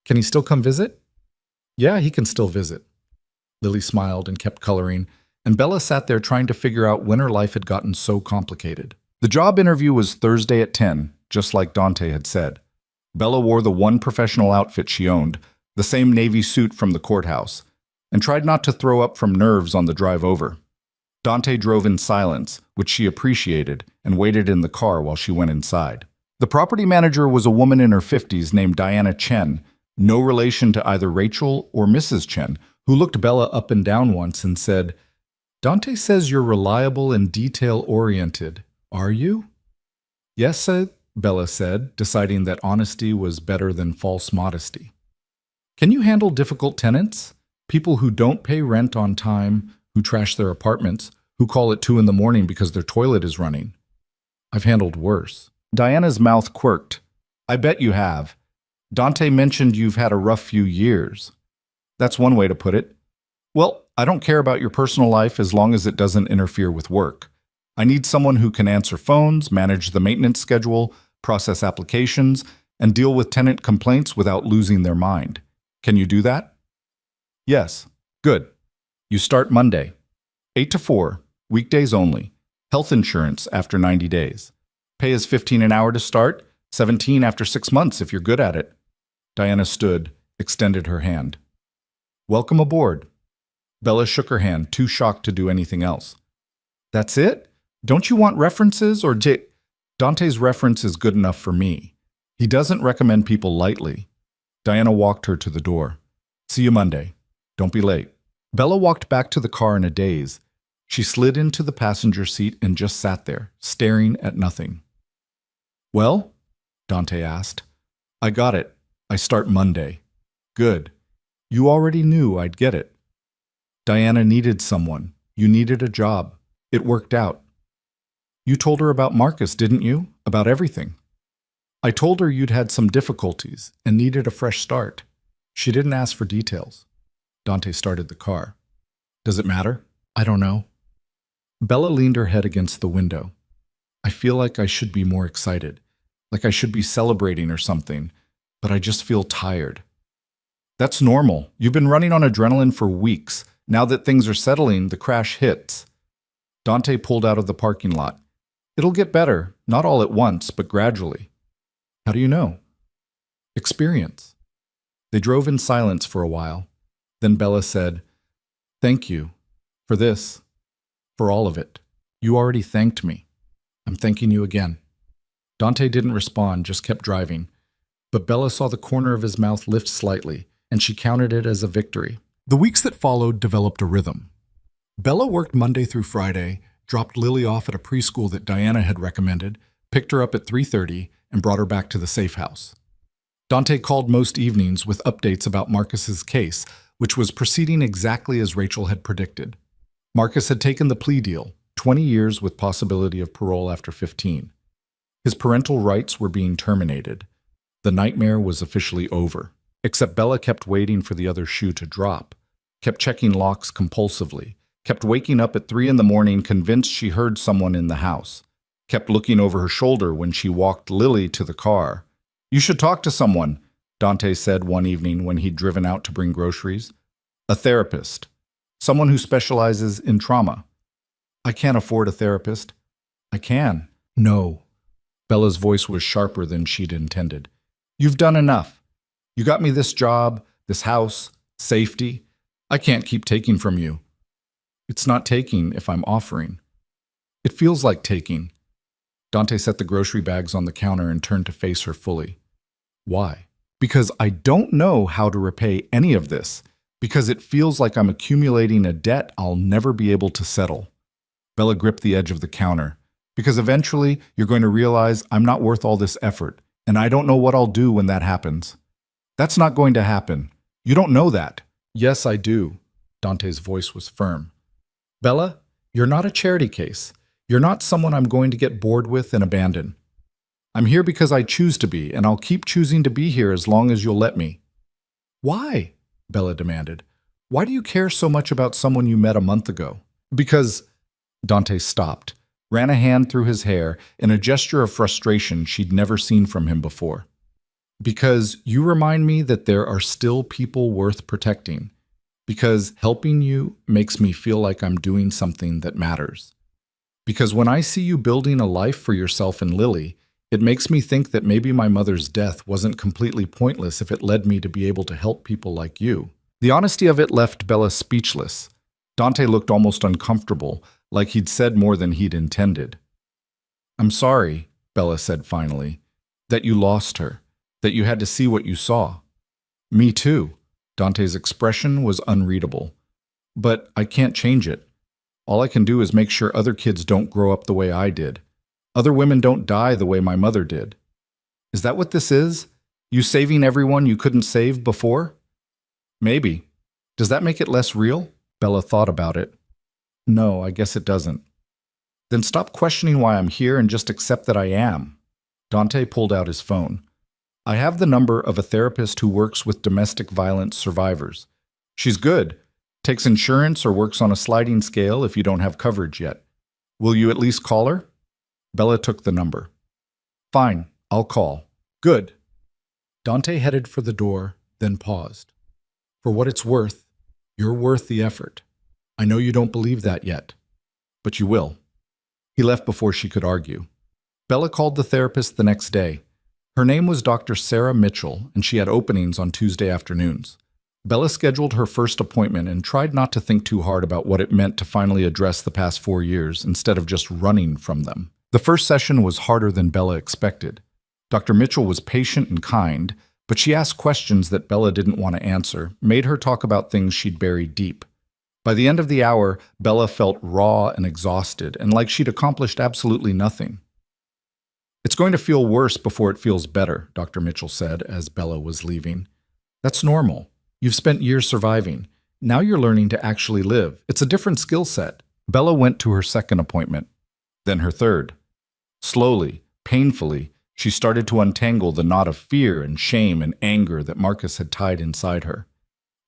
"Can he still come visit?" "Yeah, he can still visit." Lily smiled and kept coloring, and Bella sat there trying to figure out when her life had gotten so complicated. The job interview was Thursday at 10, just like Dante had said. Bella wore the one professional outfit she owned, the same navy suit from the courthouse, and tried not to throw up from nerves on the drive over. Dante drove in silence, which she appreciated, and waited in the car while she went inside. The property manager was a woman in her 50s named Diana Chen, no relation to either Rachel or Mrs. Chen, who looked Bella up and down once and said, "Dante says you're reliable and detail-oriented. Are you?" "Yes, Bella said, deciding that honesty was better than false modesty. "Can you handle difficult tenants? People who don't pay rent on time, who trash their apartments, who call at 2 in the morning because their toilet is running?" "I've handled worse." Diana's mouth quirked. "I bet you have. Dante mentioned you've had a rough few years." "That's one way to put it." "Well, I don't care about your personal life as long as it doesn't interfere with work. I need someone who can answer phones, manage the maintenance schedule, process applications, and deal with tenant complaints without losing their mind. Can you do that?" "Yes." "Good. You start Monday. 8 to 4, weekdays only. Health insurance after 90 days. Pay is $15 an hour to start, $17 after 6 months if you're good at it." Diana stood, extended her hand. "Welcome aboard." Bella shook her hand, too shocked to do anything else. "That's it? Don't you want references or Dante's reference is good enough for me. He doesn't recommend people lightly." Diana walked her to the door. "See you Monday. Don't be late." Bella walked back to the car in a daze. She slid into the passenger seat and just sat there, staring at nothing. "Well?" Dante asked. "I got it. I start Monday." "Good. You already knew I'd get it." Diana needed someone. You needed a job. It worked out. "You told her about Marcus, didn't you? About everything." "I told her you'd had some difficulties and needed a fresh start. She didn't ask for details." Dante started the car. "Does it matter?" "I don't know." Bella leaned her head against the window. "I feel like I should be more excited, like I should be celebrating or something, but I just feel tired." "That's normal. You've been running on adrenaline for weeks. Now that things are settling, the crash hits." Dante pulled out of the parking lot. "It'll get better, not all at once, but gradually." "How do you know?" "Experience." They drove in silence for a while. Then Bella said, Thank you. For this. For all of it. You already thanked me. I'm thanking you again. Dante didn't respond, just kept driving. But Bella saw the corner of his mouth lift slightly, and she counted it as a victory. The weeks that followed developed a rhythm. Bella worked Monday through Friday, dropped Lily off at a preschool that Diana had recommended, picked her up at 3:30, and brought her back to the safe house. Dante called most evenings with updates about Marcus's case, which was proceeding exactly as Rachel had predicted. Marcus had taken the plea deal, 20 years with possibility of parole after 15. His parental rights were being terminated. The nightmare was officially over. Except Bella kept waiting for the other shoe to drop, kept checking locks compulsively, kept waking up at 3 a.m. convinced she heard someone in the house, kept looking over her shoulder when she walked Lily to the car. "You should talk to someone," Dante said one evening when he'd driven out to bring groceries. "A therapist. Someone who specializes in trauma." "I can't afford a therapist." "I can." "No." Bella's voice was sharper than she'd intended. "You've done enough. You got me this job, this house, safety. I can't keep taking from you." "It's not taking if I'm offering." "It feels like taking." Dante set the grocery bags on the counter and turned to face her fully. "Why?" "Because I don't know how to repay any of this. Because it feels like I'm accumulating a debt I'll never be able to settle." Bella gripped the edge of the counter. "Because eventually you're going to realize I'm not worth all this effort, and I don't know what I'll do when that happens." "That's not going to happen. You don't know that." "Yes, I do." Dante's voice was firm. "Bella, you're not a charity case. You're not someone I'm going to get bored with and abandon. I'm here because I choose to be, and I'll keep choosing to be here as long as you'll let me." "Why?" Bella demanded. "Why do you care so much about someone you met a month ago?" "Because—" Dante stopped, ran a hand through his hair in a gesture of frustration she'd never seen from him before. "Because you remind me that there are still people worth protecting. Because helping you makes me feel like I'm doing something that matters. Because when I see you building a life for yourself and Lily, it makes me think that maybe my mother's death wasn't completely pointless if it led me to be able to help people like you." The honesty of it left Bella speechless. Dante looked almost uncomfortable, like he'd said more than he'd intended. "I'm sorry," Bella said finally, "that you lost her, that you had to see what you saw." "Me too." Dante's expression was unreadable. "But I can't change it. All I can do is make sure other kids don't grow up the way I did. Other women don't die the way my mother did." "Is that what this is? You saving everyone you couldn't save before?" "Maybe. Does that make it less real?" Bella thought about it. "No, I guess it doesn't." "Then stop questioning why I'm here and just accept that I am." Dante pulled out his phone. "I have the number of a therapist who works with domestic violence survivors. She's good. Takes insurance or works on a sliding scale if you don't have coverage yet. Will you at least call her?" Bella took the number. "Fine, I'll call." "Good." Dante headed for the door, then paused. "For what it's worth, you're worth the effort. I know you don't believe that yet, but you will." He left before she could argue. Bella called the therapist the next day. Her name was Dr. Sarah Mitchell, and she had openings on Tuesday afternoons. Bella scheduled her first appointment and tried not to think too hard about what it meant to finally address the past 4 years instead of just running from them. The first session was harder than Bella expected. Dr. Mitchell was patient and kind, but she asked questions that Bella didn't want to answer, made her talk about things she'd buried deep. By the end of the hour, Bella felt raw and exhausted, and like she'd accomplished absolutely nothing. "It's going to feel worse before it feels better," Dr. Mitchell said as Bella was leaving. "That's normal. You've spent years surviving. Now you're learning to actually live. It's a different skill set." Bella went to her second appointment, then her third. Slowly, painfully, she started to untangle the knot of fear and shame and anger that Marcus had tied inside her.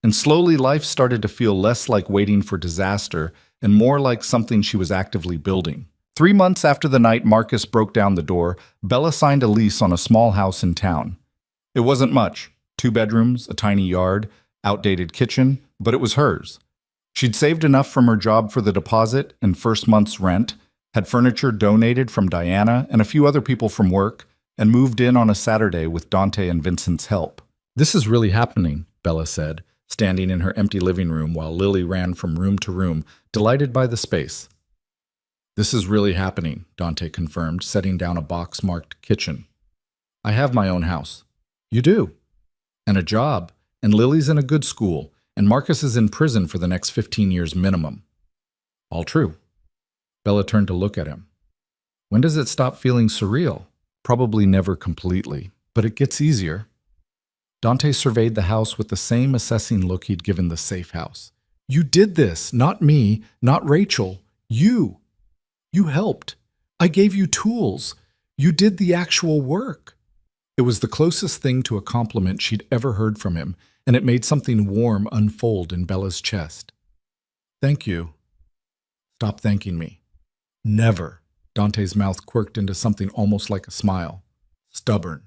And slowly life started to feel less like waiting for disaster and more like something she was actively building. 3 months after the night Marcus broke down the door, Bella signed a lease on a small house in town. It wasn't much, 2 bedrooms, a tiny yard, outdated kitchen, but it was hers. She'd saved enough from her job for the deposit and first month's rent, had furniture donated from Diana and a few other people from work, and moved in on a Saturday with Dante and Vincent's help. "This is really happening," Bella said, standing in her empty living room while Lily ran from room to room, delighted by the space. "This is really happening," Dante confirmed, setting down a box marked kitchen. "I have my own house." "You do?" "And a job, and Lily's in a good school, and Marcus is in prison for the next 15 years minimum." "All true." Bella turned to look at him. "When does it stop feeling surreal?" "Probably never completely, but it gets easier." Dante surveyed the house with the same assessing look he'd given the safe house. "You did this, not me, not Rachel. You. You helped. I gave you tools. You did the actual work." It was the closest thing to a compliment she'd ever heard from him, and it made something warm unfold in Bella's chest. "Thank you." "Stop thanking me." "Never." Dante's mouth quirked into something almost like a smile. "Stubborn.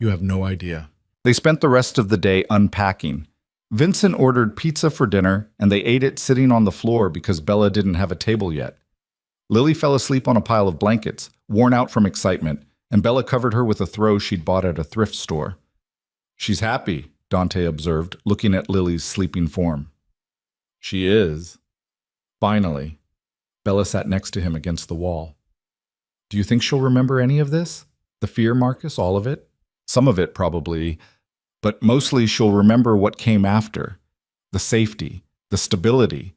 You have no idea." They spent the rest of the day unpacking. Vincent ordered pizza for dinner, and they ate it sitting on the floor because Bella didn't have a table yet. Lily fell asleep on a pile of blankets, worn out from excitement, and Bella covered her with a throw she'd bought at a thrift store. "She's happy," Dante observed, looking at Lily's sleeping form. "She is." Finally, Bella sat next to him against the wall. "Do you think she'll remember any of this? The fear, Marcus, all of it?" "Some of it, probably. But mostly she'll remember what came after. The safety, the stability,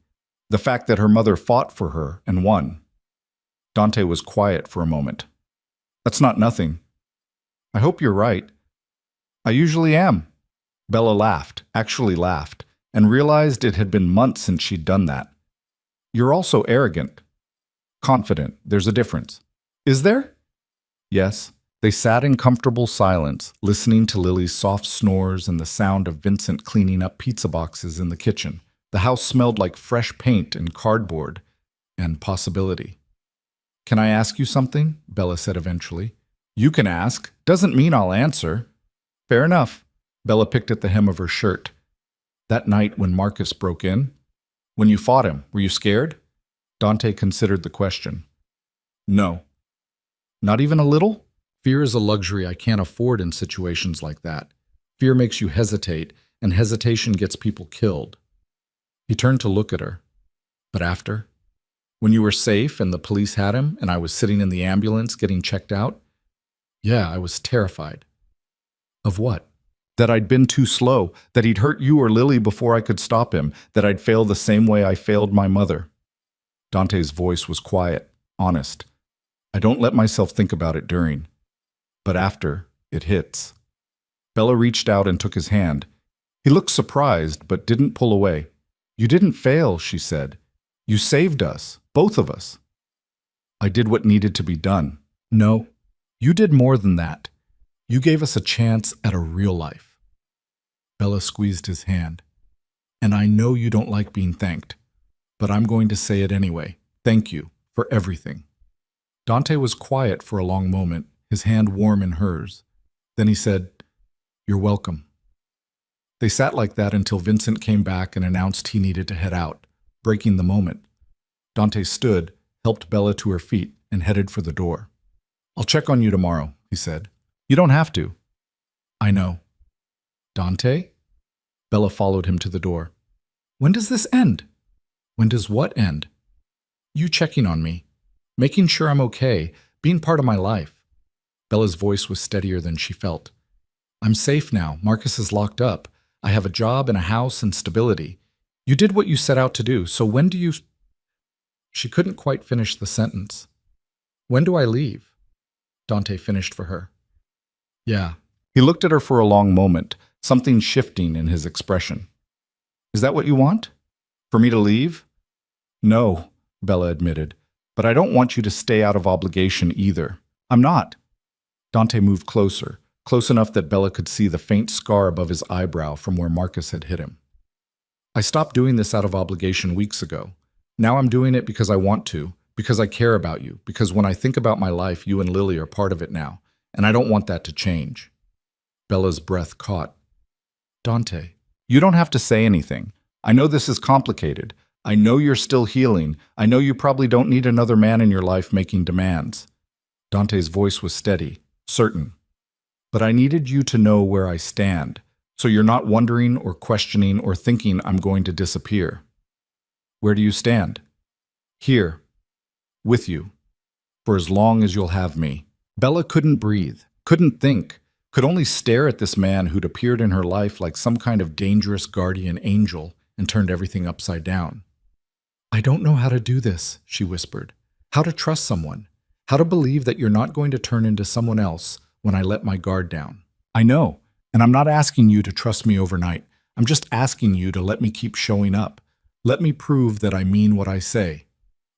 the fact that her mother fought for her and won." Dante was quiet for a moment. "That's not nothing." "I hope you're right." "I usually am." Bella laughed, actually laughed, and realized it had been months since she'd done that. "You're also arrogant." "Confident. There's a difference." "Is there?" "Yes." They sat in comfortable silence, listening to Lily's soft snores and the sound of Vincent cleaning up pizza boxes in the kitchen. The house smelled like fresh paint and cardboard and possibility. "Can I ask you something?" Bella said eventually. "You can ask. Doesn't mean I'll answer." "Fair enough." Bella picked at the hem of her shirt. "That night when Marcus broke in? When you fought him, were you scared?" Dante considered the question. "No." "Not even a little?" "Fear is a luxury I can't afford in situations like that. Fear makes you hesitate, and hesitation gets people killed." He turned to look at her. "But after? When you were safe and the police had him, and I was sitting in the ambulance getting checked out? Yeah, I was terrified." "Of what?" "That I'd been too slow, that he'd hurt you or Lily before I could stop him, that I'd fail the same way I failed my mother." Dante's voice was quiet, honest. "I don't let myself think about it during. But after, it hits." Bella reached out and took his hand. He looked surprised, but didn't pull away. "You didn't fail," she said. "You saved us, both of us." "I did what needed to be done." "No, you did more than that. You gave us a chance at a real life." Bella squeezed his hand. "And I know you don't like being thanked, but I'm going to say it anyway. Thank you for everything." Dante was quiet for a long moment, his hand warm in hers. Then he said, "You're welcome." They sat like that until Vincent came back and announced he needed to head out, breaking the moment. Dante stood, helped Bella to her feet, and headed for the door. "I'll check on you tomorrow," he said. "You don't have to." "I know." "Dante?" Bella followed him to the door. "When does this end?" "When does what end?" "You checking on me, making sure I'm okay, being part of my life." Bella's voice was steadier than she felt. "I'm safe now. Marcus is locked up. I have a job and a house and stability. You did what you set out to do, so when do you—" She couldn't quite finish the sentence. "When do I leave?" Dante finished for her. "Yeah." He looked at her for a long moment, something shifting in his expression. "Is that what you want? For me to leave?" "No," Bella admitted, "but I don't want you to stay out of obligation either. I'm not." Dante moved closer, close enough that Bella could see the faint scar above his eyebrow from where Marcus had hit him. "I stopped doing this out of obligation weeks ago. Now I'm doing it because I want to, because I care about you, because when I think about my life, you and Lily are part of it now, and I don't want that to change." Bella's breath caught. "Dante, you don't have to say anything. I know this is complicated. I know you're still healing. I know you probably don't need another man in your life making demands." Dante's voice was steady, certain. "But I needed you to know where I stand, So you're not wondering or questioning or thinking I'm going to disappear. Where do you stand? Here, with you, for as long as you'll have me. Bella couldn't breathe, couldn't think, could only stare at this man who'd appeared in her life like some kind of dangerous guardian angel and turned everything upside down. I don't know how to do this, she whispered. How to trust someone. How to believe that you're not going to turn into someone else when I let my guard down. I know, and I'm not asking you to trust me overnight. I'm just asking you to let me keep showing up. Let me prove that I mean what I say.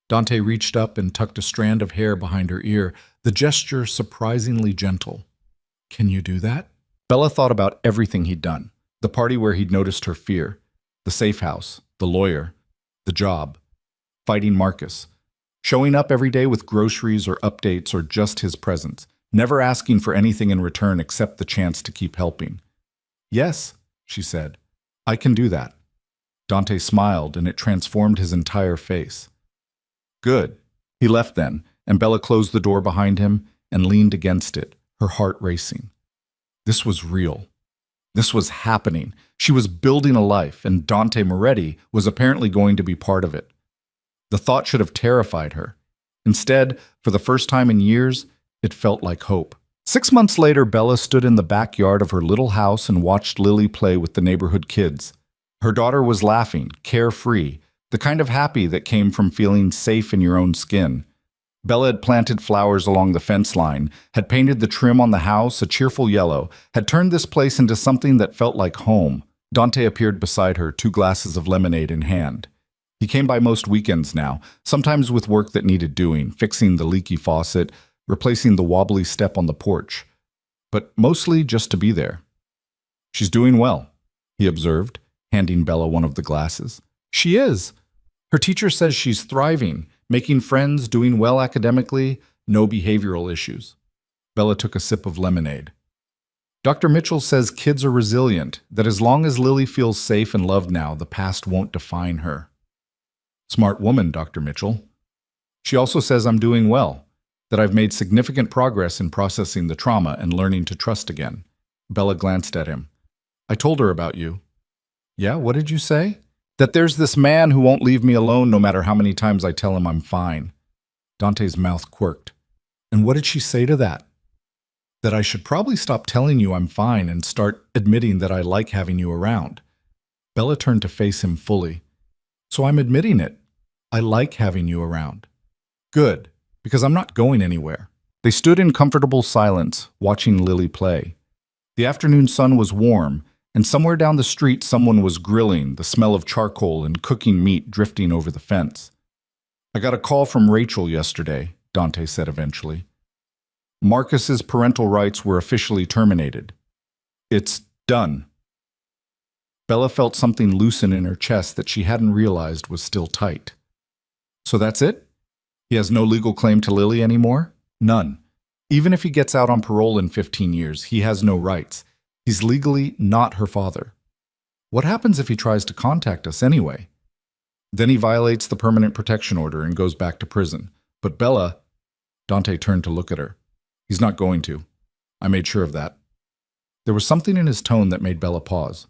Dante reached up and tucked a strand of hair behind her ear, the gesture surprisingly gentle. Can you do that? Bella thought about everything he'd done. The party where he'd noticed her fear. The safe house. The lawyer. The job. Fighting Marcus. Showing up every day with groceries or updates or just his presence. Never asking for anything in return except the chance to keep helping. Yes, she said. I can do that. Dante smiled, and it transformed his entire face. Good. He left then, and Bella closed the door behind him and leaned against it, her heart racing. This was real. This was happening. She was building a life, and Dante Moretti was apparently going to be part of it. The thought should have terrified her. Instead, for the first time in years, it felt like hope. 6 months later, Bella stood in the backyard of her little house and watched Lily play with the neighborhood kids. Her daughter was laughing, carefree, the kind of happy that came from feeling safe in your own skin. Bella had planted flowers along the fence line, had painted the trim on the house a cheerful yellow, had turned this place into something that felt like home. Dante appeared beside her, 2 glasses of lemonade in hand. He came by most weekends now, sometimes with work that needed doing, fixing the leaky faucet, replacing the wobbly step on the porch, but mostly just to be there. She's doing well, he observed, handing Bella one of the glasses. She is. Her teacher says she's thriving, making friends, doing well academically, no behavioral issues. Bella took a sip of lemonade. Dr. Mitchell says kids are resilient, that as long as Lily feels safe and loved now, the past won't define her. Smart woman, Dr. Mitchell. She also says I'm doing well, that I've made significant progress in processing the trauma and learning to trust again. Bella glanced at him. I told her about you. Yeah, what did you say? That there's this man who won't leave me alone no matter how many times I tell him I'm fine. Dante's mouth quirked. And what did she say to that? That I should probably stop telling you I'm fine and start admitting that I like having you around. Bella turned to face him fully. So I'm admitting it. I like having you around. Good, because I'm not going anywhere. They stood in comfortable silence, watching Lily play. The afternoon sun was warm, and somewhere down the street someone was grilling, the smell of charcoal and cooking meat drifting over the fence. I got a call from Rachel yesterday, Dante said eventually. Marcus's parental rights were officially terminated. It's done. Bella felt something loosen in her chest that she hadn't realized was still tight. So that's it? He has no legal claim to Lily anymore? None. Even if he gets out on parole in 15 years, he has no rights. He's legally not her father. What happens if he tries to contact us anyway? Then he violates the permanent protection order and goes back to prison. But Bella... Dante turned to look at her. He's not going to. I made sure of that. There was something in his tone that made Bella pause.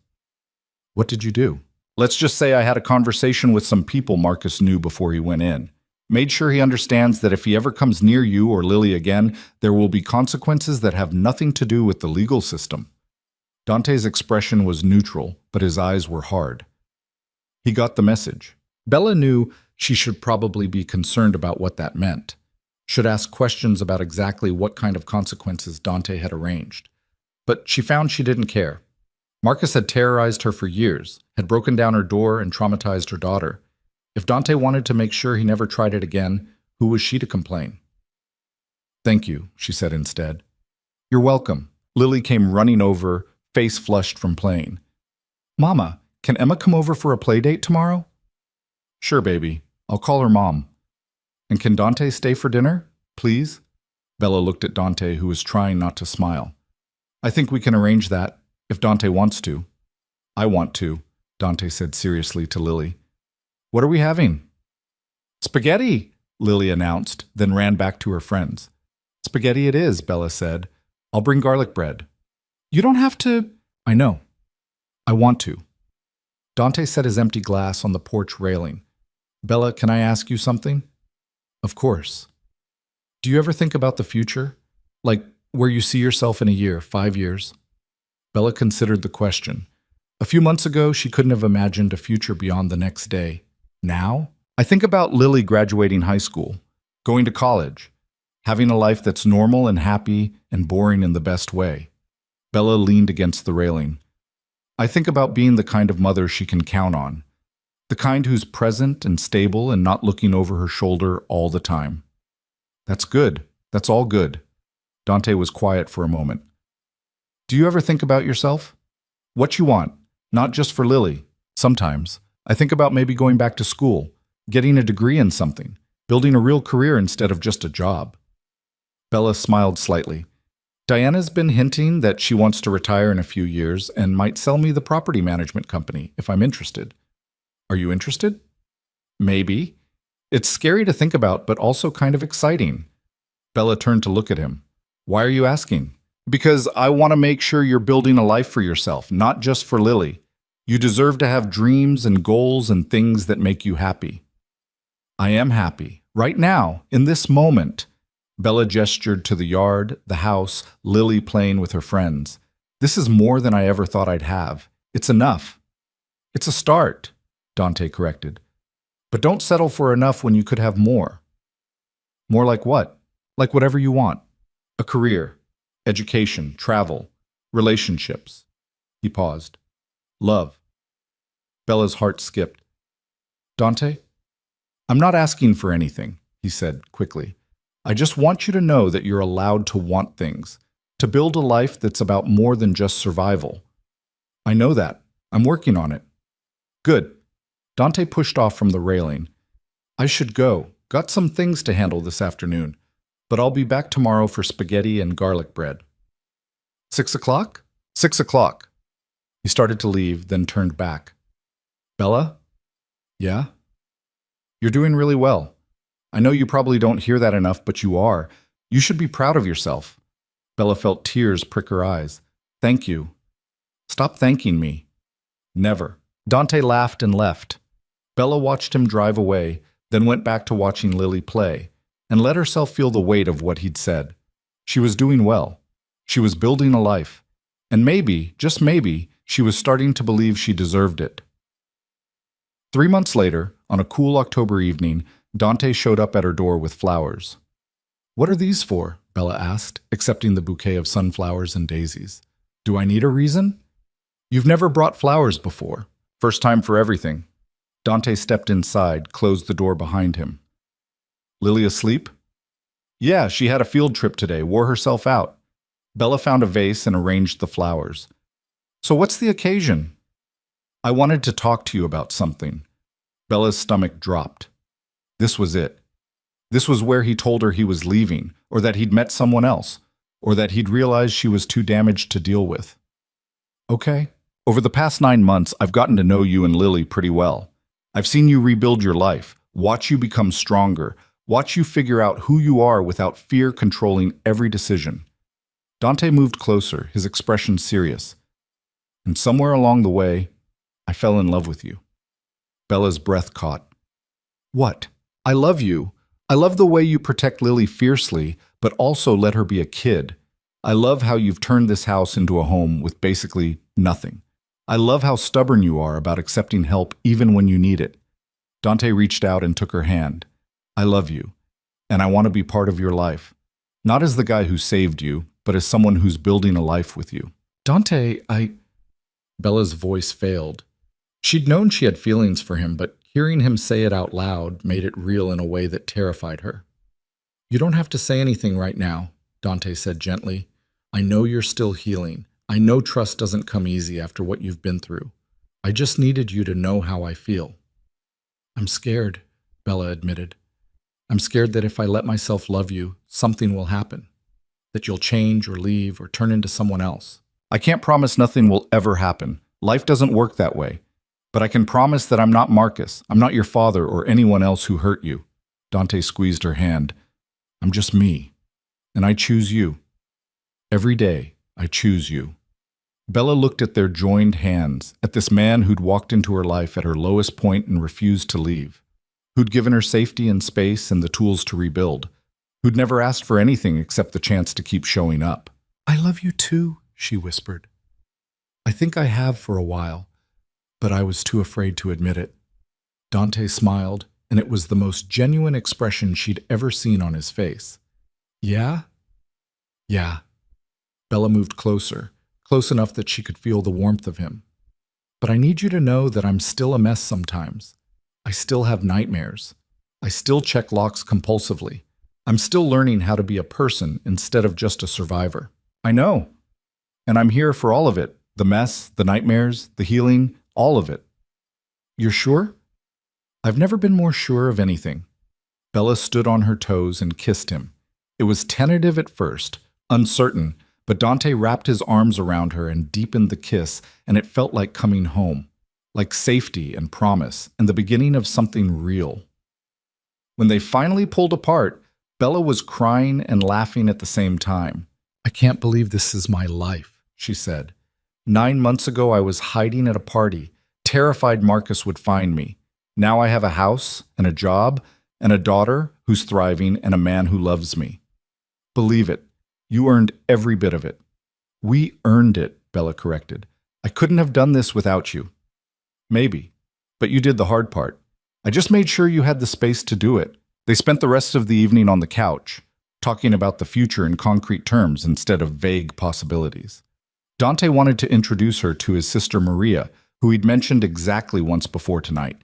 What did you do? Let's just say I had a conversation with some people Marcus knew before he went in. Made sure he understands that if he ever comes near you or Lily again, there will be consequences that have nothing to do with the legal system. Dante's expression was neutral, but his eyes were hard. He got the message. Bella knew she should probably be concerned about what that meant. Should ask questions about exactly what kind of consequences Dante had arranged. But she found she didn't care. Marcus had terrorized her for years, had broken down her door and traumatized her daughter. If Dante wanted to make sure he never tried it again, who was she to complain? Thank you, she said instead. You're welcome. Lily came running over, face flushed from playing. Mama, can Emma come over for a play date tomorrow? Sure, baby. I'll call her mom. And can Dante stay for dinner, please? Bella looked at Dante, who was trying not to smile. I think we can arrange that, if Dante wants to. I want to, Dante said seriously to Lily. What are we having? Spaghetti, Lily announced, then ran back to her friends. Spaghetti it is, Bella said. I'll bring garlic bread. You don't have to... I know. I want to. Dante set his empty glass on the porch railing. Bella, can I ask you something? Of course. Do you ever think about the future? Like where you see yourself in a year, 5 years? Bella considered the question. A few months ago, she couldn't have imagined a future beyond the next day. Now? I think about Lily graduating high school, going to college, having a life that's normal and happy and boring in the best way. Bella leaned against the railing. I think about being the kind of mother she can count on, the kind who's present and stable and not looking over her shoulder all the time. That's good. That's all good. Dante was quiet for a moment. Do you ever think about yourself? What you want, not just for Lily. Sometimes. I think about maybe going back to school, getting a degree in something, building a real career instead of just a job. Bella smiled slightly. Diana's been hinting that she wants to retire in a few years and might sell me the property management company if I'm interested. Are you interested? Maybe. It's scary to think about, but also kind of exciting. Bella turned to look at him. Why are you asking? Because I want to make sure you're building a life for yourself, not just for Lily. You deserve to have dreams and goals and things that make you happy. I am happy. Right now, in this moment. Bella gestured to the yard, the house, Lily playing with her friends. This is more than I ever thought I'd have. It's enough. It's a start, Dante corrected. But don't settle for enough when you could have more. More like what? Like whatever you want. A career, education, travel, relationships. He paused. Love. Bella's heart skipped. Dante? I'm not asking for anything, he said quickly. I just want you to know that you're allowed to want things, to build a life that's about more than just survival. I know that. I'm working on it. Good. Dante pushed off from the railing. I should go. Got some things to handle this afternoon, but I'll be back tomorrow for spaghetti and garlic bread. 6 o'clock? 6 o'clock. He started to leave, then turned back. Bella? Yeah? You're doing really well. I know you probably don't hear that enough, but you are. You should be proud of yourself. Bella felt tears prick her eyes. Thank you. Stop thanking me. Never. Dante laughed and left. Bella watched him drive away, then went back to watching Lily play, and let herself feel the weight of what he'd said. She was doing well. She was building a life. And maybe, just maybe, she was starting to believe she deserved it. 3 months later, on a cool October evening, Dante showed up at her door with flowers. What are these for? Bella asked, accepting the bouquet of sunflowers and daisies. Do I need a reason? You've never brought flowers before. First time for everything. Dante stepped inside, closed the door behind him. Lily asleep? Yeah, she had a field trip today, wore herself out. Bella found a vase and arranged the flowers. So what's the occasion? I wanted to talk to you about something. Bella's stomach dropped. This was it. This was where he told her he was leaving, or that he'd met someone else, or that he'd realized she was too damaged to deal with. Okay. Over the past 9 months, I've gotten to know you and Lily pretty well. I've seen you rebuild your life, watch you become stronger, watch you figure out who you are without fear controlling every decision. Dante moved closer, his expression serious. And somewhere along the way, I fell in love with you. Bella's breath caught. What? I love you. I love the way you protect Lily fiercely, but also let her be a kid. I love how you've turned this house into a home with basically nothing. I love how stubborn you are about accepting help even when you need it. Dante reached out and took her hand. I love you, and I want to be part of your life. Not as the guy who saved you, but as someone who's building a life with you. Dante, Bella's voice failed. She'd known she had feelings for him, but hearing him say it out loud made it real in a way that terrified her. You don't have to say anything right now, Dante said gently. I know you're still healing. I know trust doesn't come easy after what you've been through. I just needed you to know how I feel. I'm scared, Bella admitted. I'm scared that if I let myself love you, something will happen. That you'll change or leave or turn into someone else. I can't promise nothing will ever happen. Life doesn't work that way. But I can promise that I'm not Marcus. I'm not your father or anyone else who hurt you. Dante squeezed her hand. I'm just me. And I choose you. Every day, I choose you. Bella looked at their joined hands, at this man who'd walked into her life at her lowest point and refused to leave, who'd given her safety and space and the tools to rebuild, who'd never asked for anything except the chance to keep showing up. "I love you too," she whispered. "I think I have for a while, but I was too afraid to admit it." Dante smiled, and it was the most genuine expression she'd ever seen on his face. "Yeah?" "Yeah." Bella moved closer, close enough that she could feel the warmth of him. "But I need you to know that I'm still a mess sometimes. I still have nightmares. I still check locks compulsively. I'm still learning how to be a person instead of just a survivor." "I know. And I'm here for all of it. The mess, the nightmares, the healing, all of it." "You're sure?" "I've never been more sure of anything." Bella stood on her toes and kissed him. It was tentative at first, uncertain, but Dante wrapped his arms around her and deepened the kiss, and it felt like coming home, like safety and promise, and the beginning of something real. When they finally pulled apart, Bella was crying and laughing at the same time. "I can't believe this is my life," she said. 9 months ago, I was hiding at a party, terrified Marcus would find me. Now I have a house and a job and a daughter who's thriving and a man who loves me. Believe it, you earned every bit of it." "We earned it," Bella corrected. "I couldn't have done this without you." "Maybe, but you did the hard part. I just made sure you had the space to do it." They spent the rest of the evening on the couch, talking about the future in concrete terms instead of vague possibilities. Dante wanted to introduce her to his sister Maria, who he'd mentioned exactly once before tonight.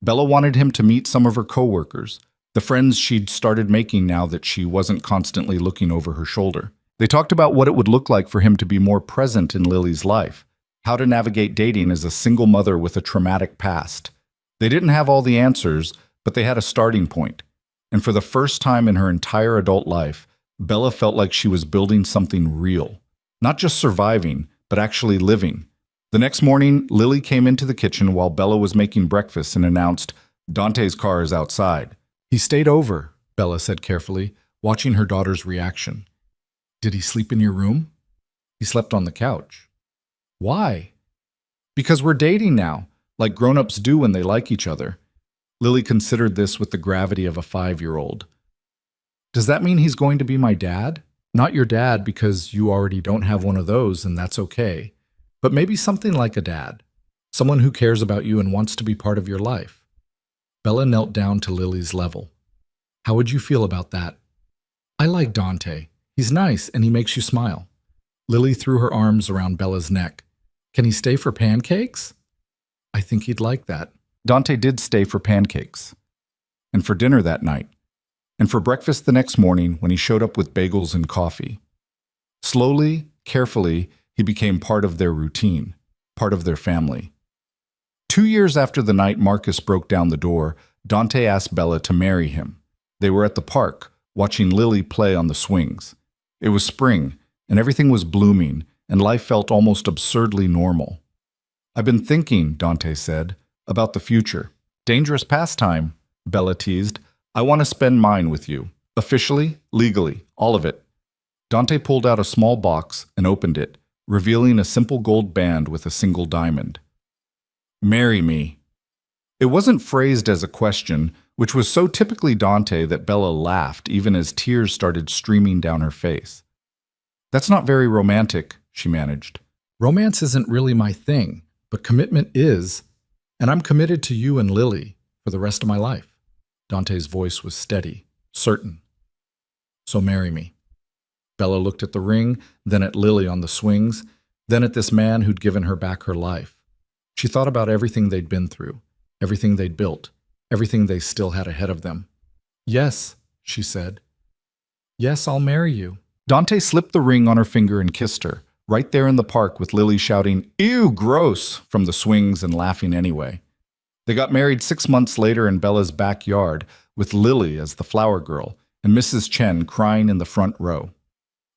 Bella wanted him to meet some of her coworkers, the friends she'd started making now that she wasn't constantly looking over her shoulder. They talked about what it would look like for him to be more present in Lily's life, how to navigate dating as a single mother with a traumatic past. They didn't have all the answers, but they had a starting point. And for the first time in her entire adult life, Bella felt like she was building something real. Not just surviving, but actually living. The next morning, Lily came into the kitchen while Bella was making breakfast and announced, "Dante's car is outside." "He stayed over," Bella said carefully, watching her daughter's reaction. "Did he sleep in your room?" "He slept on the couch." "Why?" "Because we're dating now, like grown-ups do when they like each other." Lily considered this with the gravity of a 5-year-old. "Does that mean he's going to be my dad? Not your dad because you already don't have one of those and that's okay, but maybe something like a dad, someone who cares about you and wants to be part of your life." Bella knelt down to Lily's level. "How would you feel about that?" "I like Dante. He's nice and he makes you smile." Lily threw her arms around Bella's neck. "Can he stay for pancakes?" "I think he'd like that." Dante did stay for pancakes, and for dinner that night, and for breakfast the next morning when he showed up with bagels and coffee. Slowly, carefully, he became part of their routine, part of their family. 2 years after the night Marcus broke down the door, Dante asked Bella to marry him. They were at the park, watching Lily play on the swings. It was spring, and everything was blooming, and life felt almost absurdly normal. "I've been thinking," Dante said, "about the future." "Dangerous pastime," Bella teased. "I want to spend mine with you. Officially, legally, all of it." Dante pulled out a small box and opened it, revealing a simple gold band with a single diamond. "Marry me." It wasn't phrased as a question, which was so typically Dante that Bella laughed even as tears started streaming down her face. "That's not very romantic," she managed. "Romance isn't really my thing, but commitment is, and I'm committed to you and Lily for the rest of my life." Dante's voice was steady, certain. "So marry me." Bella looked at the ring, then at Lily on the swings, then at this man who'd given her back her life. She thought about everything they'd been through, everything they'd built, everything they still had ahead of them. "Yes," she said. "Yes, I'll marry you." Dante slipped the ring on her finger and kissed her, right there in the park with Lily shouting, "Ew, gross!" from the swings and laughing anyway. They got married 6 months later in Bella's backyard with Lily as the flower girl and Mrs. Chen crying in the front row.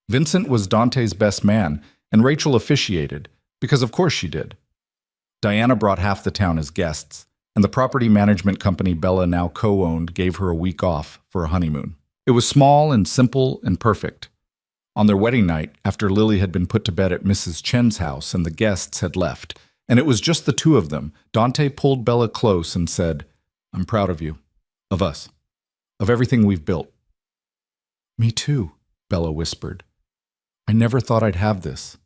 Vincent was Dante's best man, and Rachel officiated, because of course she did. Diana brought half the town as guests, and the property management company Bella now co-owned gave her a week off for a honeymoon. It was small and simple and perfect. On their wedding night, after Lily had been put to bed at Mrs. Chen's house and the guests had left, and it was just the two of them, Dante pulled Bella close and said, "I'm proud of you, of us, of everything we've built." "Me too," Bella whispered. "I never thought I'd have this.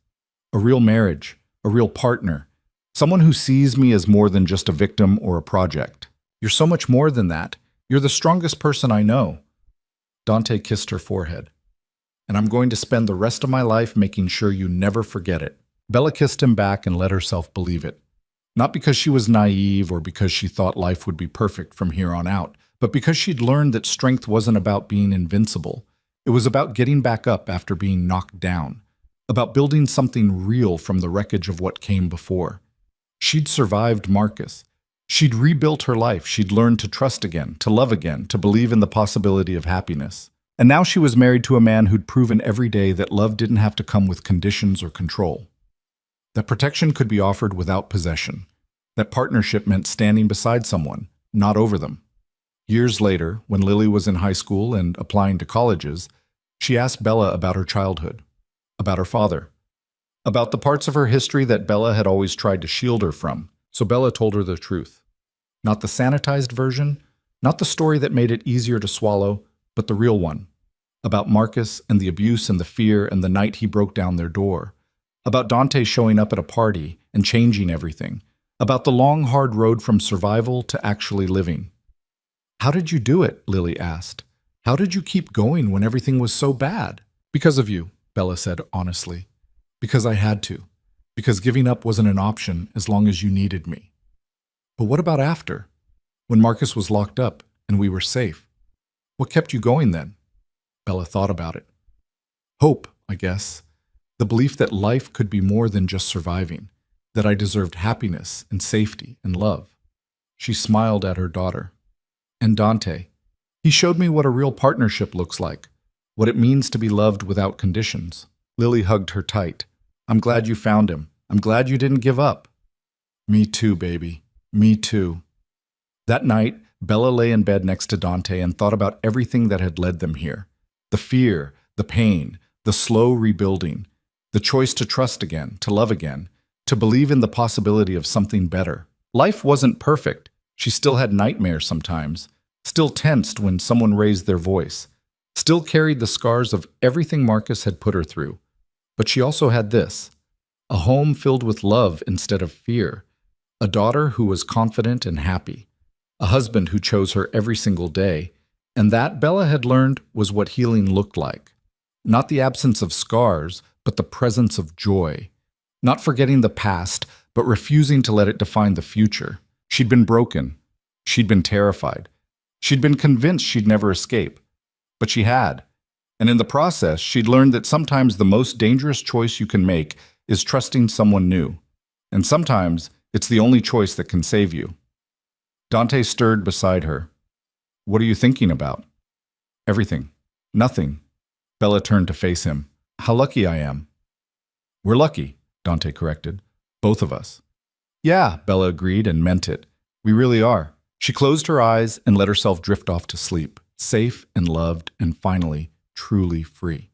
A real marriage, a real partner, someone who sees me as more than just a victim or a project. You're so much more than that. You're the strongest person I know." Dante kissed her forehead. "And I'm going to spend the rest of my life making sure you never forget it." Bella kissed him back and let herself believe it. Not because she was naive or because she thought life would be perfect from here on out, but because she'd learned that strength wasn't about being invincible. It was about getting back up after being knocked down, about building something real from the wreckage of what came before. She'd survived Marcus. She'd rebuilt her life. She'd learned to trust again, to love again, to believe in the possibility of happiness. And now she was married to a man who'd proven every day that love didn't have to come with conditions or control. That protection could be offered without possession. That partnership meant standing beside someone, not over them. Years later, when Lily was in high school and applying to colleges, she asked Bella about her childhood, about her father, about the parts of her history that Bella had always tried to shield her from. So Bella told her the truth. Not the sanitized version, not the story that made it easier to swallow, but the real one. About Marcus and the abuse and the fear and the night he broke down their door. About Dante showing up at a party and changing everything. About the long, hard road from survival to actually living. "How did you do it?" Lily asked. "How did you keep going when everything was so bad?" "Because of you," Bella said honestly. "Because I had to. Because giving up wasn't an option as long as you needed me." "But what about after? When Marcus was locked up and we were safe? What kept you going then?" Bella thought about it. "Hope, I guess. The belief that life could be more than just surviving, that I deserved happiness and safety and love." She smiled at her daughter. "And Dante, he showed me what a real partnership looks like, what it means to be loved without conditions." Lily hugged her tight. "I'm glad you found him. I'm glad you didn't give up." "Me too, baby. Me too." That night, Bella lay in bed next to Dante and thought about everything that had led them here. The fear, the pain, the slow rebuilding, the choice to trust again, to love again, to believe in the possibility of something better. Life wasn't perfect. She still had nightmares sometimes, still tensed when someone raised their voice, still carried the scars of everything Marcus had put her through. But she also had this: a home filled with love instead of fear, a daughter who was confident and happy, a husband who chose her every single day, and that, Bella had learned, was what healing looked like. Not the absence of scars, but the presence of joy. Not forgetting the past, but refusing to let it define the future. She'd been broken. She'd been terrified. She'd been convinced she'd never escape. But she had. And in the process, she'd learned that sometimes the most dangerous choice you can make is trusting someone new. And sometimes it's the only choice that can save you. Dante stirred beside her. "What are you thinking about?" "Everything. Nothing." Bella turned to face him. "How lucky I am." "We're lucky," Dante corrected. "Both of us." "Yeah," Bella agreed and meant it. "We really are." She closed her eyes and let herself drift off to sleep, safe and loved and finally truly free.